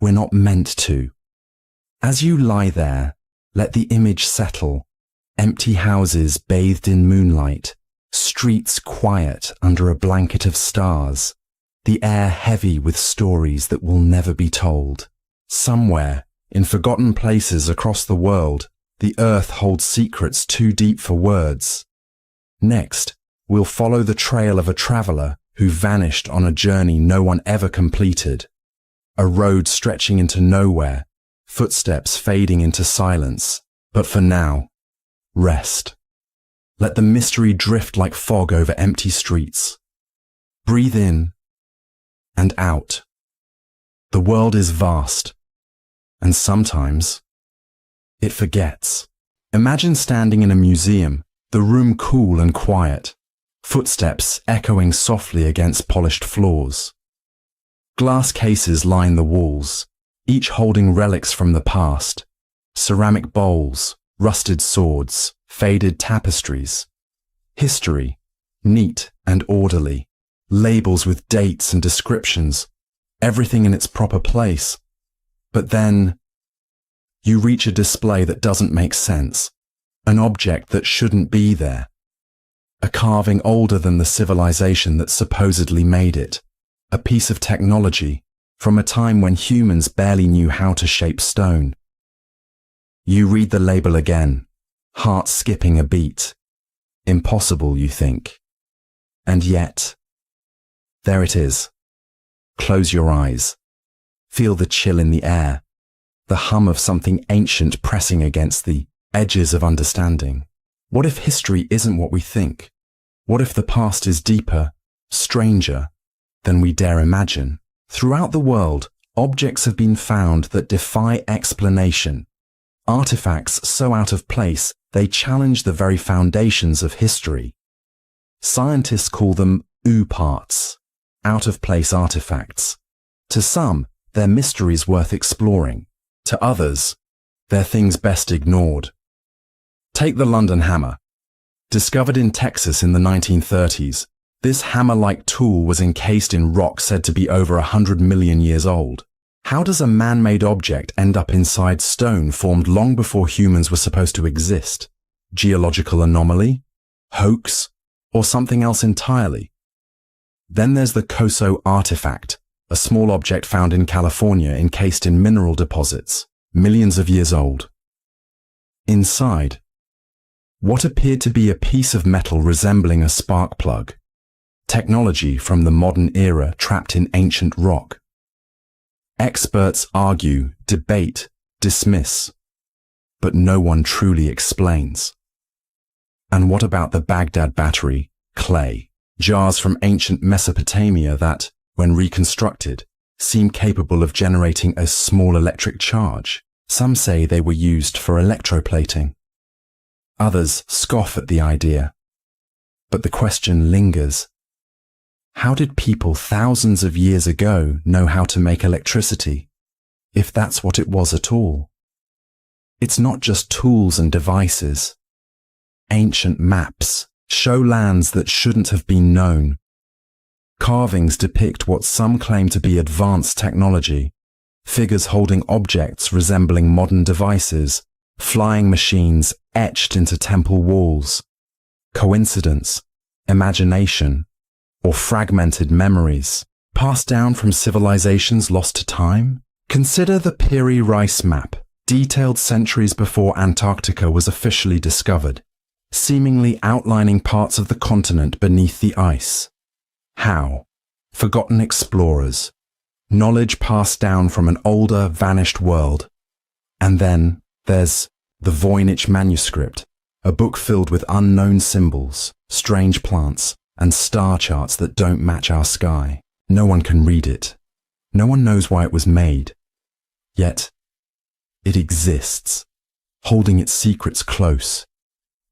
A: we're not meant to. As you lie there, let the image settle. Empty houses bathed in moonlight, streets quiet under a blanket of stars, the air heavy with stories that will never be told. Somewhere, in forgotten places across the world, the earth holds secrets too deep for words. Next, we'll follow the trail of a traveler who vanished on a journey no one ever completed. A road stretching into nowhere, footsteps fading into silence. But for now, rest. Let the mystery drift like fog over empty streets. Breathe in and out. The world is vast, and sometimes it forgets. Imagine standing in a museum, the room cool and quiet, footsteps echoing softly against polished floors. Glass cases line the walls, each holding relics from the past, ceramic bowls, rusted swords, faded tapestries. History, neat and orderly, labels with dates and descriptions, everything in its proper place. But then you reach a display that doesn't make sense, an object that shouldn't be there, a carving older than the civilization that supposedly made it, a piece of technology from a time when humans barely knew how to shape stone. You read the label again, heart skipping a beat. Impossible, you think. And yet, there it is. Close your eyes. Feel the chill in the air, the hum of something ancient pressing against the edges of understanding. What if history isn't what we think? What if the past is deeper, stranger than we dare imagine? Throughout the world, objects have been found that defy explanation. Artifacts so out of place, they challenge the very foundations of history. Scientists call them parts, out-of-place artifacts. To some, they're mysteries worth exploring. To others, they're things best ignored. Take the London hammer. Discovered in Texas in the 1930s, this hammer-like tool was encased in rock said to be over 100 million years old. How does a man-made object end up inside stone formed long before humans were supposed to exist? Geological anomaly? Hoax? Or something else entirely? Then there's the Coso artifact, a small object found in California encased in mineral deposits, millions of years old. Inside, what appeared to be a piece of metal resembling a spark plug. Technology from the modern era trapped in ancient rock. Experts argue, debate, dismiss, but no one truly explains. And what about the Baghdad battery, clay, jars from ancient Mesopotamia that, when reconstructed, seem capable of generating a small electric charge? Some say they were used for electroplating. Others scoff at the idea. But the question lingers. How did people thousands of years ago know how to make electricity, if that's what it was at all? It's not just tools and devices. Ancient maps show lands that shouldn't have been known. Carvings depict what some claim to be advanced technology, figures holding objects resembling modern devices, flying machines etched into temple walls. Coincidence, imagination, or fragmented memories, passed down from civilizations lost to time? Consider the Piri Reis map, detailed centuries before Antarctica was officially discovered, seemingly outlining parts of the continent beneath the ice. How? Forgotten explorers, knowledge passed down from an older, vanished world. And then there's the Voynich manuscript, a book filled with unknown symbols, strange plants, and star charts that don't match our sky. No one can read it. No one knows why it was made. Yet, it exists, holding its secrets close,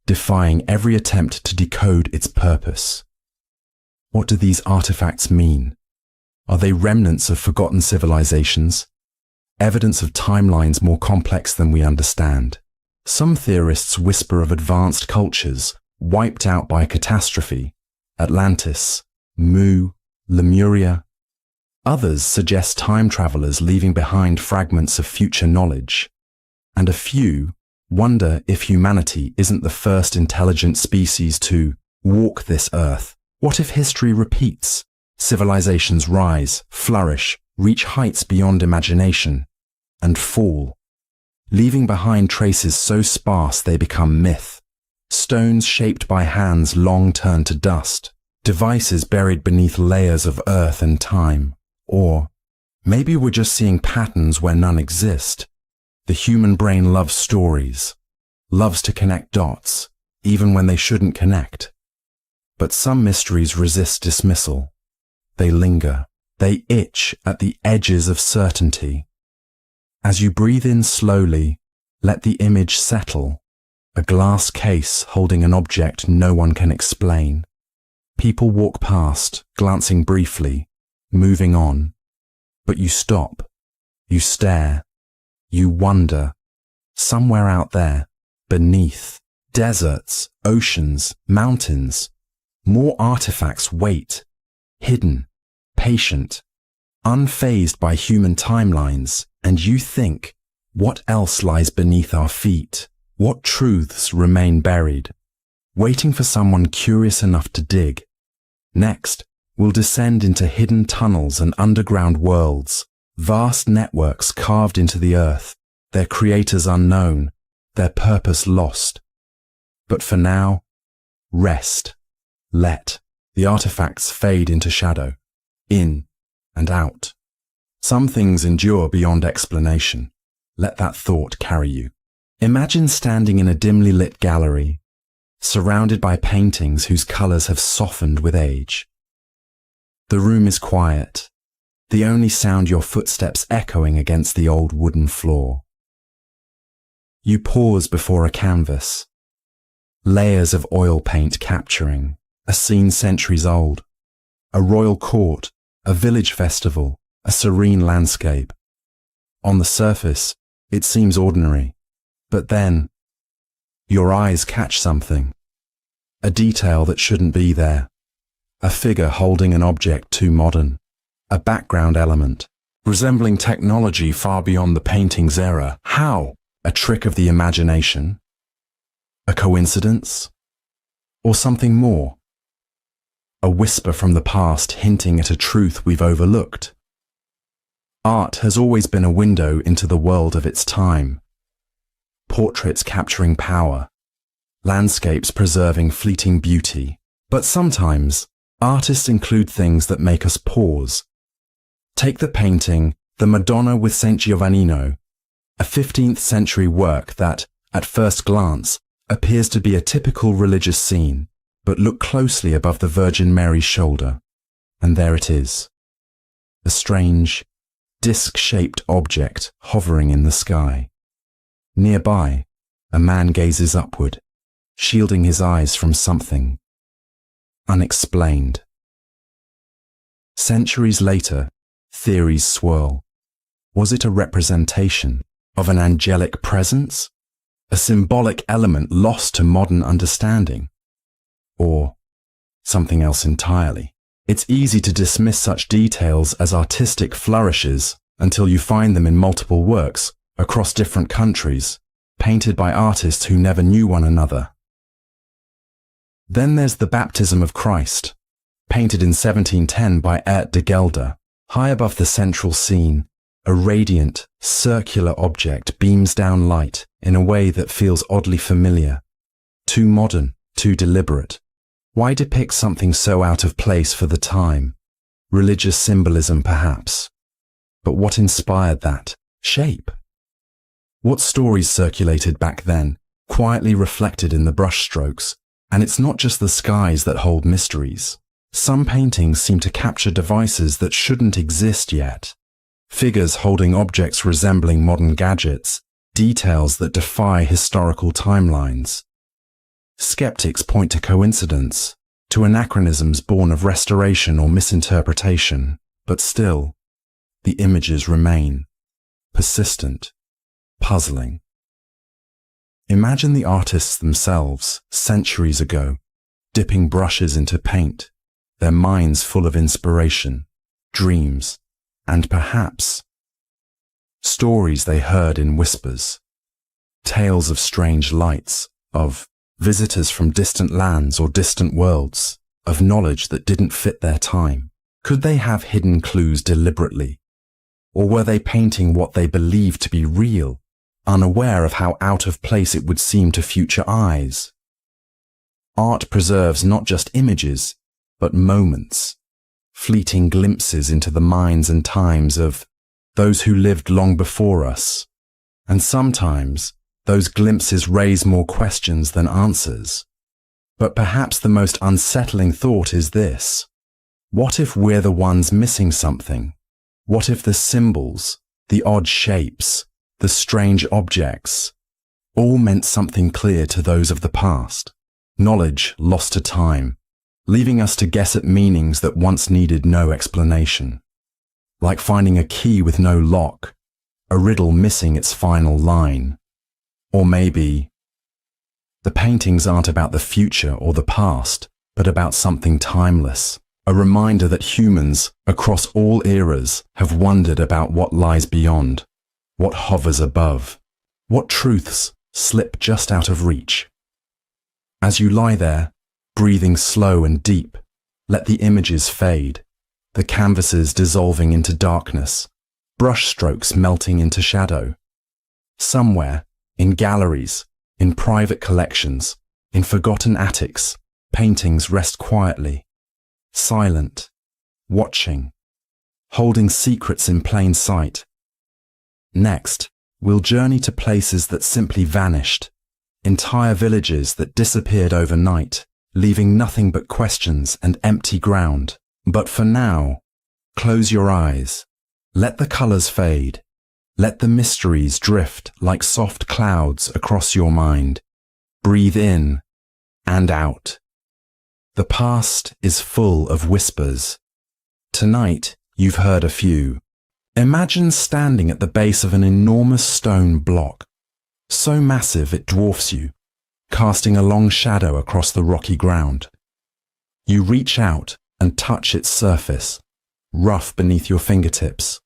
A: defying every attempt to decode its purpose. What do these artifacts mean? Are they remnants of forgotten civilizations? Evidence of timelines more complex than we understand? Some theorists whisper of advanced cultures wiped out by a catastrophe, Atlantis, Mu, Lemuria. Others suggest time travelers leaving behind fragments of future knowledge. And a few wonder if humanity isn't the first intelligent species to walk this earth. What if history repeats? Civilizations rise, flourish, reach heights beyond imagination, and fall, leaving behind traces so sparse they become myth. Stones shaped by hands long turn to dust, devices buried beneath layers of earth and time. Or maybe we're just seeing patterns where none exist. The human brain loves stories, loves to connect dots, even when they shouldn't connect. But some mysteries resist dismissal. They linger. They itch at the edges of certainty. As you breathe in slowly, let the image settle. A glass case holding an object no one can explain. People walk past, glancing briefly, moving on. But you stop. You stare. You wonder. Somewhere out there, beneath, deserts, oceans, mountains, more artifacts wait, hidden, patient, unfazed by human timelines, and you think, what else lies beneath our feet? What truths remain buried, waiting for someone curious enough to dig? Next, we'll descend into hidden tunnels and underground worlds, vast networks carved into the earth, their creators unknown, their purpose lost. But for now, rest. Let the artifacts fade into shadow, in and out. Some things endure beyond explanation. Let that thought carry you. Imagine standing in a dimly lit gallery, surrounded by paintings whose colors have softened with age. The room is quiet, the only sound your footsteps echoing against the old wooden floor. You pause before a canvas, layers of oil paint capturing a scene centuries old, a royal court, a village festival, a serene landscape. On the surface, it seems ordinary, but then your eyes catch something, a detail that shouldn't be there, a figure holding an object too modern, a background element, resembling technology far beyond the painting's era. How? A trick of the imagination? A coincidence? Or something more? A whisper from the past hinting at a truth we've overlooked. Art has always been a window into the world of its time. Portraits capturing power, landscapes preserving fleeting beauty. But sometimes, artists include things that make us pause. Take the painting, The Madonna with St. Giovannino, a 15th century work that, at first glance, appears to be a typical religious scene. But look closely above the Virgin Mary's shoulder, and there it is. A strange, disc-shaped object hovering in the sky. Nearby, a man gazes upward, shielding his eyes from something. Unexplained. Centuries later, theories swirl. Was it a representation of an angelic presence? A symbolic element lost to modern understanding? Or something else entirely? It's easy to dismiss such details as artistic flourishes until you find them in multiple works across different countries, painted by artists who never knew one another. Then there's the Baptism of Christ, painted in 1710 by Ert de Gelder. High above the central scene, a radiant, circular object beams down light in a way that feels oddly familiar. Too modern, too deliberate. Why depict something so out of place for the time? Religious symbolism, perhaps. But what inspired that shape? What stories circulated back then, quietly reflected in the brushstrokes? And it's not just the skies that hold mysteries. Some paintings seem to capture devices that shouldn't exist yet. Figures holding objects resembling modern gadgets, details that defy historical timelines. Skeptics point to coincidence, to anachronisms born of restoration or misinterpretation, but still, the images remain, persistent, puzzling. Imagine the artists themselves, centuries ago, dipping brushes into paint, their minds full of inspiration, dreams, and perhaps stories they heard in whispers, tales of strange lights, of visitors from distant lands or distant worlds, of knowledge that didn't fit their time. Could they have hidden clues deliberately? Or were they painting what they believed to be real, unaware of how out of place it would seem to future eyes? Art preserves not just images, but moments, fleeting glimpses into the minds and times of those who lived long before us. And sometimes, those glimpses raise more questions than answers. But perhaps the most unsettling thought is this: what if we're the ones missing something? What if the symbols, the odd shapes, the strange objects, all meant something clear to those of the past? Knowledge lost to time, leaving us to guess at meanings that once needed no explanation. Like finding a key with no lock, a riddle missing its final line. Or maybe the paintings aren't about the future or the past, but about something timeless, a reminder that humans across all eras have wondered about what lies beyond, what hovers above, what truths slip just out of reach. As you lie there, breathing slow and deep, let the images fade, the canvases dissolving into darkness, brush strokes melting into shadow. Somewhere, in galleries, in private collections, in forgotten attics, paintings rest quietly, silent, watching, holding secrets in plain sight. Next, we'll journey to places that simply vanished, entire villages that disappeared overnight, leaving nothing but questions and empty ground. But for now, close your eyes, let the colors fade. Let the mysteries drift like soft clouds across your mind. Breathe in and out. The past is full of whispers. Tonight, you've heard a few. Imagine standing at the base of an enormous stone block, so massive it dwarfs you, casting a long shadow across the rocky ground. You reach out and touch its surface, rough beneath your fingertips.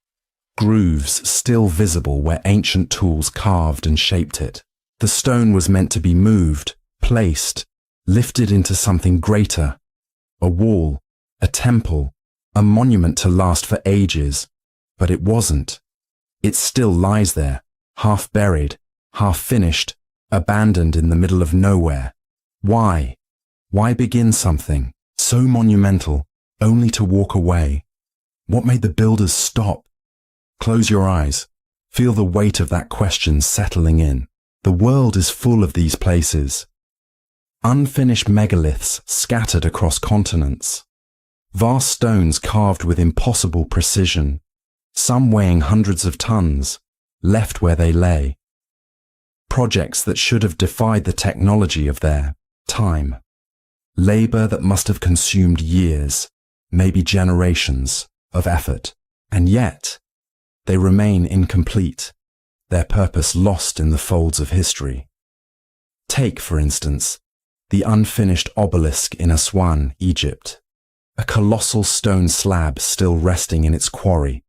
A: Grooves still visible where ancient tools carved and shaped it. The stone was meant to be moved, placed, lifted into something greater. A wall, a temple, a monument to last for ages. But it wasn't. It still lies there, half buried, half finished, abandoned in the middle of nowhere. Why? Why begin something so monumental only to walk away? What made the builders stop? Close your eyes. Feel the weight of that question settling in. The world is full of these places. Unfinished megaliths scattered across continents. Vast stones carved with impossible precision, some weighing hundreds of tons, left where they lay. Projects that should have defied the technology of their time. Labor that must have consumed years, maybe generations, of effort. And yet, they remain incomplete, their purpose lost in the folds of history. Take, for instance, the unfinished obelisk in Aswan, Egypt, a colossal stone slab still resting in its quarry,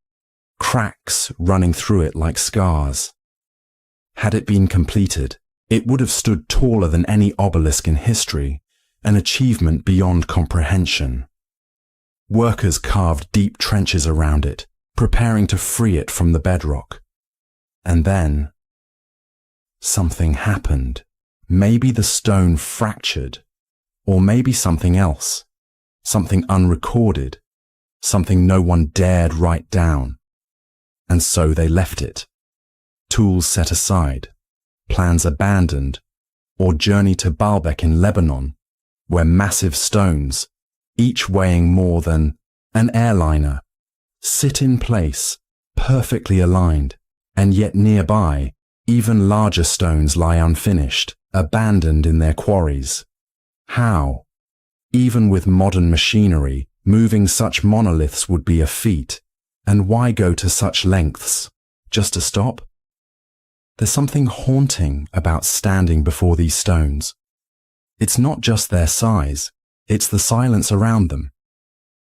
A: cracks running through it like scars. Had it been completed, it would have stood taller than any obelisk in history, an achievement beyond comprehension. Workers carved deep trenches around it, preparing to free it from the bedrock. And then, something happened. Maybe the stone fractured, or maybe something else, something unrecorded, something no one dared write down. And so they left it. Tools set aside, plans abandoned, or journey to Baalbek in Lebanon, where massive stones, each weighing more than an airliner, sit in place, perfectly aligned, and yet nearby, even larger stones lie unfinished, abandoned in their quarries. How? Even with modern machinery, moving such monoliths would be a feat. And why go to such lengths? Just to stop? There's something haunting about standing before these stones. It's not just their size, it's the silence around them,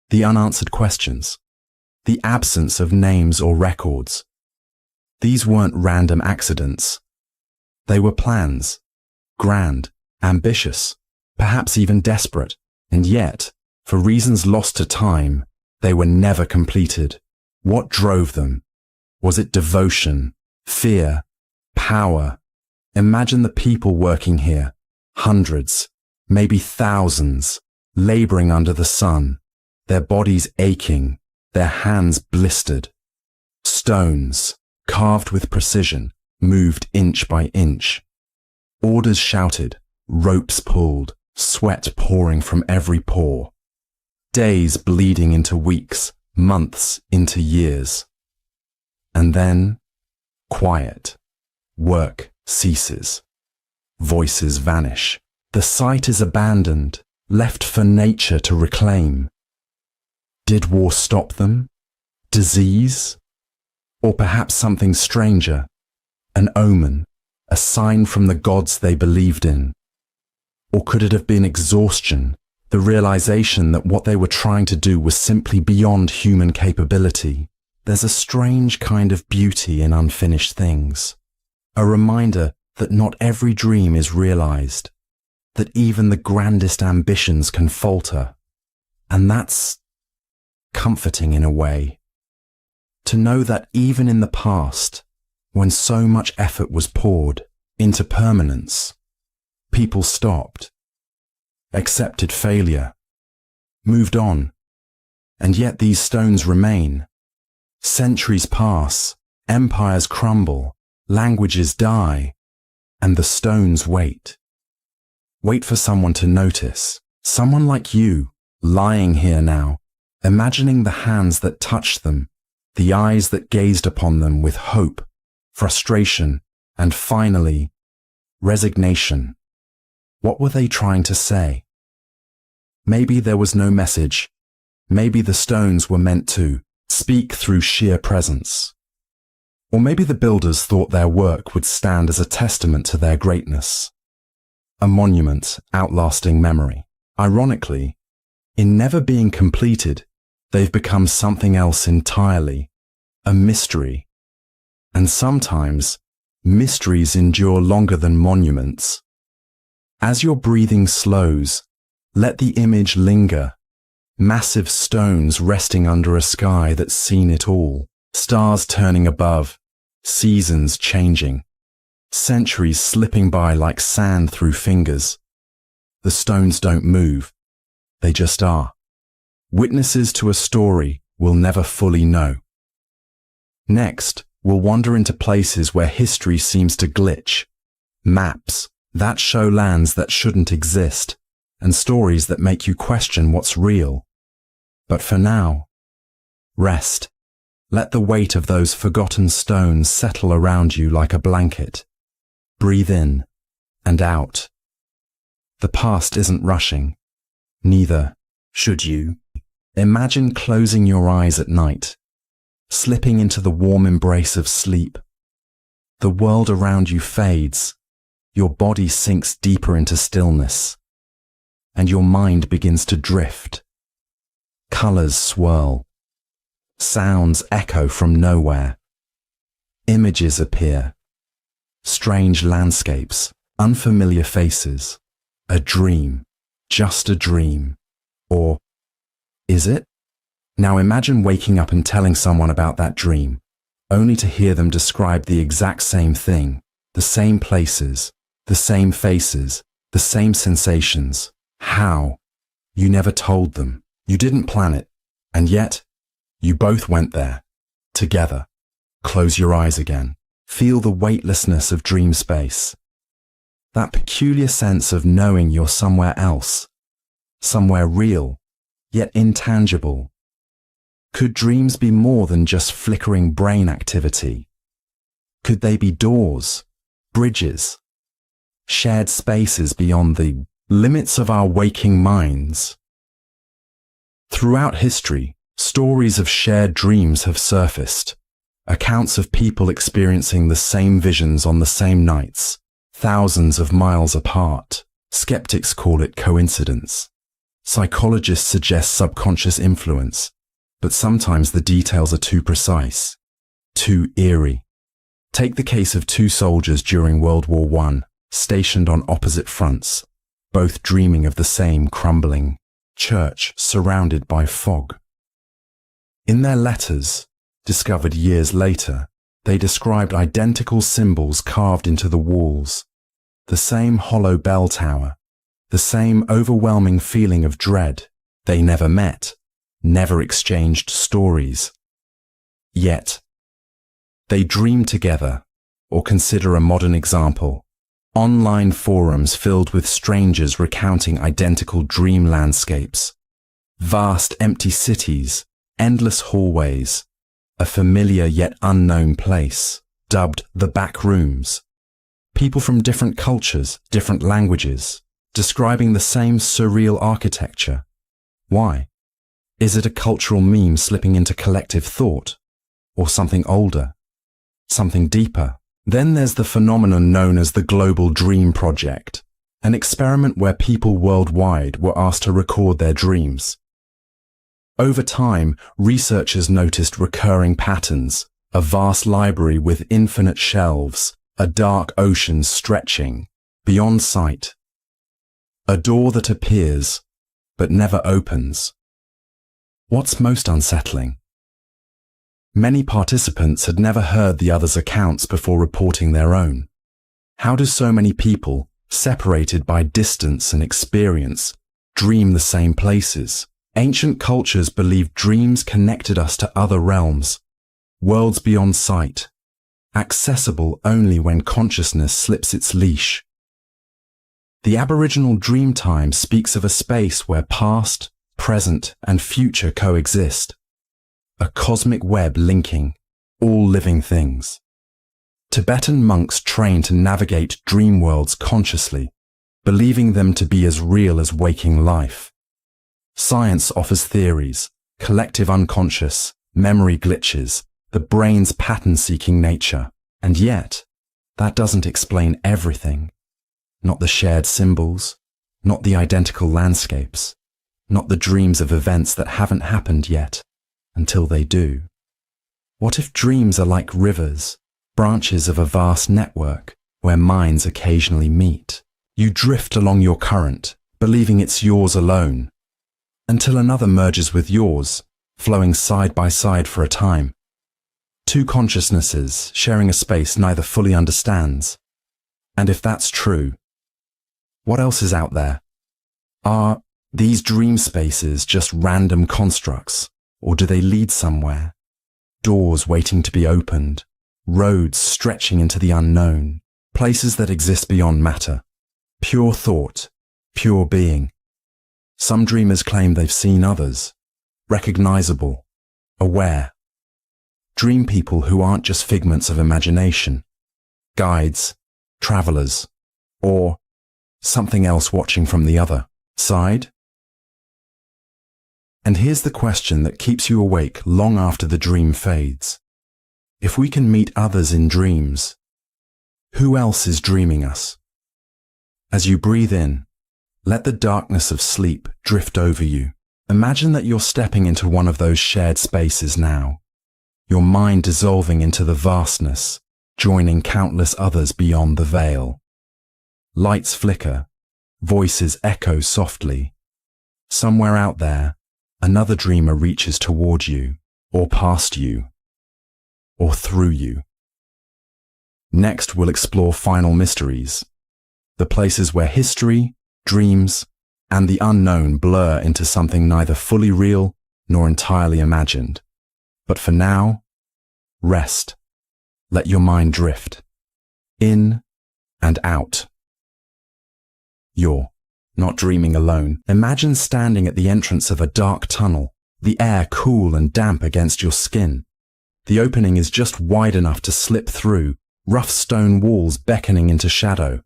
A: the unanswered questions, the absence of names or records. These weren't random accidents. They were plans, grand, ambitious, perhaps even desperate, and yet, for reasons lost to time, they were never completed. What drove them? Was it devotion, fear, power? Imagine the people working here, hundreds, maybe thousands, laboring under the sun, their bodies aching, their hands blistered. Stones, carved with precision, moved inch by inch. Orders shouted, ropes pulled, sweat pouring from every pore. Days bleeding into weeks, months into years. And then, quiet. Work ceases. Voices vanish. The site is abandoned, left for nature to reclaim. Did war stop them? Disease? Or perhaps something stranger, an omen, a sign from the gods they believed in? Or could it have been exhaustion, the realization that what they were trying to do was simply beyond human capability? There's a strange kind of beauty in unfinished things, a reminder that not every dream is realized, that even the grandest ambitions can falter. And that's comforting in a way. To know that even in the past, when so much effort was poured into permanence, people stopped, accepted failure, moved on, and yet these stones remain. Centuries pass, empires crumble, languages die, and the stones wait. Wait for someone to notice, someone like you, lying here now, imagining the hands that touched them, the eyes that gazed upon them with hope, frustration, and finally, resignation. What were they trying to say? Maybe there was no message. Maybe the stones were meant to speak through sheer presence. Or maybe the builders thought their work would stand as a testament to their greatness, a monument outlasting memory. Ironically, in never being completed, they've become something else entirely, a mystery. And sometimes, mysteries endure longer than monuments. As your breathing slows, let the image linger. Massive stones resting under a sky that's seen it all. Stars turning above, seasons changing. Centuries slipping by like sand through fingers. The stones don't move. They just are. Witnesses to a story we'll never fully know. Next, we'll wander into places where history seems to glitch. Maps that show lands that shouldn't exist, and stories that make you question what's real. But for now, rest. Let the weight of those forgotten stones settle around you like a blanket. Breathe in and out. The past isn't rushing. Neither should you. Imagine closing your eyes at night, slipping into the warm embrace of sleep. The world around you fades, your body sinks deeper into stillness, and your mind begins to drift. Colors swirl. Sounds echo from nowhere. Images appear. Strange landscapes, unfamiliar faces. A dream, just a dream. Or is it? Now imagine waking up and telling someone about that dream, only to hear them describe the exact same thing, the same places, the same faces, the same sensations. How? You never told them. You didn't plan it. And yet, you both went there, together. Close your eyes again. Feel the weightlessness of dream space. That peculiar sense of knowing you're somewhere else, somewhere real, yet intangible. Could dreams be more than just flickering brain activity? Could they be doors, bridges, shared spaces beyond the Limits of our waking minds. Throughout history, stories of shared dreams have surfaced. Accounts of people experiencing the same visions on the same nights, thousands of miles apart. Skeptics call it coincidence. Psychologists suggest subconscious influence, but sometimes the details are too precise, too eerie. Take the case of two soldiers during World War I, stationed on opposite fronts, both dreaming of the same crumbling church surrounded by fog. In their letters, discovered years later, they described identical symbols carved into the walls, the same hollow bell tower, the same overwhelming feeling of dread. They never met, never exchanged stories. Yet, they dream together. Or consider a modern example: online forums filled with strangers recounting identical dream landscapes, vast empty cities, endless hallways, a familiar yet unknown place, dubbed the back rooms. People from different cultures, different languages, describing the same surreal architecture. Why? Is it a cultural meme slipping into collective thought? Or something older? Something deeper? Then there's the phenomenon known as the Global Dream Project, an experiment where people worldwide were asked to record their dreams. Over time, researchers noticed recurring patterns: a vast library with infinite shelves, a dark ocean stretching beyond sight, a door that appears but never opens. What's most unsettling? Many participants had never heard the others' accounts before reporting their own. How do so many people, separated by distance and experience, dream the same places? Ancient cultures believed dreams connected us to other realms, worlds beyond sight, accessible only when consciousness slips its leash. The Aboriginal Dreamtime speaks of a space where past, present, and future coexist, a cosmic web linking all living things. Tibetan monks train to navigate dream worlds consciously, believing them to be as real as waking life. Science offers theories: collective unconscious, memory glitches, the brain's pattern-seeking nature. And yet, that doesn't explain everything. Not the shared symbols, not the identical landscapes, not the dreams of events that haven't happened yet, until they do. What if dreams are like rivers, branches of a vast network, where minds occasionally meet? You drift along your current, believing it's yours alone, until another merges with yours, flowing side by side for a time. Two consciousnesses sharing a space neither fully understands. And if that's true, what else is out there? Are these dream spaces just random constructs, or do they lead somewhere? Doors waiting to be opened, roads stretching into the unknown, places that exist beyond matter, pure thought, pure being. Some dreamers claim they've seen others, recognizable, aware. Dream people who aren't just figments of imagination, guides, travelers, or something else watching from the other side. And here's the question that keeps you awake long after the dream fades. If we can meet others in dreams, who else is dreaming us? As you breathe in, let the darkness of sleep drift over you. Imagine that you're stepping into one of those shared spaces now, your mind dissolving into the vastness, joining countless others beyond the veil. Lights flicker, voices echo softly. Somewhere out there, another dreamer reaches toward you, or past you, or through you. Next, we'll explore final mysteries, the places where history, dreams, and the unknown blur into something neither fully real nor entirely imagined. But for now, rest. Let your mind drift, in and out. You're not dreaming alone. Imagine standing at the entrance of a dark tunnel, the air cool and damp against your skin. The opening is just wide enough to slip through, rough stone walls beckoning into shadow.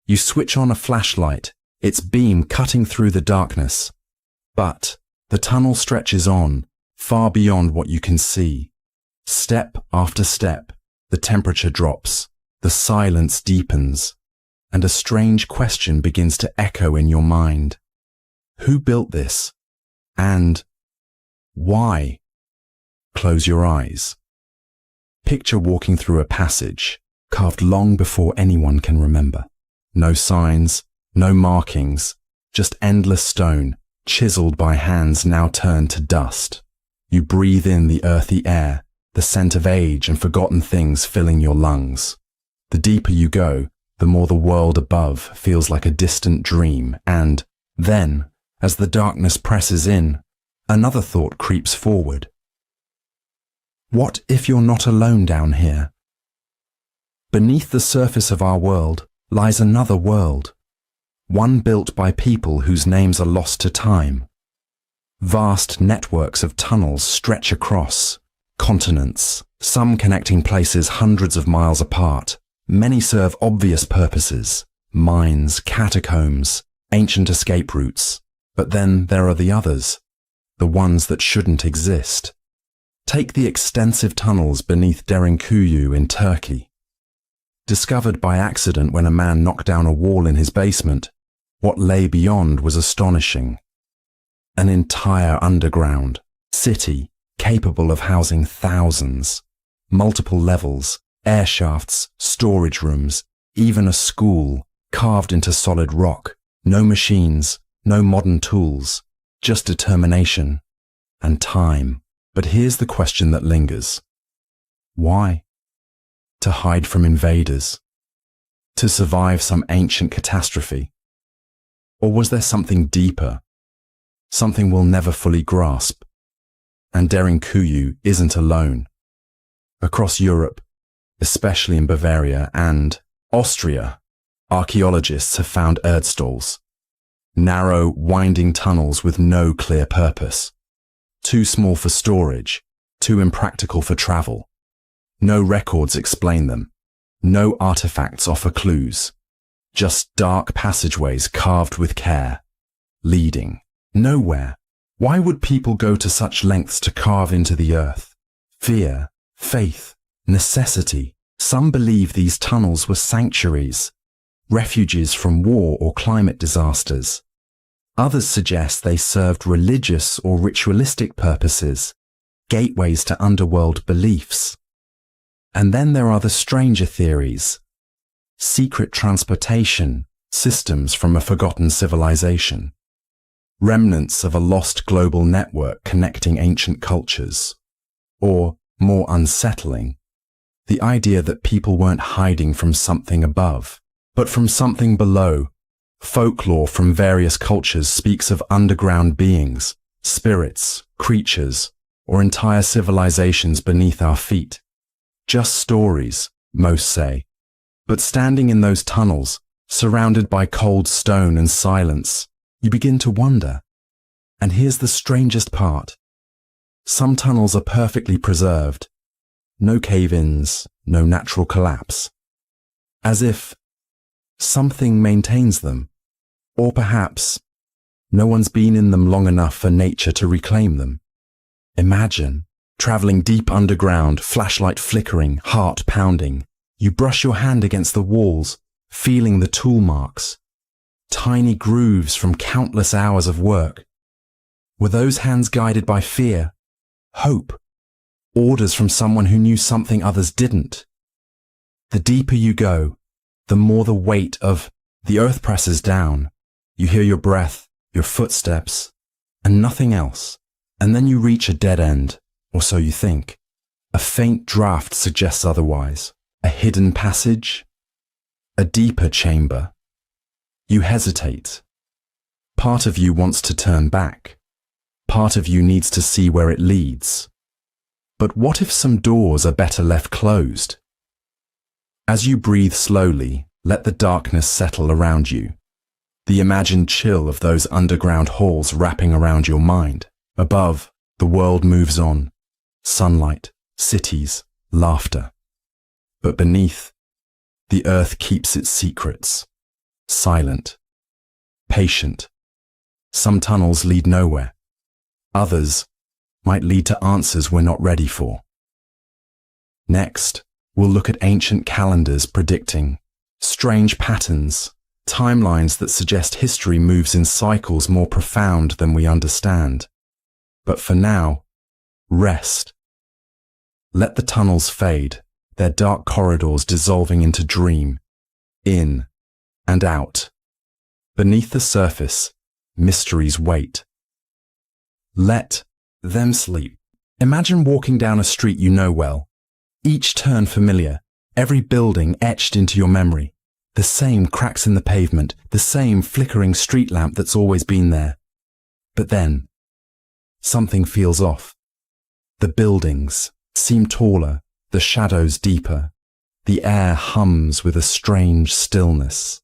A: You switch on a flashlight, its beam cutting through the darkness. But the tunnel stretches on, far beyond what you can see. Step after step, the temperature drops, the silence deepens, and a strange question begins to echo in your mind. Who built this? And why? Close your eyes. Picture walking through a passage, carved long before anyone can remember. No signs, no markings, just endless stone, chiseled by hands now turned to dust. You breathe in the earthy air, the scent of age and forgotten things filling your lungs. The deeper you go, the more the world above feels like a distant dream, and then, as the darkness presses in, another thought creeps forward. What if you're not alone down here? Beneath the surface of our world lies another world, one built by people whose names are lost to time. Vast networks of tunnels stretch across continents, some connecting places hundreds of miles apart. Many serve obvious purposes: mines, catacombs, ancient escape routes. But then there are the others, the ones that shouldn't exist. Take the extensive tunnels beneath Derinkuyu in Turkey. Discovered by accident when a man knocked down a wall in his basement, what lay beyond was astonishing. An entire underground city capable of housing thousands, multiple levels, air shafts, storage rooms, even a school carved into solid rock. No machines, no modern tools, just determination and time. But here's the question that lingers. Why? To hide from invaders? To survive some ancient catastrophe? Or was there something deeper? Something we'll never fully grasp? And Derinkuyu isn't alone. Across Europe, especially in Bavaria and Austria, archaeologists have found Erdstalls. Narrow, winding tunnels with no clear purpose. Too small for storage, too impractical for travel. No records explain them. No artifacts offer clues. Just dark passageways carved with care, leading nowhere. Why would people go to such lengths to carve into the earth? Fear, faith, necessity. Some believe these tunnels were sanctuaries, refuges from war or climate disasters. Others suggest they served religious or ritualistic purposes, gateways to underworld beliefs. And then there are the stranger theories. Secret transportation systems from a forgotten civilization. Remnants of a lost global network connecting ancient cultures. Or, more unsettling, the idea that people weren't hiding from something above, but from something below. Folklore from various cultures speaks of underground beings, spirits, creatures, or entire civilizations beneath our feet. Just stories, most say. But standing in those tunnels, surrounded by cold stone and silence, you begin to wonder. And here's the strangest part. Some tunnels are perfectly preserved. No cave-ins, no natural collapse. As if something maintains them. Or perhaps no one's been in them long enough for nature to reclaim them. Imagine traveling deep underground, flashlight flickering, heart pounding. You brush your hand against the walls, feeling the tool marks. Tiny grooves from countless hours of work. Were those hands guided by fear, hope, orders from someone who knew something others didn't? The deeper you go, the more the weight of the earth presses down. You hear your breath, your footsteps, and nothing else. And then you reach a dead end, or so you think. A faint draft suggests otherwise. A hidden passage? A deeper chamber? You hesitate. Part of you wants to turn back. Part of you needs to see where it leads. But what if some doors are better left closed? As you breathe slowly, let the darkness settle around you. The imagined chill of those underground halls wrapping around your mind. Above, the world moves on. Sunlight, cities, laughter. But beneath, the earth keeps its secrets. Silent. patient. Some tunnels lead nowhere. Others might lead to answers we're not ready for. Next, we'll look at ancient calendars predicting strange patterns, timelines that suggest history moves in cycles more profound than we understand. But for now, rest. Let the tunnels fade, their dark corridors dissolving into dream, in and out. Beneath the surface, mysteries wait. Let them sleep. Imagine walking down a street you know well, each turn familiar, every building etched into your memory, the same cracks in the pavement, the same flickering street lamp that's always been there. But then, something feels off. The buildings seem taller, the shadows deeper. The air hums with a strange stillness.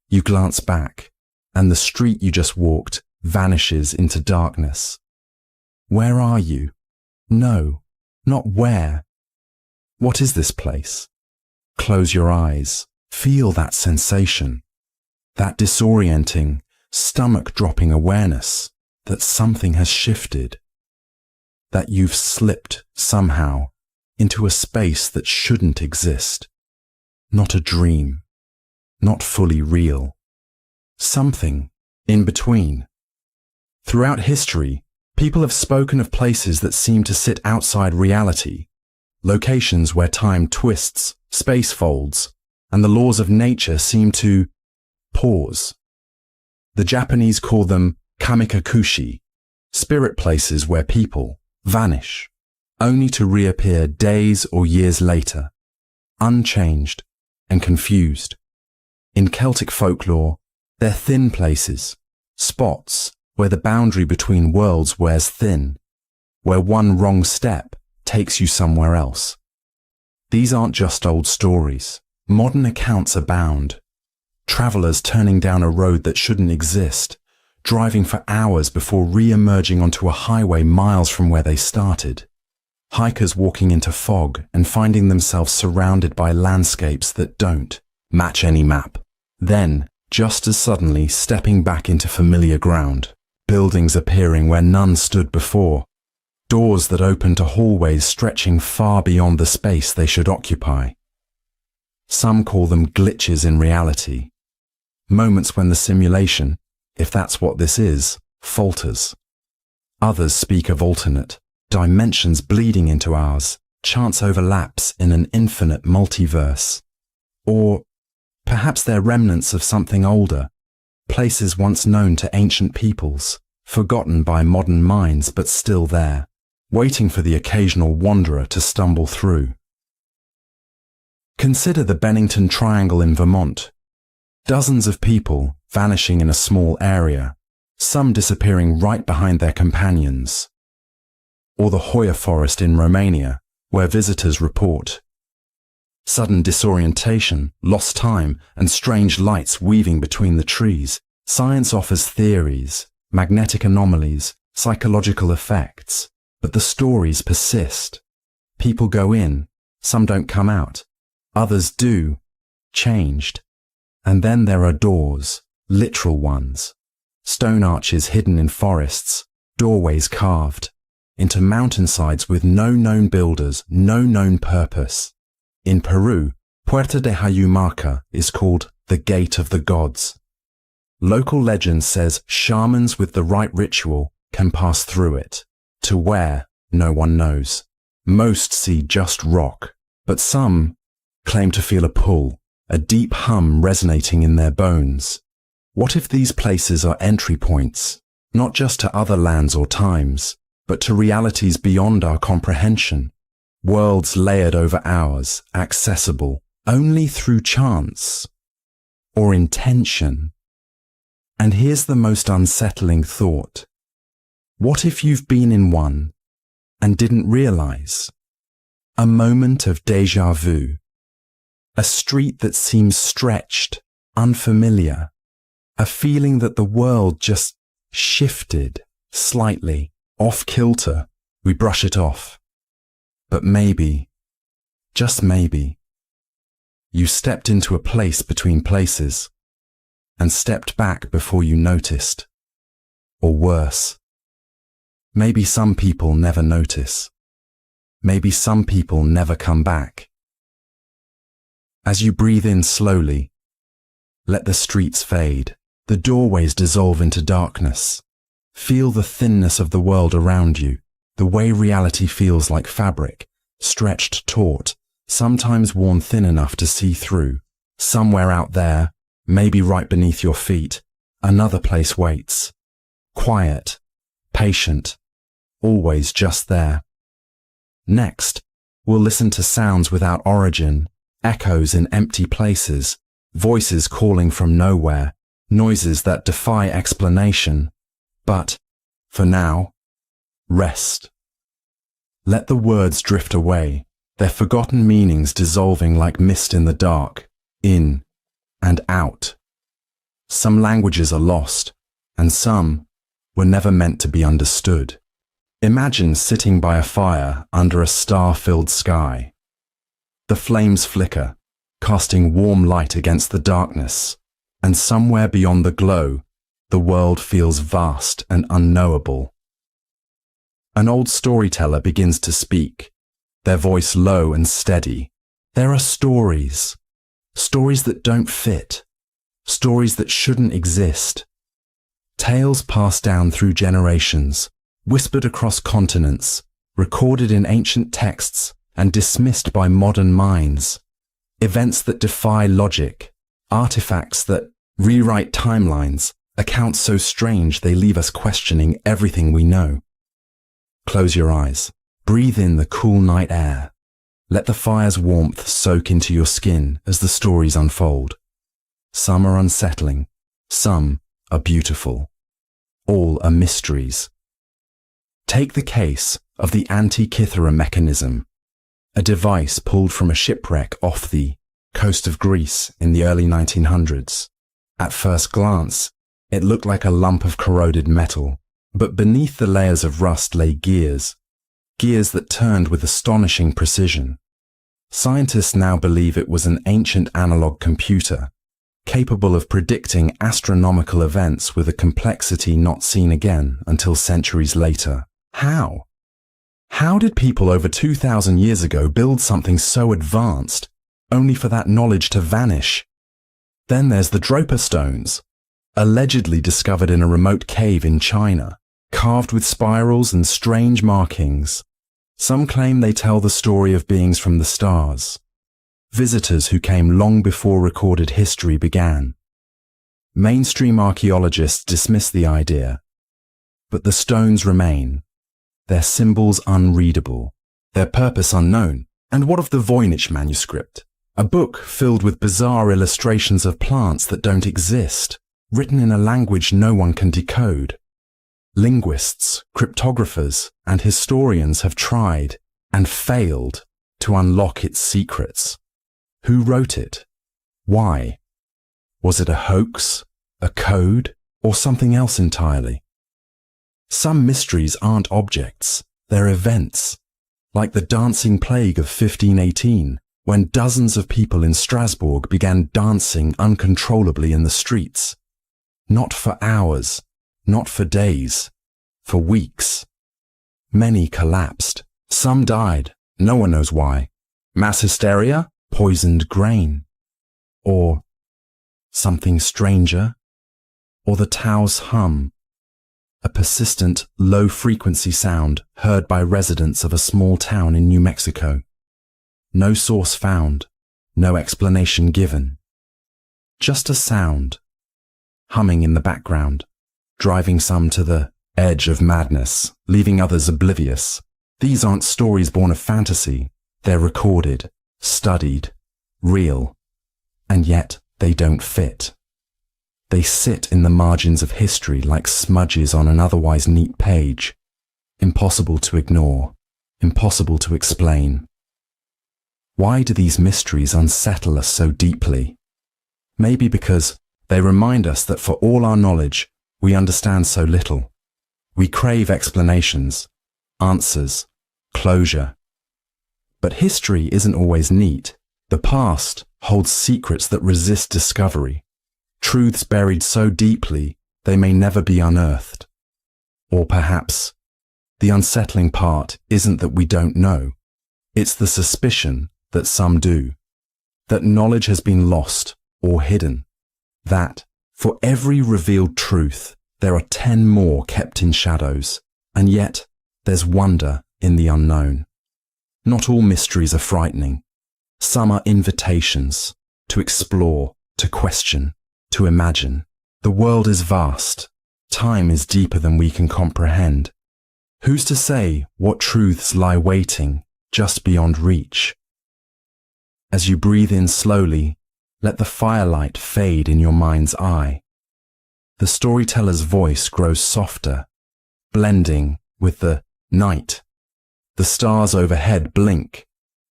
A: You glance back, and the street you just walked vanishes into darkness. Where are you? No, not where. What is this place? Close your eyes. Feel that sensation, that disorienting, stomach-dropping awareness that something has shifted, that you've slipped somehow into a space that shouldn't exist. Not a dream, not fully real. Something in between. Throughout history, people have spoken of places that seem to sit outside reality, locations where time twists, space folds, and the laws of nature seem to pause. The Japanese call them kamikakushi, spirit places where people vanish, only to reappear days or years later, unchanged and confused. In Celtic folklore, they're thin places, spots where the boundary between worlds wears thin, where one wrong step takes you somewhere else. These aren't just old stories. Modern accounts abound. Travelers turning down a road that shouldn't exist, driving for hours before re-emerging onto a highway miles from where they started. Hikers walking into fog and finding themselves surrounded by landscapes that don't match any map. Then, just as suddenly, stepping back into familiar ground. Buildings appearing where none stood before. Doors that open to hallways stretching far beyond the space they should occupy. Some call them glitches in reality. Moments when the simulation, if that's what this is, falters. Others speak of alternate dimensions bleeding into ours, chance overlaps in an infinite multiverse. Or perhaps they're remnants of something older, places once known to ancient peoples, forgotten by modern minds but still there, waiting for the occasional wanderer to stumble through. Consider the Bennington Triangle in Vermont. Dozens of people vanishing in a small area, some disappearing right behind their companions. Or the Hoya Forest in Romania, where visitors report sudden disorientation, lost time, and strange lights weaving between the trees. Science offers theories, magnetic anomalies, psychological effects, but the stories persist. People go in, some don't come out. Others do, changed. And then there are doors, literal ones. Stone arches hidden in forests, doorways carved, into mountainsides with no known builders, no known purpose. In Peru, Puerta de Hayumarca is called the Gate of the Gods. Local legend says shamans with the right ritual can pass through it. To where, no one knows. Most see just rock, but some claim to feel a pull, a deep hum resonating in their bones. What if these places are entry points, not just to other lands or times, but to realities beyond our comprehension? Worlds layered over ours, accessible only through chance or intention. And here's the most unsettling thought. What if you've been in one and didn't realize? A moment of déjà vu. A street that seems stretched, unfamiliar. A feeling that the world just shifted slightly, off kilter. We brush it off. But maybe, just maybe, you stepped into a place between places. and stepped back before you noticed. Or worse, maybe some people never notice. Maybe some people never come back. As you breathe in slowly, let the streets fade, the doorways dissolve into darkness. Feel the thinness of the world around you, the way reality feels like fabric, stretched taut, sometimes worn thin enough to see through. Somewhere out there, maybe right beneath your feet, another place waits. Quiet, patient, always just there. Next, we'll listen to sounds without origin, echoes in empty places, voices calling from nowhere, noises that defy explanation. But, for now, rest. Let the words drift away, their forgotten meanings dissolving like mist in the dark, in and out. Some languages are lost, and some were never meant to be understood. Imagine sitting by a fire under a star-filled sky. The flames flicker, casting warm light against the darkness, and somewhere beyond the glow, the world feels vast and unknowable. An old storyteller begins to speak, their voice low and steady. There are stories, stories that don't fit, stories that shouldn't exist. Tales passed down through generations, whispered across continents, recorded in ancient texts and dismissed by modern minds. Events that defy logic, artifacts that rewrite timelines, accounts so strange they leave us questioning everything we know. Close your eyes. Breathe in the cool night air. Let the fire's warmth soak into your skin as the stories unfold. Some are unsettling. Some are beautiful. All are mysteries. Take the case of the Antikythera mechanism, a device pulled from a shipwreck off the coast of Greece in the early 1900s. At first glance, it looked like a lump of corroded metal, but beneath the layers of rust lay gears that turned with astonishing precision. Scientists now believe it was an ancient analog computer, capable of predicting astronomical events with a complexity not seen again until centuries later. How? How did people over 2,000 years ago build something so advanced, only for that knowledge to vanish? Then there's the Dropa stones, allegedly discovered in a remote cave in China, carved with spirals and strange markings. Some claim they tell the story of beings from the stars, visitors who came long before recorded history began. Mainstream archaeologists dismiss the idea, but the stones remain, their symbols unreadable, their purpose unknown. And what of the Voynich manuscript? A book filled with bizarre illustrations of plants that don't exist, written in a language no one can decode. Linguists, cryptographers, and historians have tried and failed to unlock its secrets. Who wrote it? Why? Was it a hoax, a code, or something else entirely? Some mysteries aren't objects, they're events, like the dancing plague of 1518, when dozens of people in Strasbourg began dancing uncontrollably in the streets. Not for hours, not for days, for weeks. Many collapsed, some died, no one knows why. Mass hysteria? Poisoned grain? Or something stranger? Or the Tao's hum? A persistent, low-frequency sound heard by residents of a small town in New Mexico. No source found, no explanation given. Just a sound, humming in the background, driving some to the edge of madness, leaving others oblivious. These aren't stories born of fantasy. They're recorded, studied, real, and yet they don't fit. They sit in the margins of history like smudges on an otherwise neat page. Impossible to ignore, impossible to explain. Why do these mysteries unsettle us so deeply? Maybe because they remind us that for all our knowledge, we understand so little. We crave explanations, answers, closure. But history isn't always neat. The past holds secrets that resist discovery, truths buried so deeply they may never be unearthed. Or perhaps the unsettling part isn't that we don't know, it's the suspicion that some do, that knowledge has been lost or hidden, that for every revealed truth there are 10 more kept in shadows, and yet there's wonder in the unknown. Not all mysteries are frightening. Some are invitations to explore, to question, to imagine. The world is vast. Time is deeper than we can comprehend. Who's to say what truths lie waiting just beyond reach? As you breathe in slowly, let the firelight fade in your mind's eye. The storyteller's voice grows softer, blending with the night. The stars overhead blink,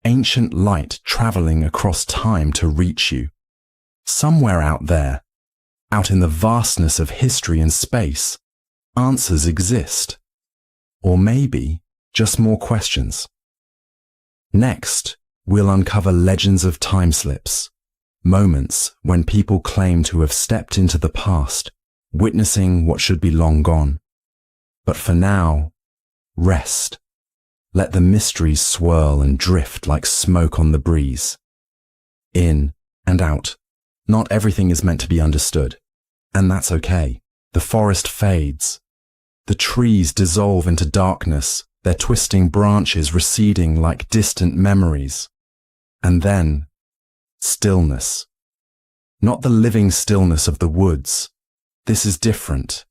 A: ancient light traveling across time to reach you. Somewhere out there, out in the vastness of history and space, answers exist. Or maybe just more questions. Next, we'll uncover legends of time slips, moments when people claim to have stepped into the past, witnessing what should be long gone. But for now, rest. Let the mysteries swirl and drift like smoke on the breeze. In and out. Not everything is meant to be understood. And that's okay. The forest fades. The trees dissolve into darkness, their twisting branches receding like distant memories. And then, stillness. Not the living stillness of the woods. This is different.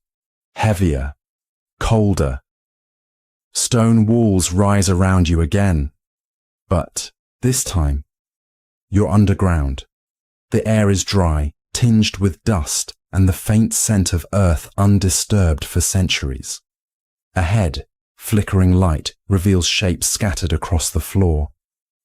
A: Heavier. Colder. Stone walls rise around you again. But this time, you're underground. The air is dry, tinged with dust, and the faint scent of earth undisturbed for centuries. Ahead, flickering light reveals shapes scattered across the floor.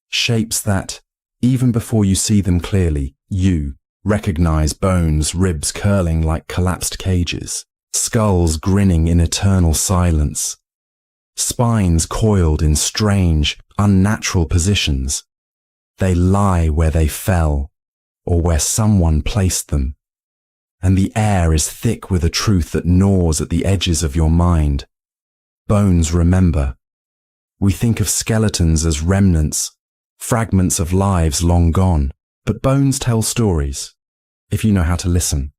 A: Shapes that, even before you see them clearly, you recognize: bones, ribs curling like collapsed cages, skulls grinning in eternal silence, spines coiled in strange, unnatural positions. They lie where they fell, or where someone placed them. And the air is thick with a truth that gnaws at the edges of your mind. Bones remember. We think of skeletons as remnants, fragments of lives long gone, but bones tell stories, if you know how to listen.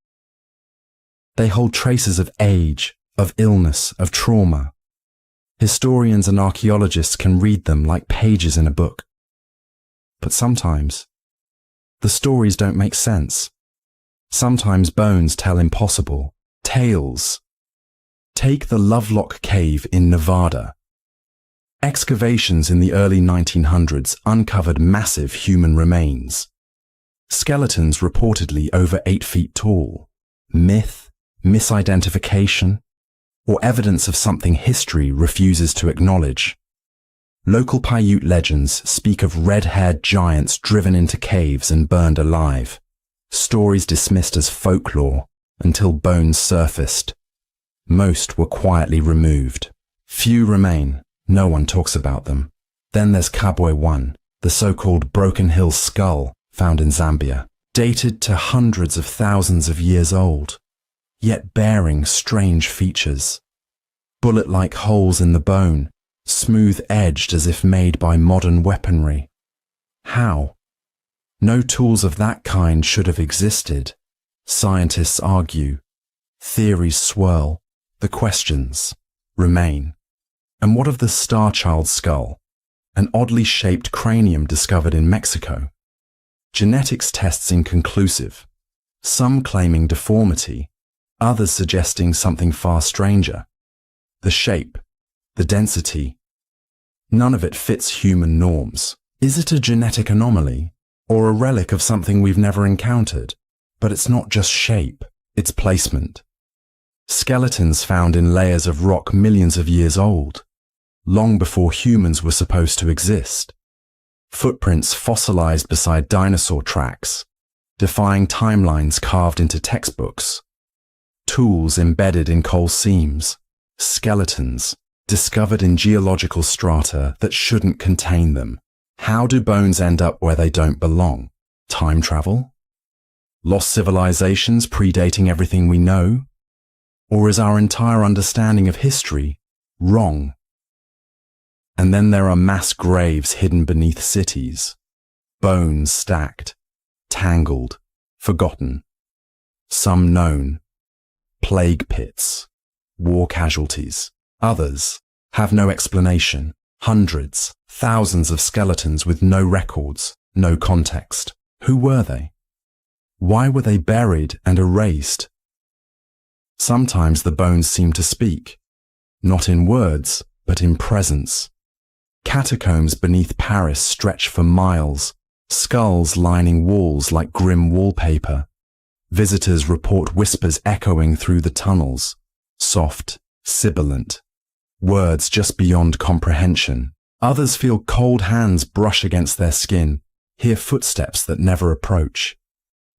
A: They hold traces of age, of illness, of trauma. Historians and archaeologists can read them like pages in a book. But sometimes, the stories don't make sense. Sometimes bones tell impossible tales. Take the Lovelock Cave in Nevada. Excavations in the early 1900s uncovered massive human remains. Skeletons reportedly over 8 feet tall. Myth, misidentification, or evidence of something history refuses to acknowledge. Local Paiute legends speak of red-haired giants driven into caves and burned alive. Stories dismissed as folklore until bones surfaced. Most were quietly removed. Few remain. No one talks about them. Then there's Kabwe 1, the so-called Broken Hill skull found in Zambia, dated to hundreds of thousands of years old, yet bearing strange features. Bullet-like holes in the bone, smooth-edged as if made by modern weaponry. How? No tools of that kind should have existed. Scientists argue. Theories swirl. The questions remain. And what of the Star Child skull, an oddly shaped cranium discovered in Mexico? Genetics tests inconclusive. Some claiming deformity, others suggesting something far stranger. The shape, the density, none of it fits human norms. Is it a genetic anomaly? Or a relic of something we've never encountered? But it's not just shape, it's placement. Skeletons found in layers of rock millions of years old, long before humans were supposed to exist. Footprints fossilized beside dinosaur tracks, defying timelines carved into textbooks. Tools embedded in coal seams, skeletons discovered in geological strata that shouldn't contain them. How do bones end up where they don't belong? Time travel? Lost civilizations predating everything we know? Or is our entire understanding of history wrong? And then there are mass graves hidden beneath cities, bones stacked, tangled, forgotten, some known, plague pits, war casualties. Others have no explanation, hundreds, thousands of skeletons with no records, no context. Who were they? Why were they buried and erased? Sometimes the bones seem to speak, not in words, but in presence. Catacombs beneath Paris stretch for miles, skulls lining walls like grim wallpaper. Visitors report whispers echoing through the tunnels, soft, sibilant, words just beyond comprehension. Others feel cold hands brush against their skin, hear footsteps that never approach.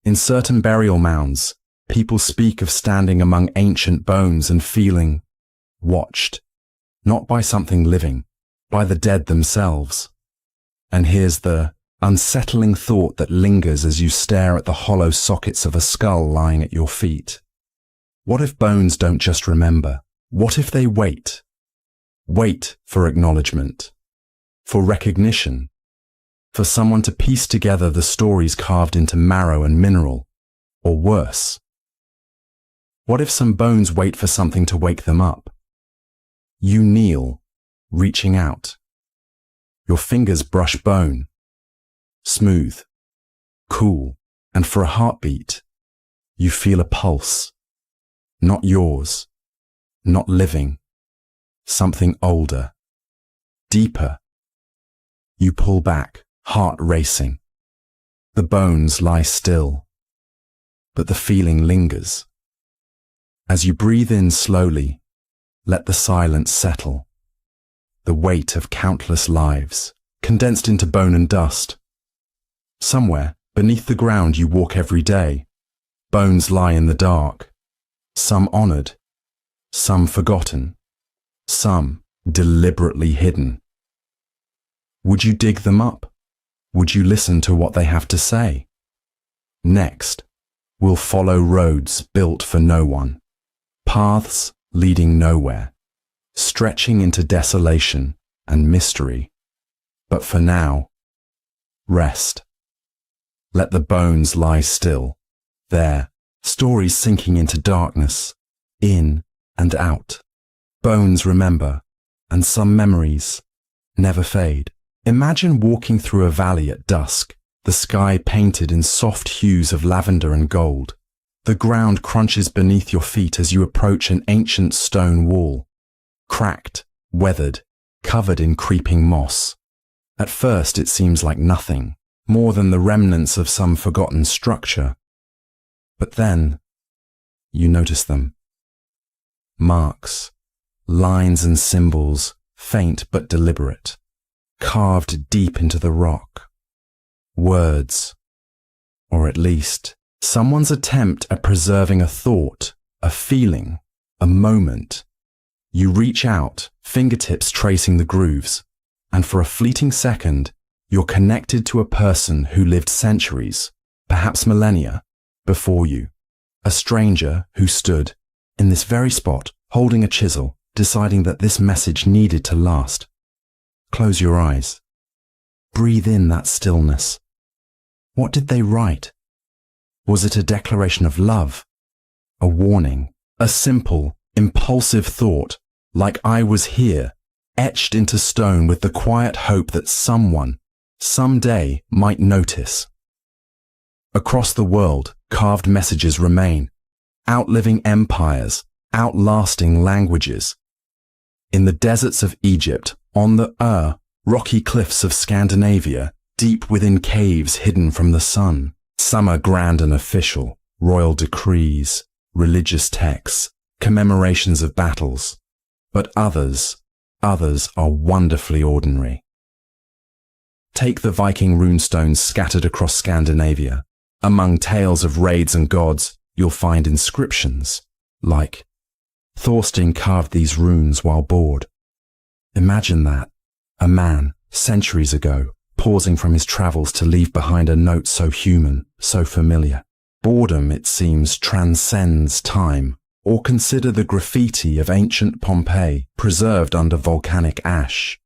A: In certain burial mounds, people speak of standing among ancient bones and feeling watched, not by something living, by the dead themselves. And here's the unsettling thought that lingers as you stare at the hollow sockets of a skull lying at your feet. What if bones don't just remember? What if they wait? Wait for acknowledgement, for recognition, for someone to piece together the stories carved into marrow and mineral, or worse. What if some bones wait for something to wake them up? You kneel, reaching out. Your fingers brush bone, smooth, cool, and for a heartbeat, you feel a pulse. Not yours, not living, something older, deeper. You pull back, heart racing. The bones lie still, but the feeling lingers. As you breathe in slowly, let the silence settle. The weight of countless lives, condensed into bone and dust. Somewhere, beneath the ground you walk every day, bones lie in the dark. Some honored, some forgotten, some deliberately hidden. Would you dig them up? Would you listen to what they have to say? Next, we'll follow roads built for no one, paths leading nowhere, stretching into desolation and mystery. But for now, rest. Let the bones lie still, there, stories sinking into darkness, in and out. Bones remember, and some memories never fade. Imagine walking through a valley at dusk, the sky painted in soft hues of lavender and gold. The ground crunches beneath your feet as you approach an ancient stone wall, cracked, weathered, covered in creeping moss. At first it seems like nothing, more than the remnants of some forgotten structure. But then, you notice them. Marks, lines and symbols, faint but deliberate, carved deep into the rock. Words, or at least, someone's attempt at preserving a thought, a feeling, a moment. You reach out, fingertips tracing the grooves, and for a fleeting second, you're connected to a person who lived centuries, perhaps millennia, before you. A stranger who stood, in this very spot, holding a chisel, deciding that this message needed to last. Close your eyes. Breathe in that stillness. What did they write? Was it a declaration of love? A warning? A simple, impulsive thought, like I was here, etched into stone with the quiet hope that someone, someday, might notice. Across the world, carved messages remain, outliving empires, outlasting languages. In the deserts of Egypt, on the rocky cliffs of Scandinavia, deep within caves hidden from the sun, some are grand and official, royal decrees, religious texts, commemorations of battles. But others are wonderfully ordinary. Take the Viking runestones scattered across Scandinavia. Among tales of raids and gods, you'll find inscriptions like, Thorstein carved these runes while bored. Imagine that, a man, centuries ago, pausing from his travels to leave behind a note so human, so familiar. Boredom, it seems, transcends time. Or consider the graffiti of ancient Pompeii preserved under volcanic ash.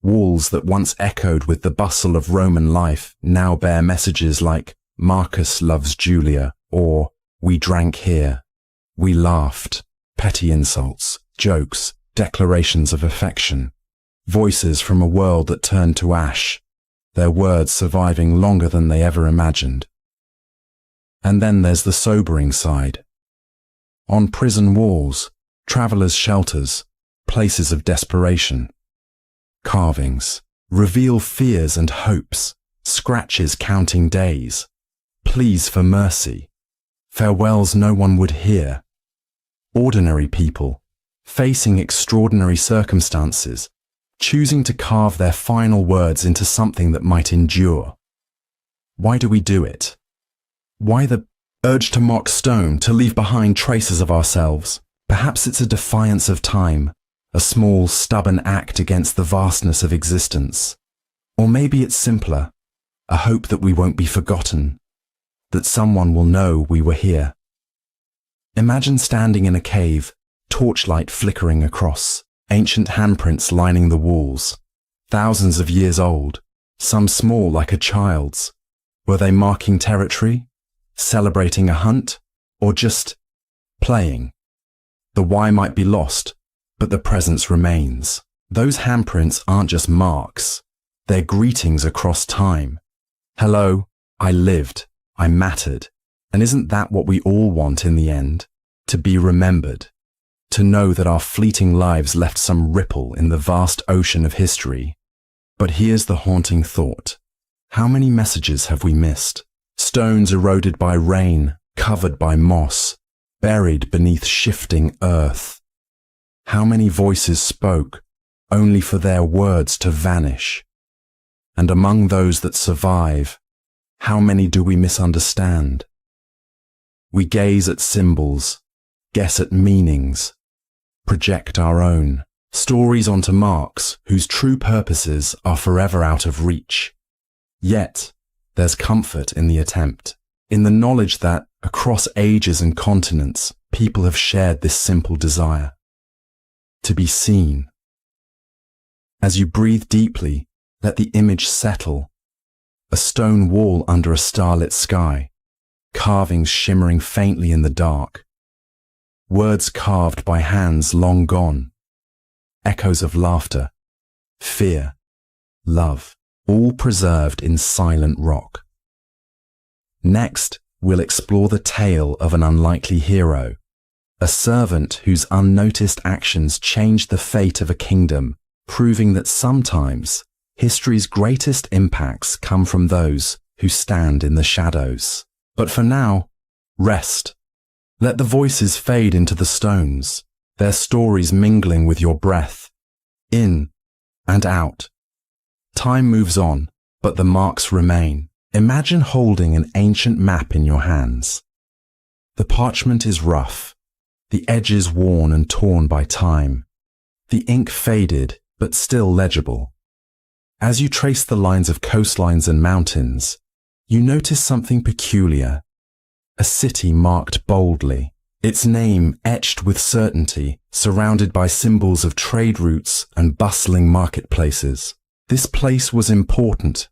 A: Walls that once echoed with the bustle of Roman life now bear messages like "Marcus loves Julia" or "We drank here." We laughed. Petty insults, jokes, declarations of affection. Voices from a world that turned to ash, their words surviving longer than they ever imagined. And then there's the sobering side. On prison walls, travelers' shelters, places of desperation. Carvings reveal fears and hopes, scratches counting days, pleas for mercy, farewells no one would hear. Ordinary people, facing extraordinary circumstances, choosing to carve their final words into something that might endure. Why do we do it? Why the urge to mock stone, to leave behind traces of ourselves? Perhaps it's a defiance of time, a small, stubborn act against the vastness of existence. Or maybe it's simpler, a hope that we won't be forgotten, that someone will know we were here. Imagine standing in a cave, torchlight flickering across, ancient handprints lining the walls, thousands of years old, some small like a child's. Were they marking territory, celebrating a hunt, or just playing? The why might be lost, but the presence remains. Those handprints aren't just marks, they're greetings across time. Hello, I lived, I mattered. And isn't that what we all want in the end? To be remembered. To know that our fleeting lives left some ripple in the vast ocean of history. But here's the haunting thought. How many messages have we missed? Stones eroded by rain, covered by moss, buried beneath shifting earth. How many voices spoke, only for their words to vanish? And among those that survive, how many do we misunderstand? We gaze at symbols, guess at meanings, project our own stories onto marks whose true purposes are forever out of reach. Yet, there's comfort in the attempt, in the knowledge that, across ages and continents, people have shared this simple desire. To be seen. As you breathe deeply, let the image settle. A stone wall under a starlit sky, carvings shimmering faintly in the dark. Words carved by hands long gone. Echoes of laughter, fear, love, all preserved in silent rock. Next, we'll explore the tale of an unlikely hero, a servant whose unnoticed actions changed the fate of a kingdom, proving that sometimes history's greatest impacts come from those who stand in the shadows. But for now, rest. Let the voices fade into the stones, their stories mingling with your breath, in and out. Time moves on, but the marks remain. Imagine holding an ancient map in your hands. The parchment is rough, the edges worn and torn by time, the ink faded but still legible. As you trace the lines of coastlines and mountains, you notice something peculiar. A city marked boldly, its name etched with certainty, surrounded by symbols of trade routes and bustling marketplaces. This place was important.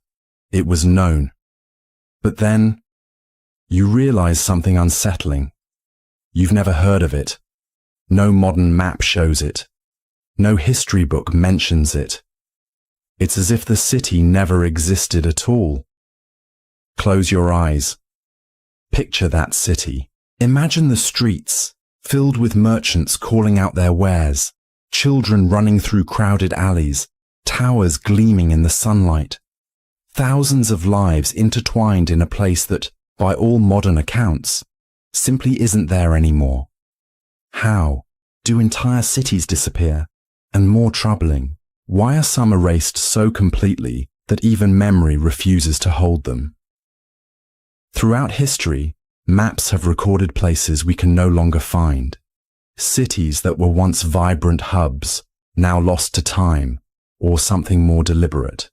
A: It was known. But then, you realize something unsettling. You've never heard of it. No modern map shows it. No history book mentions it. It's as if the city never existed at all. Close your eyes. Picture that city. Imagine the streets, filled with merchants calling out their wares, children running through crowded alleys, towers gleaming in the sunlight. Thousands of lives intertwined in a place that, by all modern accounts, simply isn't there anymore. How do entire cities disappear? And more troubling, why are some erased so completely that even memory refuses to hold them? Throughout history, maps have recorded places we can no longer find. Cities that were once vibrant hubs, now lost to time, or something more deliberate.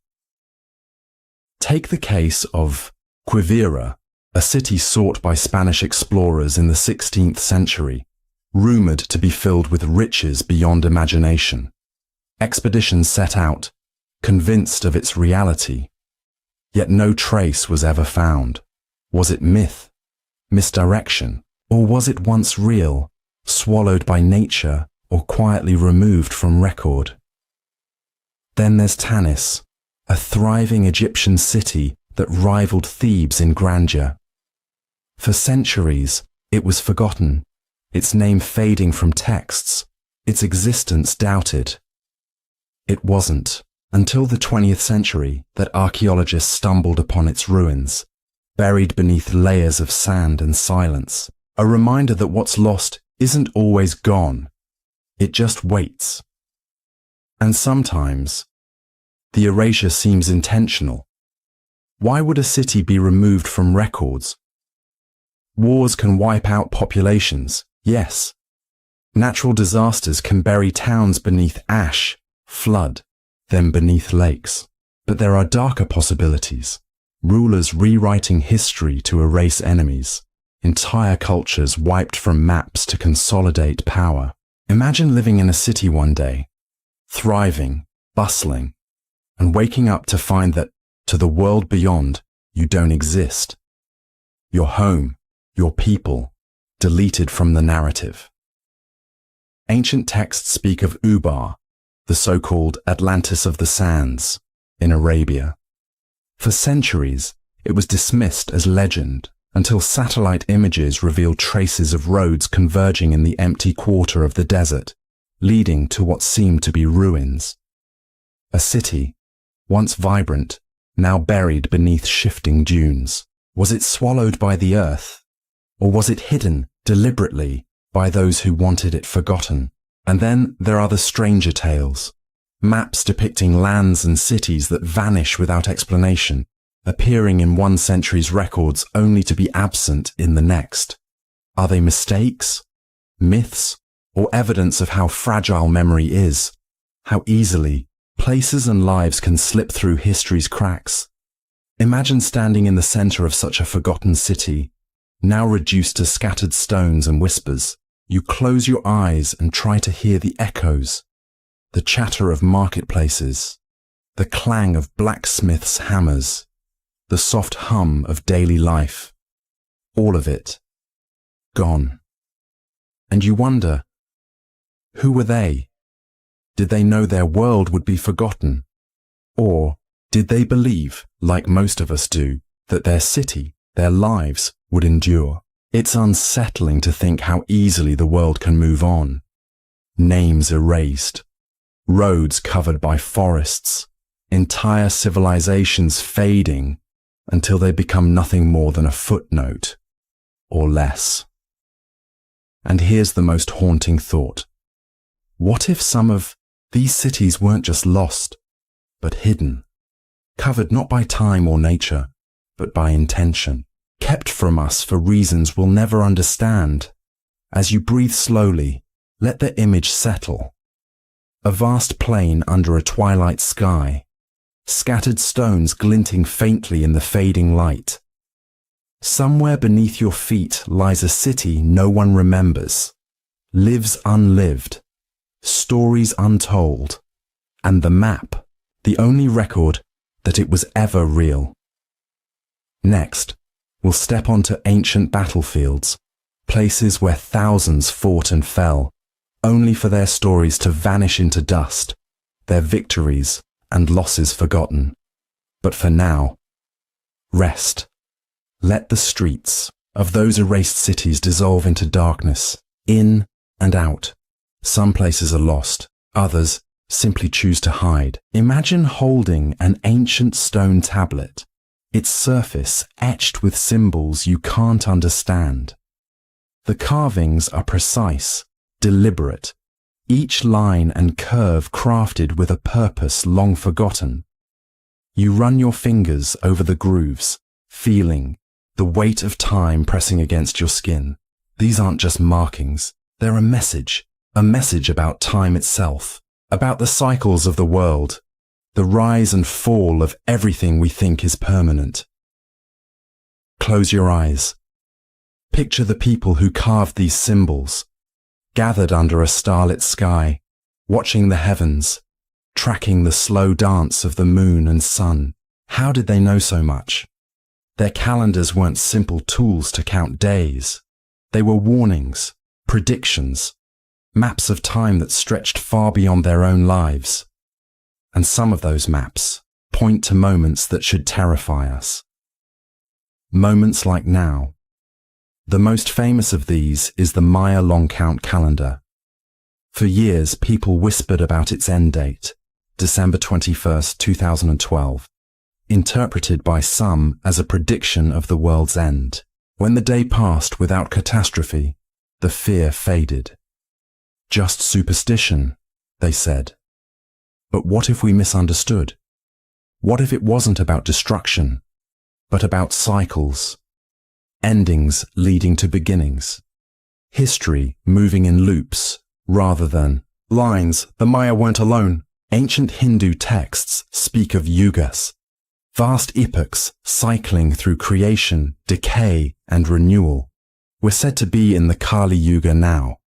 A: Take the case of Quivira, a city sought by Spanish explorers in the 16th century, rumored to be filled with riches beyond imagination. Expeditions set out, convinced of its reality, yet no trace was ever found. Was it myth, misdirection, or was it once real, swallowed by nature or quietly removed from record? Then there's Tanis, a thriving Egyptian city that rivaled Thebes in grandeur. For centuries, it was forgotten, its name fading from texts, its existence doubted. It wasn't until the 20th century that archaeologists stumbled upon its ruins, buried beneath layers of sand and silence, a reminder that what's lost isn't always gone, it just waits. And sometimes, the erasure seems intentional. Why would a city be removed from records? Wars can wipe out populations, yes. Natural disasters can bury towns beneath ash, flood, then beneath lakes. But there are darker possibilities. Rulers rewriting history to erase enemies. Entire cultures wiped from maps to consolidate power. Imagine living in a city one day, thriving, bustling, and waking up to find that, to the world beyond, you don't exist. Your home, your people, deleted from the narrative. Ancient texts speak of Ubar, the so-called Atlantis of the Sands, in Arabia. For centuries, it was dismissed as legend until satellite images revealed traces of roads converging in the empty quarter of the desert, leading to what seemed to be ruins. A city, once vibrant, now buried beneath shifting dunes. Was it swallowed by the earth? Or was it hidden deliberately by those who wanted it forgotten? And then there are the stranger tales, maps depicting lands and cities that vanish without explanation, appearing in one century's records only to be absent in the next. Are they mistakes, myths, or evidence of how fragile memory is, how easily places and lives can slip through history's cracks? Imagine standing in the center of such a forgotten city, now reduced to scattered stones and whispers. You close your eyes and try to hear the echoes, the chatter of marketplaces, the clang of blacksmiths' hammers, the soft hum of daily life. All of it gone. And you wonder, who were they? Did they know their world would be forgotten? Or did they believe, like most of us do, that their city, their lives, would endure? It's unsettling to think how easily the world can move on. Names erased, roads covered by forests, entire civilizations fading until they become nothing more than a footnote, or less. And here's the most haunting thought. What if some of these cities weren't just lost, but hidden, covered not by time or nature, but by intention? Kept from us for reasons we'll never understand. As you breathe slowly, let the image settle. A vast plain under a twilight sky, scattered stones glinting faintly in the fading light. Somewhere beneath your feet lies a city no one remembers, lives unlived, stories untold, and the map, the only record that it was ever real. Next, we'll step onto ancient battlefields, places where thousands fought and fell, only for their stories to vanish into dust, their victories and losses forgotten. But for now, rest. Let the streets of those erased cities dissolve into darkness, in and out. Some places are lost, others simply choose to hide. Imagine holding an ancient stone tablet, its surface etched with symbols you can't understand. The carvings are precise, deliberate, each line and curve crafted with a purpose long forgotten. You run your fingers over the grooves, feeling the weight of time pressing against your skin. These aren't just markings, they're a message about time itself, about the cycles of the world, the rise and fall of everything we think is permanent. Close your eyes. Picture the people who carved these symbols, gathered under a starlit sky, watching the heavens, tracking the slow dance of the moon and sun. How did they know so much? Their calendars weren't simple tools to count days. They were warnings, predictions, maps of time that stretched far beyond their own lives. And some of those maps point to moments that should terrify us. Moments like now. The most famous of these is the Maya long count calendar. For years, people whispered about its end date, December 21st, 2012, interpreted by some as a prediction of the world's end. When the day passed without catastrophe, the fear faded. Just superstition, they said. But what if we misunderstood? What if it wasn't about destruction, but about cycles, endings leading to beginnings, history moving in loops rather than lines? The Maya weren't alone. Ancient Hindu texts speak of yugas, vast epochs cycling through creation, decay, and renewal. We're said to be in the Kali Yuga now,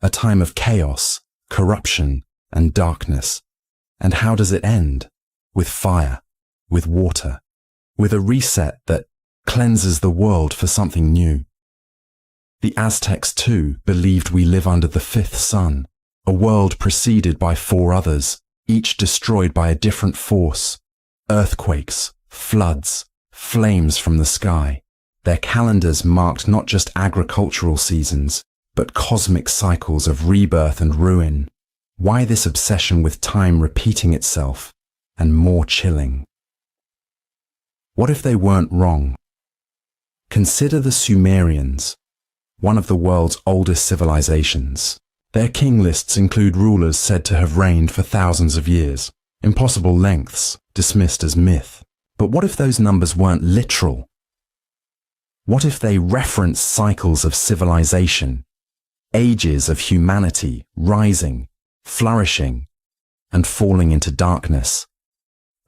A: a time of chaos, corruption, and darkness. And how does it end? With fire, with water, with a reset that cleanses the world for something new. The Aztecs too believed we live under the fifth sun, a world preceded by four others, each destroyed by a different force. Earthquakes, floods, flames from the sky. Their calendars marked not just agricultural seasons, but cosmic cycles of rebirth and ruin. Why this obsession with time repeating itself, and more chilling? What if they weren't wrong? Consider the Sumerians, one of the world's oldest civilizations. Their king lists include rulers said to have reigned for thousands of years, impossible lengths dismissed as myth. But what if those numbers weren't literal? What if they reference cycles of civilization, ages of humanity rising, flourishing, and falling into darkness,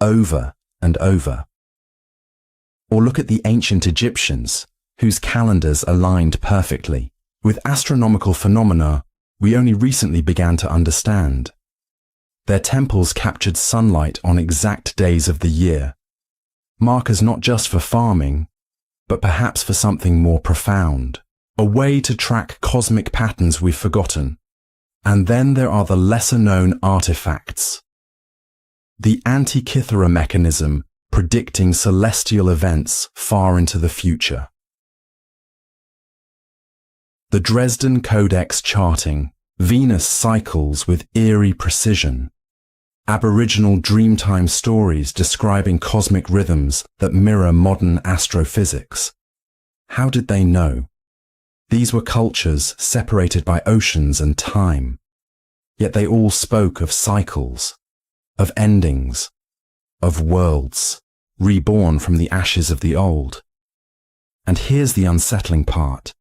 A: over and over? Or look at the ancient Egyptians, whose calendars aligned perfectly with astronomical phenomena we only recently began to understand. Their temples captured sunlight on exact days of the year, markers not just for farming, but perhaps for something more profound, a way to track cosmic patterns we've forgotten. And then there are the lesser-known artifacts. The Antikythera mechanism predicting celestial events far into the future. The Dresden Codex charting Venus cycles with eerie precision. Aboriginal Dreamtime stories describing cosmic rhythms that mirror modern astrophysics. How did they know? These were cultures separated by oceans and time, yet they all spoke of cycles, of endings, of worlds, reborn from the ashes of the old. And here's the unsettling part.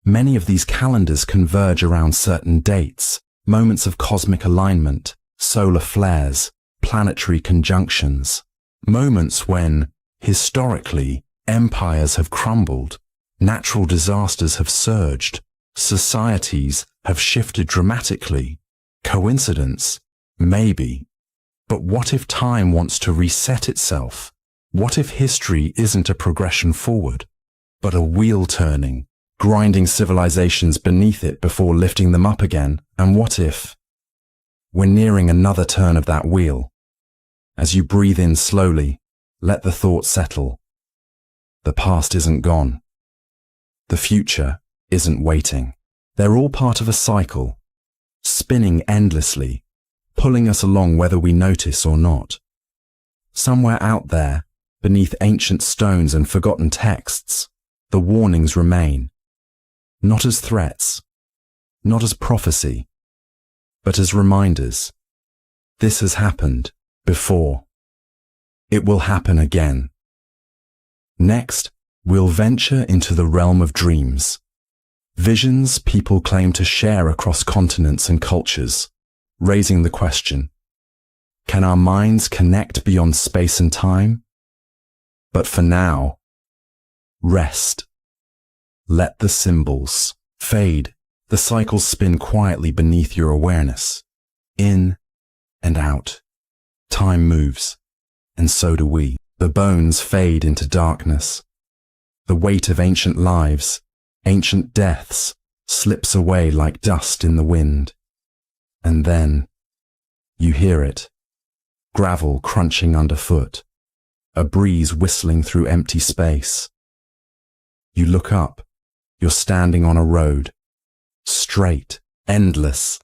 A: Many of these calendars converge around certain dates, moments of cosmic alignment, solar flares, planetary conjunctions, moments when, historically, empires have crumbled, natural disasters have surged, societies have shifted dramatically. Coincidence? Maybe. But what if time wants to reset itself? What if history isn't a progression forward, but a wheel turning, grinding civilizations beneath it before lifting them up again? And what if we're nearing another turn of that wheel? As you breathe in slowly, let the thought settle. The past isn't gone. The future isn't waiting. They're all part of a cycle, spinning endlessly, pulling us along whether we notice or not. Somewhere out there, beneath ancient stones and forgotten texts, the warnings remain. Not as threats, not as prophecy, but as reminders. This has happened before. It will happen again. Next, we'll venture into the realm of dreams. Visions people claim to share across continents and cultures, raising the question, can our minds connect beyond space and time? But for now, Rest. Let the symbols fade. The cycles spin quietly beneath your awareness. In and out. Time moves, and so do we. The bones fade into darkness. The weight of ancient lives, ancient deaths, slips away like dust in the wind. And then you hear it. Gravel crunching underfoot. A breeze whistling through empty space. You look up. You're standing on a road. Straight, endless.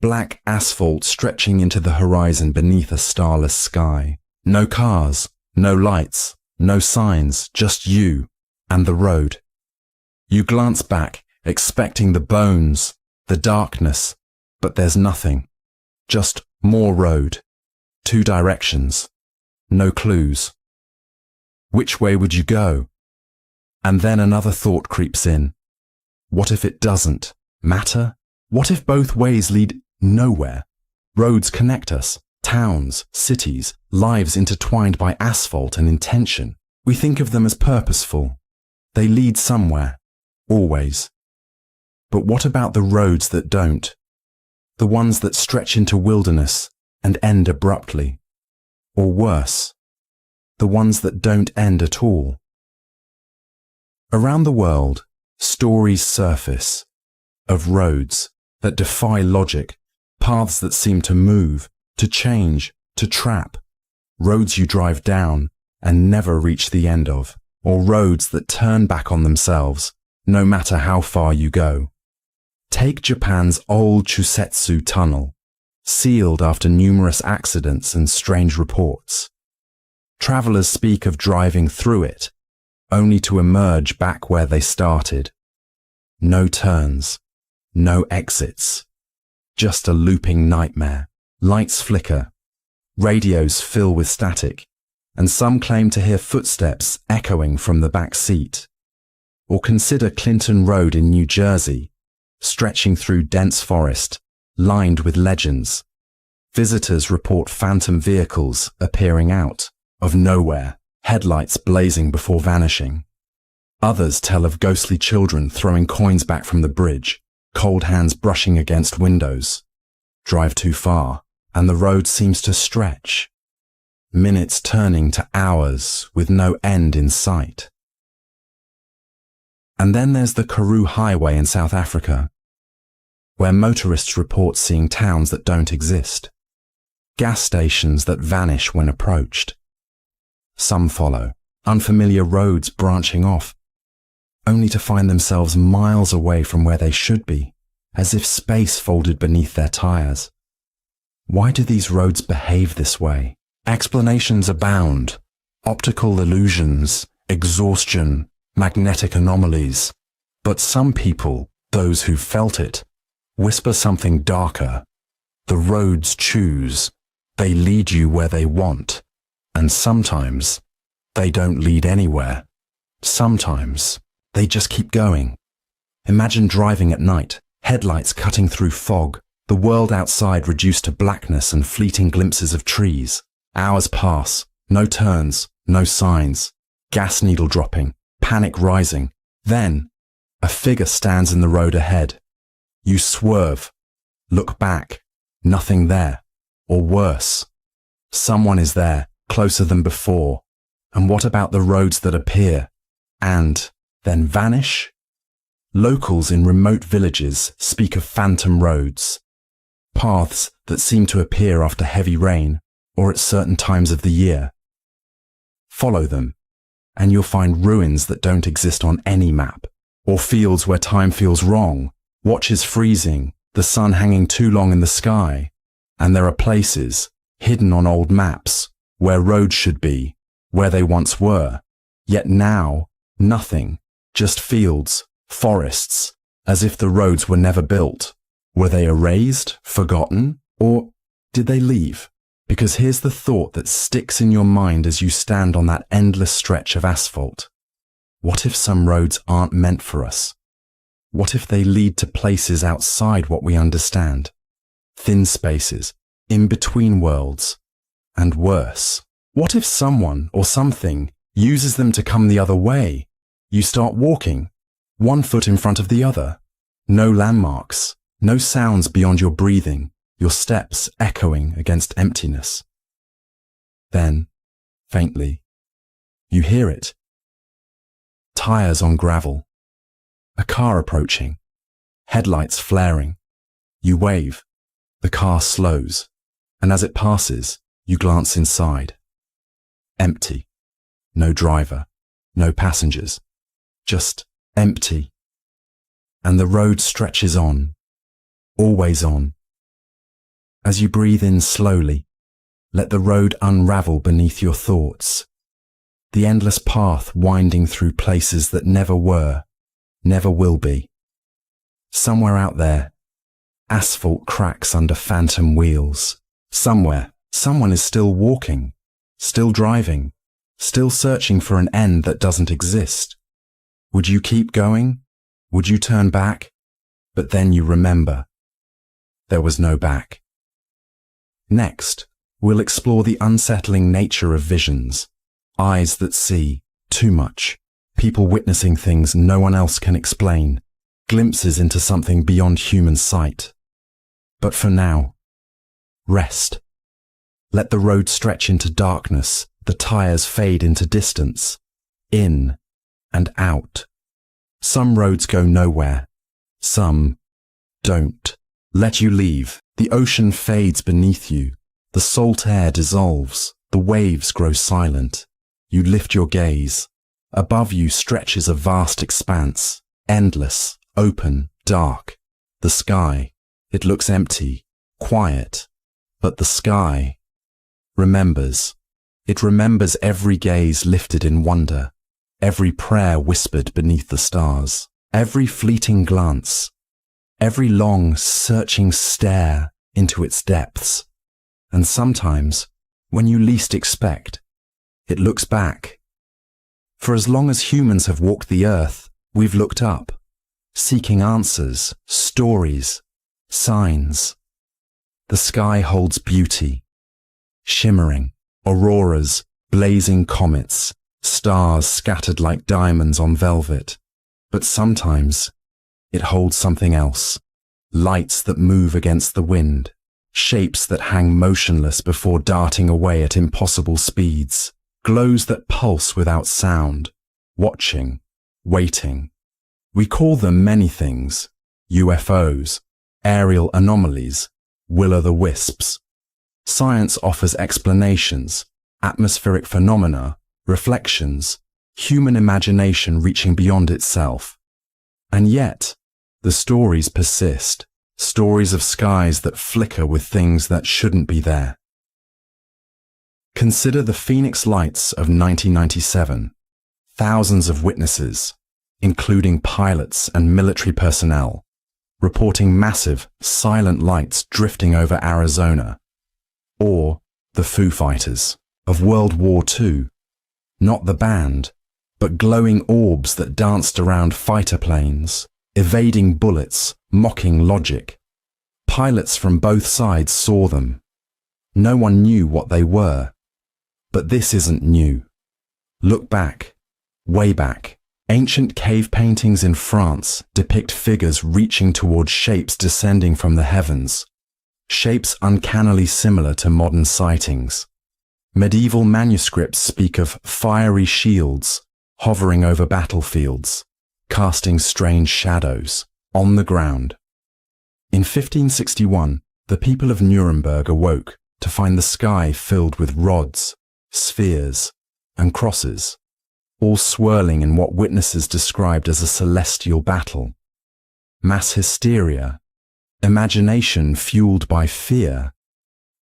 A: Black asphalt stretching into the horizon beneath a starless sky. No cars, no lights, no signs, just you and the road. You glance back, expecting the bones, the darkness, but there's nothing. Just more road. 2 directions. No clues. Which way would you go? And then another thought creeps in. What if it doesn't matter? What if both ways lead nowhere? Roads connect us, towns, cities, lives intertwined by asphalt and intention. We think of them as purposeful. They lead somewhere, always. But what about the roads that don't? The ones that stretch into wilderness and end abruptly? Or worse, the ones that don't end at all? Around the world, stories surface of roads that defy logic, paths that seem to move, to change, to trap, roads you drive down and never reach the end of, or roads that turn back on themselves, no matter how far you go. Take Japan's old Chusetsu tunnel, sealed after numerous accidents and strange reports. Travelers speak of driving through it, only to emerge back where they started. No turns, no exits, just a looping nightmare. Lights flicker, radios fill with static, and some claim to hear footsteps echoing from the back seat. Or consider Clinton Road in New Jersey, stretching through dense forest, lined with legends. Visitors report phantom vehicles appearing out of nowhere, headlights blazing before vanishing. Others tell of ghostly children throwing coins back from the bridge, cold hands brushing against windows. Drive too far, and the road seems to stretch. Minutes turning to hours with no end in sight. And then there's the Karoo Highway in South Africa, where motorists report seeing towns that don't exist, gas stations that vanish when approached. Some follow, unfamiliar roads branching off, only to find themselves miles away from where they should be, as if space folded beneath their tires. Why do these roads behave this way? Explanations abound. Optical illusions, exhaustion, magnetic anomalies. But some people, those who felt it, whisper something darker. The roads choose. They lead you where they want. And sometimes they don't lead anywhere. Sometimes they just keep going. Imagine driving at night, headlights cutting through fog, the world outside reduced to blackness and fleeting glimpses of trees. Hours pass, no turns, no signs, gas needle dropping, panic rising. Then, a figure stands in the road ahead. You swerve, look back, nothing there. Or worse, someone is there, closer than before. And what about the roads that appear and then vanish? Locals in remote villages speak of phantom roads, paths that seem to appear after heavy rain or at certain times of the year. Follow them, and you'll find ruins that don't exist on any map, or fields where time feels wrong, watches freezing, the sun hanging too long in the sky, and there are places, hidden on old maps, where roads should be, where they once were, yet now, nothing, just fields, forests, as if the roads were never built. Were they erased, forgotten, or did they leave? Because here's the thought that sticks in your mind as you stand on that endless stretch of asphalt. What if some roads aren't meant for us? What if they lead to places outside what we understand? Thin spaces, in between worlds, and worse. What if someone or something uses them to come the other way, You start walking, one foot in front of the other. No landmarks, no sounds beyond your breathing, your steps echoing against emptiness. Then, faintly, you hear it. Tires on gravel. A car approaching. Headlights flaring. You wave. The car slows, and as it passes, you glance inside. Empty. No driver. No passengers. Just empty. And the road stretches on. Always on. As you breathe in slowly, let the road unravel beneath your thoughts. The endless path winding through places that never were, never will be. Somewhere out there, asphalt cracks under phantom wheels. Somewhere, someone is still walking, still driving, still searching for an end that doesn't exist. Would you keep going? Would you turn back? But then you remember. There was no back. Next, we'll explore the unsettling nature of visions. Eyes that see too much. People witnessing things no one else can explain. Glimpses into something beyond human sight. But for now, rest. Let the road stretch into darkness, the tires fade into distance, in and out. Some roads go nowhere, some don't. Let you leave. The ocean fades beneath you. The salt air dissolves. The waves grow silent. You lift your gaze. Above you stretches a vast expanse, endless, open, dark. The sky, it looks empty, quiet, but the sky remembers. It remembers every gaze lifted in wonder, every prayer whispered beneath the stars, every fleeting glance, every long, searching stare into its depths. And sometimes, when you least expect, it looks back. For as long as humans have walked the earth, we've looked up, seeking answers, stories, signs. The sky holds beauty, shimmering, auroras, blazing comets, stars scattered like diamonds on velvet. But sometimes it holds something else, lights that move against the wind, shapes that hang motionless before darting away at impossible speeds, glows that pulse without sound, watching, waiting. We call them many things: UFOs, aerial anomalies, will-o'-the-wisps. Science offers explanations, atmospheric phenomena, reflections, human imagination reaching beyond itself. And yet, the stories persist, stories of skies that flicker with things that shouldn't be there. Consider the Phoenix Lights of 1997. Thousands of witnesses, including pilots and military personnel, reporting massive, silent lights drifting over Arizona. Or the Foo Fighters of World War II. Not the band, but glowing orbs that danced around fighter planes, evading bullets, mocking logic. Pilots from both sides saw them. No one knew what they were. But this isn't new. Look back, way back. Ancient cave paintings in France depict figures reaching towards shapes descending from the heavens, shapes uncannily similar to modern sightings. Medieval manuscripts speak of fiery shields hovering over battlefields, casting strange shadows on the ground. In 1561, the people of Nuremberg awoke to find the sky filled with rods, spheres, and crosses, all swirling in what witnesses described as a celestial battle. Mass hysteria, imagination fueled by fear,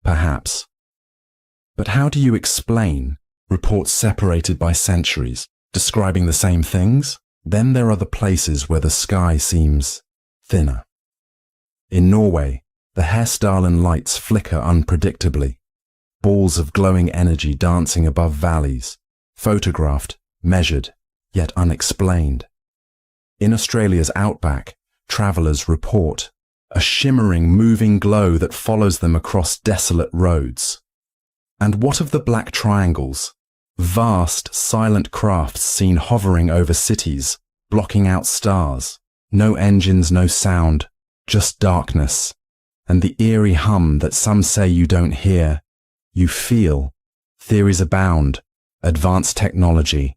A: perhaps. But how do you explain reports separated by centuries, describing the same things? Then there are the places where the sky seems thinner. In Norway, the Hessdalen lights flicker unpredictably, balls of glowing energy dancing above valleys, photographed, measured, yet unexplained. In Australia's outback, travellers report a shimmering, moving glow that follows them across desolate roads. And what of the black triangles, Vast, silent crafts seen hovering over cities, blocking out stars. No engines, no sound, just darkness. And the eerie hum that some say you don't hear, you feel. Theories abound, advanced technology.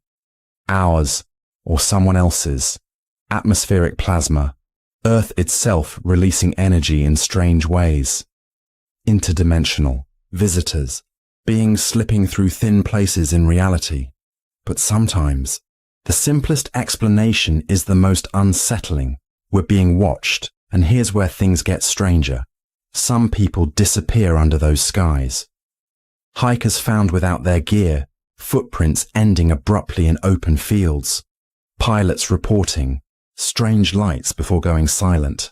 A: Ours, or someone else's. Atmospheric plasma. Earth itself releasing energy in strange ways. Interdimensional. Visitors. Beings slipping through thin places in reality. But sometimes, the simplest explanation is the most unsettling. We're being watched, and here's where things get stranger. Some people disappear under those skies. Hikers found without their gear, footprints ending abruptly in open fields. Pilots reporting, strange lights before going silent.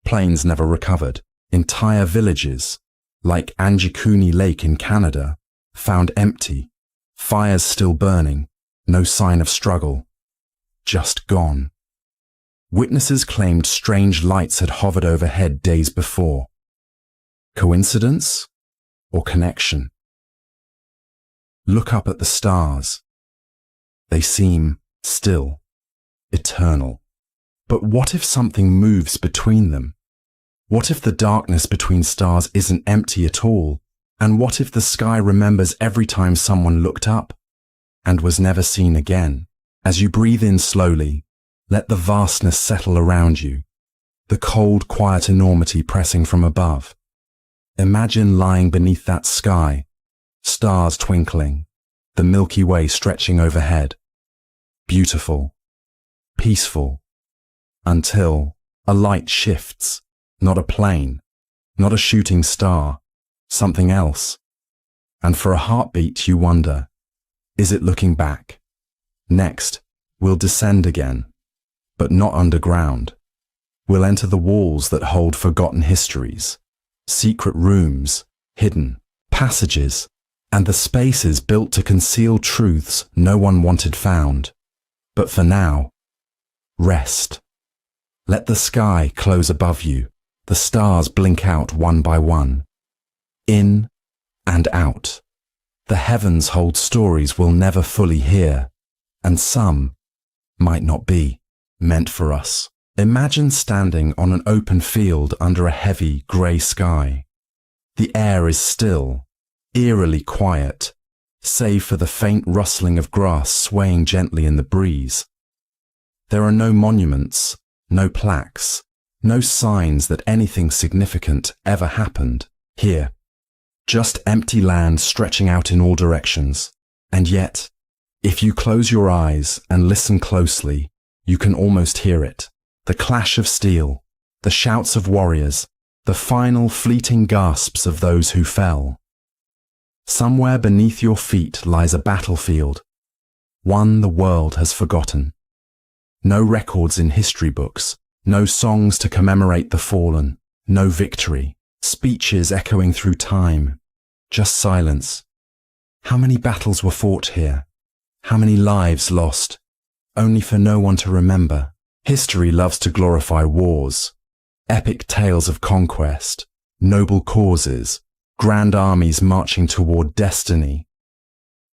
A: Planes never recovered. Entire villages, like Anjikuni Lake in Canada, found empty. Fires still burning, no sign of struggle. Just gone. Witnesses claimed strange lights had hovered overhead days before. Coincidence or connection? Look up at the stars. They seem still, eternal. But what if something moves between them? What if the darkness between stars isn't empty at all? And what if the sky remembers every time someone looked up and was never seen again? As you breathe in slowly, let the vastness settle around you, the cold, quiet enormity pressing from above. Imagine lying beneath that sky, stars twinkling, the Milky Way stretching overhead. Beautiful, peaceful, until a light shifts, not a plane, not a shooting star, something else. And for a heartbeat you wonder, is it looking back? Next, we'll descend again, but not underground. We'll enter the walls that hold forgotten histories, secret rooms, hidden passages, and the spaces built to conceal truths no one wanted found. But for now, rest. Let the sky close above you, the stars blink out one by one. In and out. The heavens hold stories we'll never fully hear, and some might not be meant for us. Imagine standing on an open field under a heavy grey sky. The air is still, eerily quiet, save for the faint rustling of grass swaying gently in the breeze. There are no monuments, no plaques, no signs that anything significant ever happened here. Just empty land stretching out in all directions. And yet, if you close your eyes and listen closely, you can almost hear it. The clash of steel, the shouts of warriors, the final fleeting gasps of those who fell. Somewhere beneath your feet lies a battlefield, one the world has forgotten. No records in history books, no songs to commemorate the fallen, no victory, speeches echoing through time, just silence. How many battles were fought here? How many lives lost, only for no one to remember? History loves to glorify wars, epic tales of conquest, noble causes, grand armies marching toward destiny.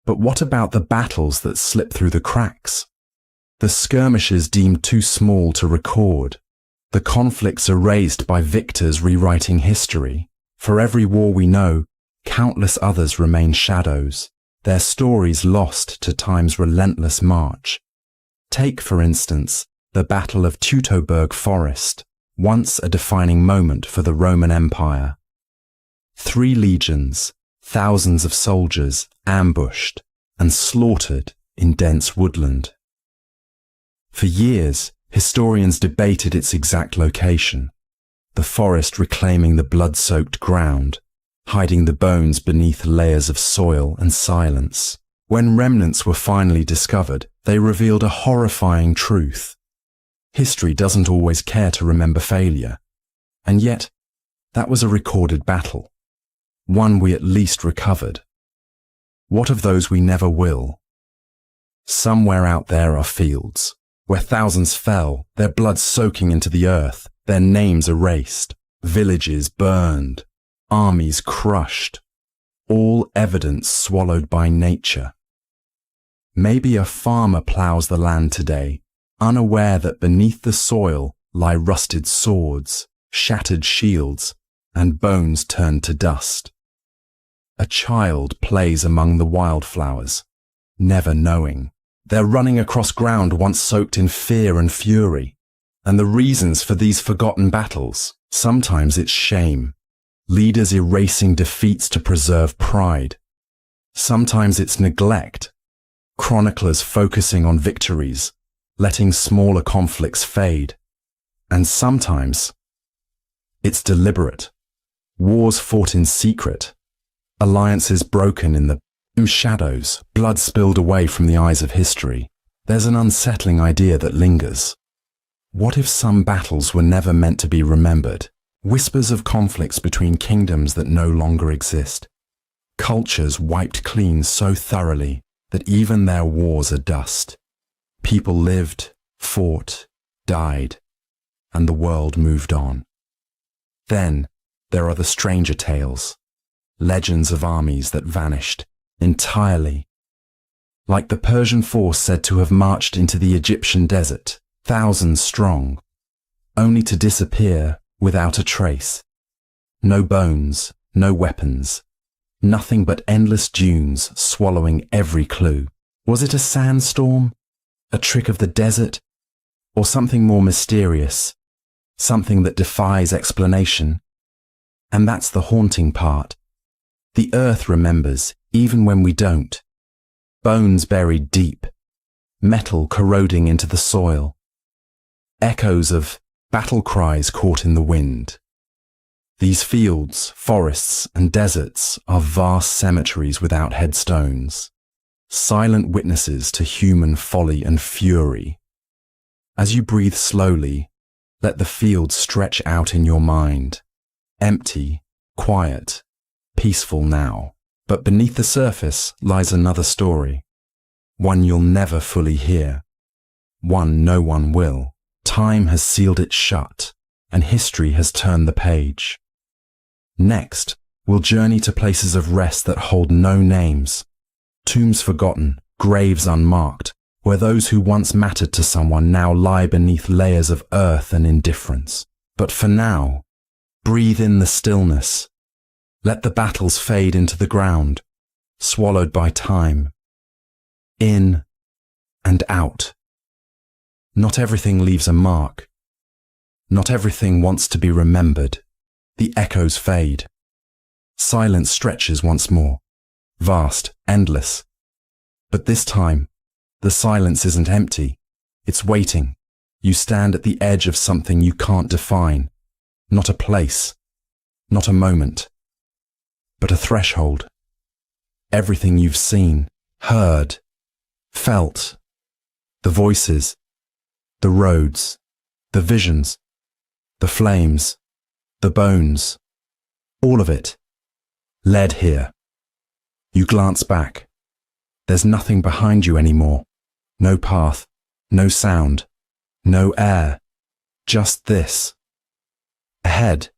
A: But what about the battles that slip through the cracks? The skirmishes deemed too small to record, the conflicts erased by victors rewriting history. For every war we know, countless others remain shadows, their stories lost to time's relentless march. Take, for instance, the Battle of Teutoburg Forest, once a defining moment for the Roman Empire. 3 legions, thousands of soldiers ambushed and slaughtered in dense woodland. For years, historians debated its exact location, the forest reclaiming the blood-soaked ground, hiding the bones beneath layers of soil and silence. When remnants were finally discovered, they revealed a horrifying truth. History doesn't always care to remember failure. And yet, that was a recorded battle, one we at least recovered. What of those we never will? Somewhere out there are fields, where thousands fell, their blood soaking into the earth, their names erased, villages burned, armies crushed, all evidence swallowed by nature. Maybe a farmer plows the land today, unaware that beneath the soil lie rusted swords, shattered shields, and bones turned to dust. A child plays among the wildflowers, never knowing. They're running across ground once soaked in fear and fury. And the reasons for these forgotten battles, sometimes it's shame, leaders erasing defeats to preserve pride. Sometimes it's neglect, chroniclers focusing on victories, letting smaller conflicts fade. And sometimes it's deliberate, wars fought in secret, alliances broken in the shadows, blood spilled away from the eyes of history. There's an unsettling idea that lingers. What if some battles were never meant to be remembered? Whispers of conflicts between kingdoms that no longer exist. Cultures wiped clean so thoroughly that even their wars are dust. People lived, fought, died, and the world moved on. Then there are the stranger tales, legends of armies that vanished entirely. Like the Persian force said to have marched into the Egyptian desert, thousands strong, only to disappear without a trace. No bones, no weapons, nothing but endless dunes swallowing every clue. Was it a sandstorm, a trick of the desert, or something more mysterious, something that defies explanation? And that's the haunting part. The earth remembers even when we don't. Bones buried deep, metal corroding into the soil, echoes of battle cries caught in the wind. These fields, forests, and deserts are vast cemeteries without headstones, silent witnesses to human folly and fury. As you breathe slowly, let the field stretch out in your mind, empty, quiet, peaceful now. But beneath the surface lies another story, one you'll never fully hear, one no one will. Time has sealed it shut, and history has turned the page. Next, we'll journey to places of rest that hold no names, tombs forgotten, graves unmarked, where those who once mattered to someone now lie beneath layers of earth and indifference. But for now, breathe in the stillness. Let the battles fade into the ground, swallowed by time. In and out. Not everything leaves a mark. Not everything wants to be remembered. The echoes fade. Silence stretches once more, vast, endless. But this time, the silence isn't empty. It's waiting. You stand at the edge of something you can't define. Not a place, not a moment, but a threshold. Everything you've seen, heard, felt, the voices, the roads, the visions, the flames, the bones, all of it, led here. You glance back. There's nothing behind you anymore. No path, no sound, no air, just this. Ahead,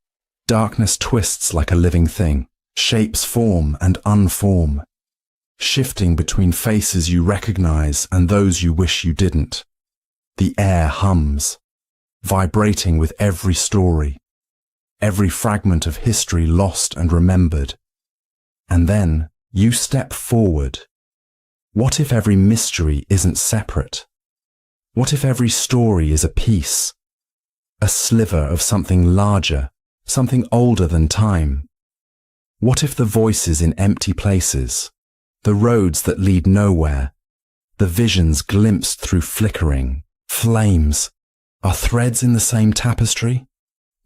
A: darkness twists like a living thing. Shapes form and unform, shifting between faces you recognize and those you wish you didn't. The air hums, vibrating with every story, every fragment of history lost and remembered. And then you step forward. What if every mystery isn't separate? What if every story is a piece, a sliver of something larger, something older than time? What if the voices in empty places, the roads that lead nowhere, the visions glimpsed through flickering flames, are threads in the same tapestry?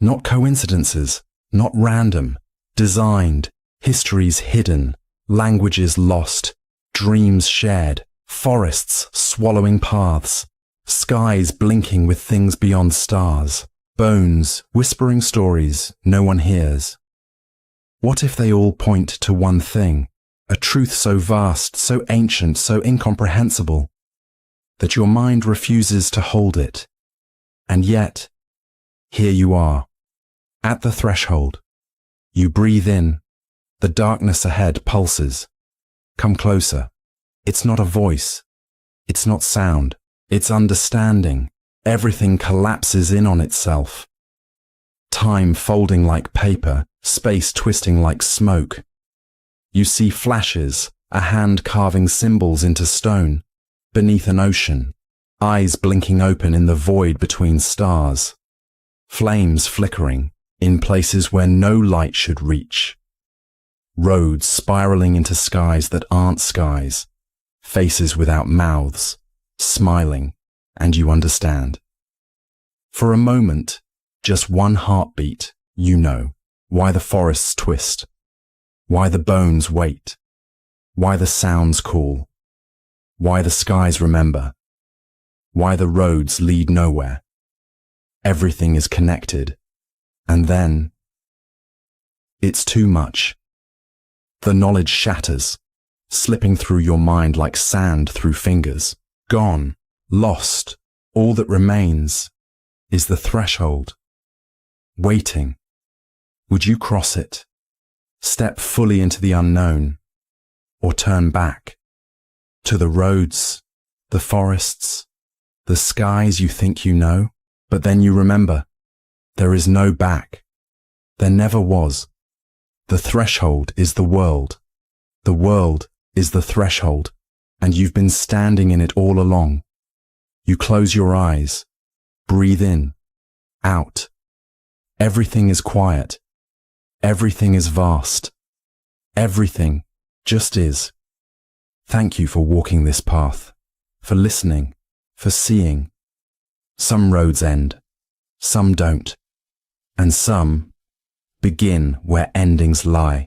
A: Not coincidences, not random, designed, histories hidden, languages lost, dreams shared, forests swallowing paths, skies blinking with things beyond stars, bones whispering stories no one hears. What if they all point to one thing, a truth so vast, so ancient, so incomprehensible, that your mind refuses to hold it? And yet, here you are, at the threshold. You breathe in, the darkness ahead pulses. Come closer. It's not a voice, It's not sound, it's understanding. Everything collapses in on itself. Time folding like paper, space twisting like smoke. You see flashes, a hand carving symbols into stone, beneath an ocean, eyes blinking open in the void between stars, flames flickering in places where no light should reach, roads spiraling into skies that aren't skies, faces without mouths, smiling, and you understand. For a moment, just one heartbeat, you know why the forests twist, why the bones wait, why the sounds call, why the skies remember, why the roads lead nowhere. Everything is connected, and then it's too much. The knowledge shatters, slipping through your mind like sand through fingers. Gone, lost, all that remains is the threshold. Waiting. Would you cross it? Step fully into the unknown, or turn back to the roads, the forests, the skies you think you know, but then you remember there is no back. There never was. The threshold is the world. The world is the threshold, and you've been standing in it all along. You close your eyes, breathe in, out. Everything is quiet. Everything is vast. Everything just is. Thank you for walking this path, for listening, for seeing. Some roads end, some don't, and some begin where endings lie.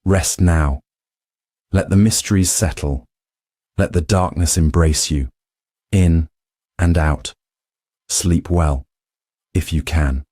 A: Rest now. Let the mysteries settle. Let the darkness embrace you, in and out. Sleep well, if you can.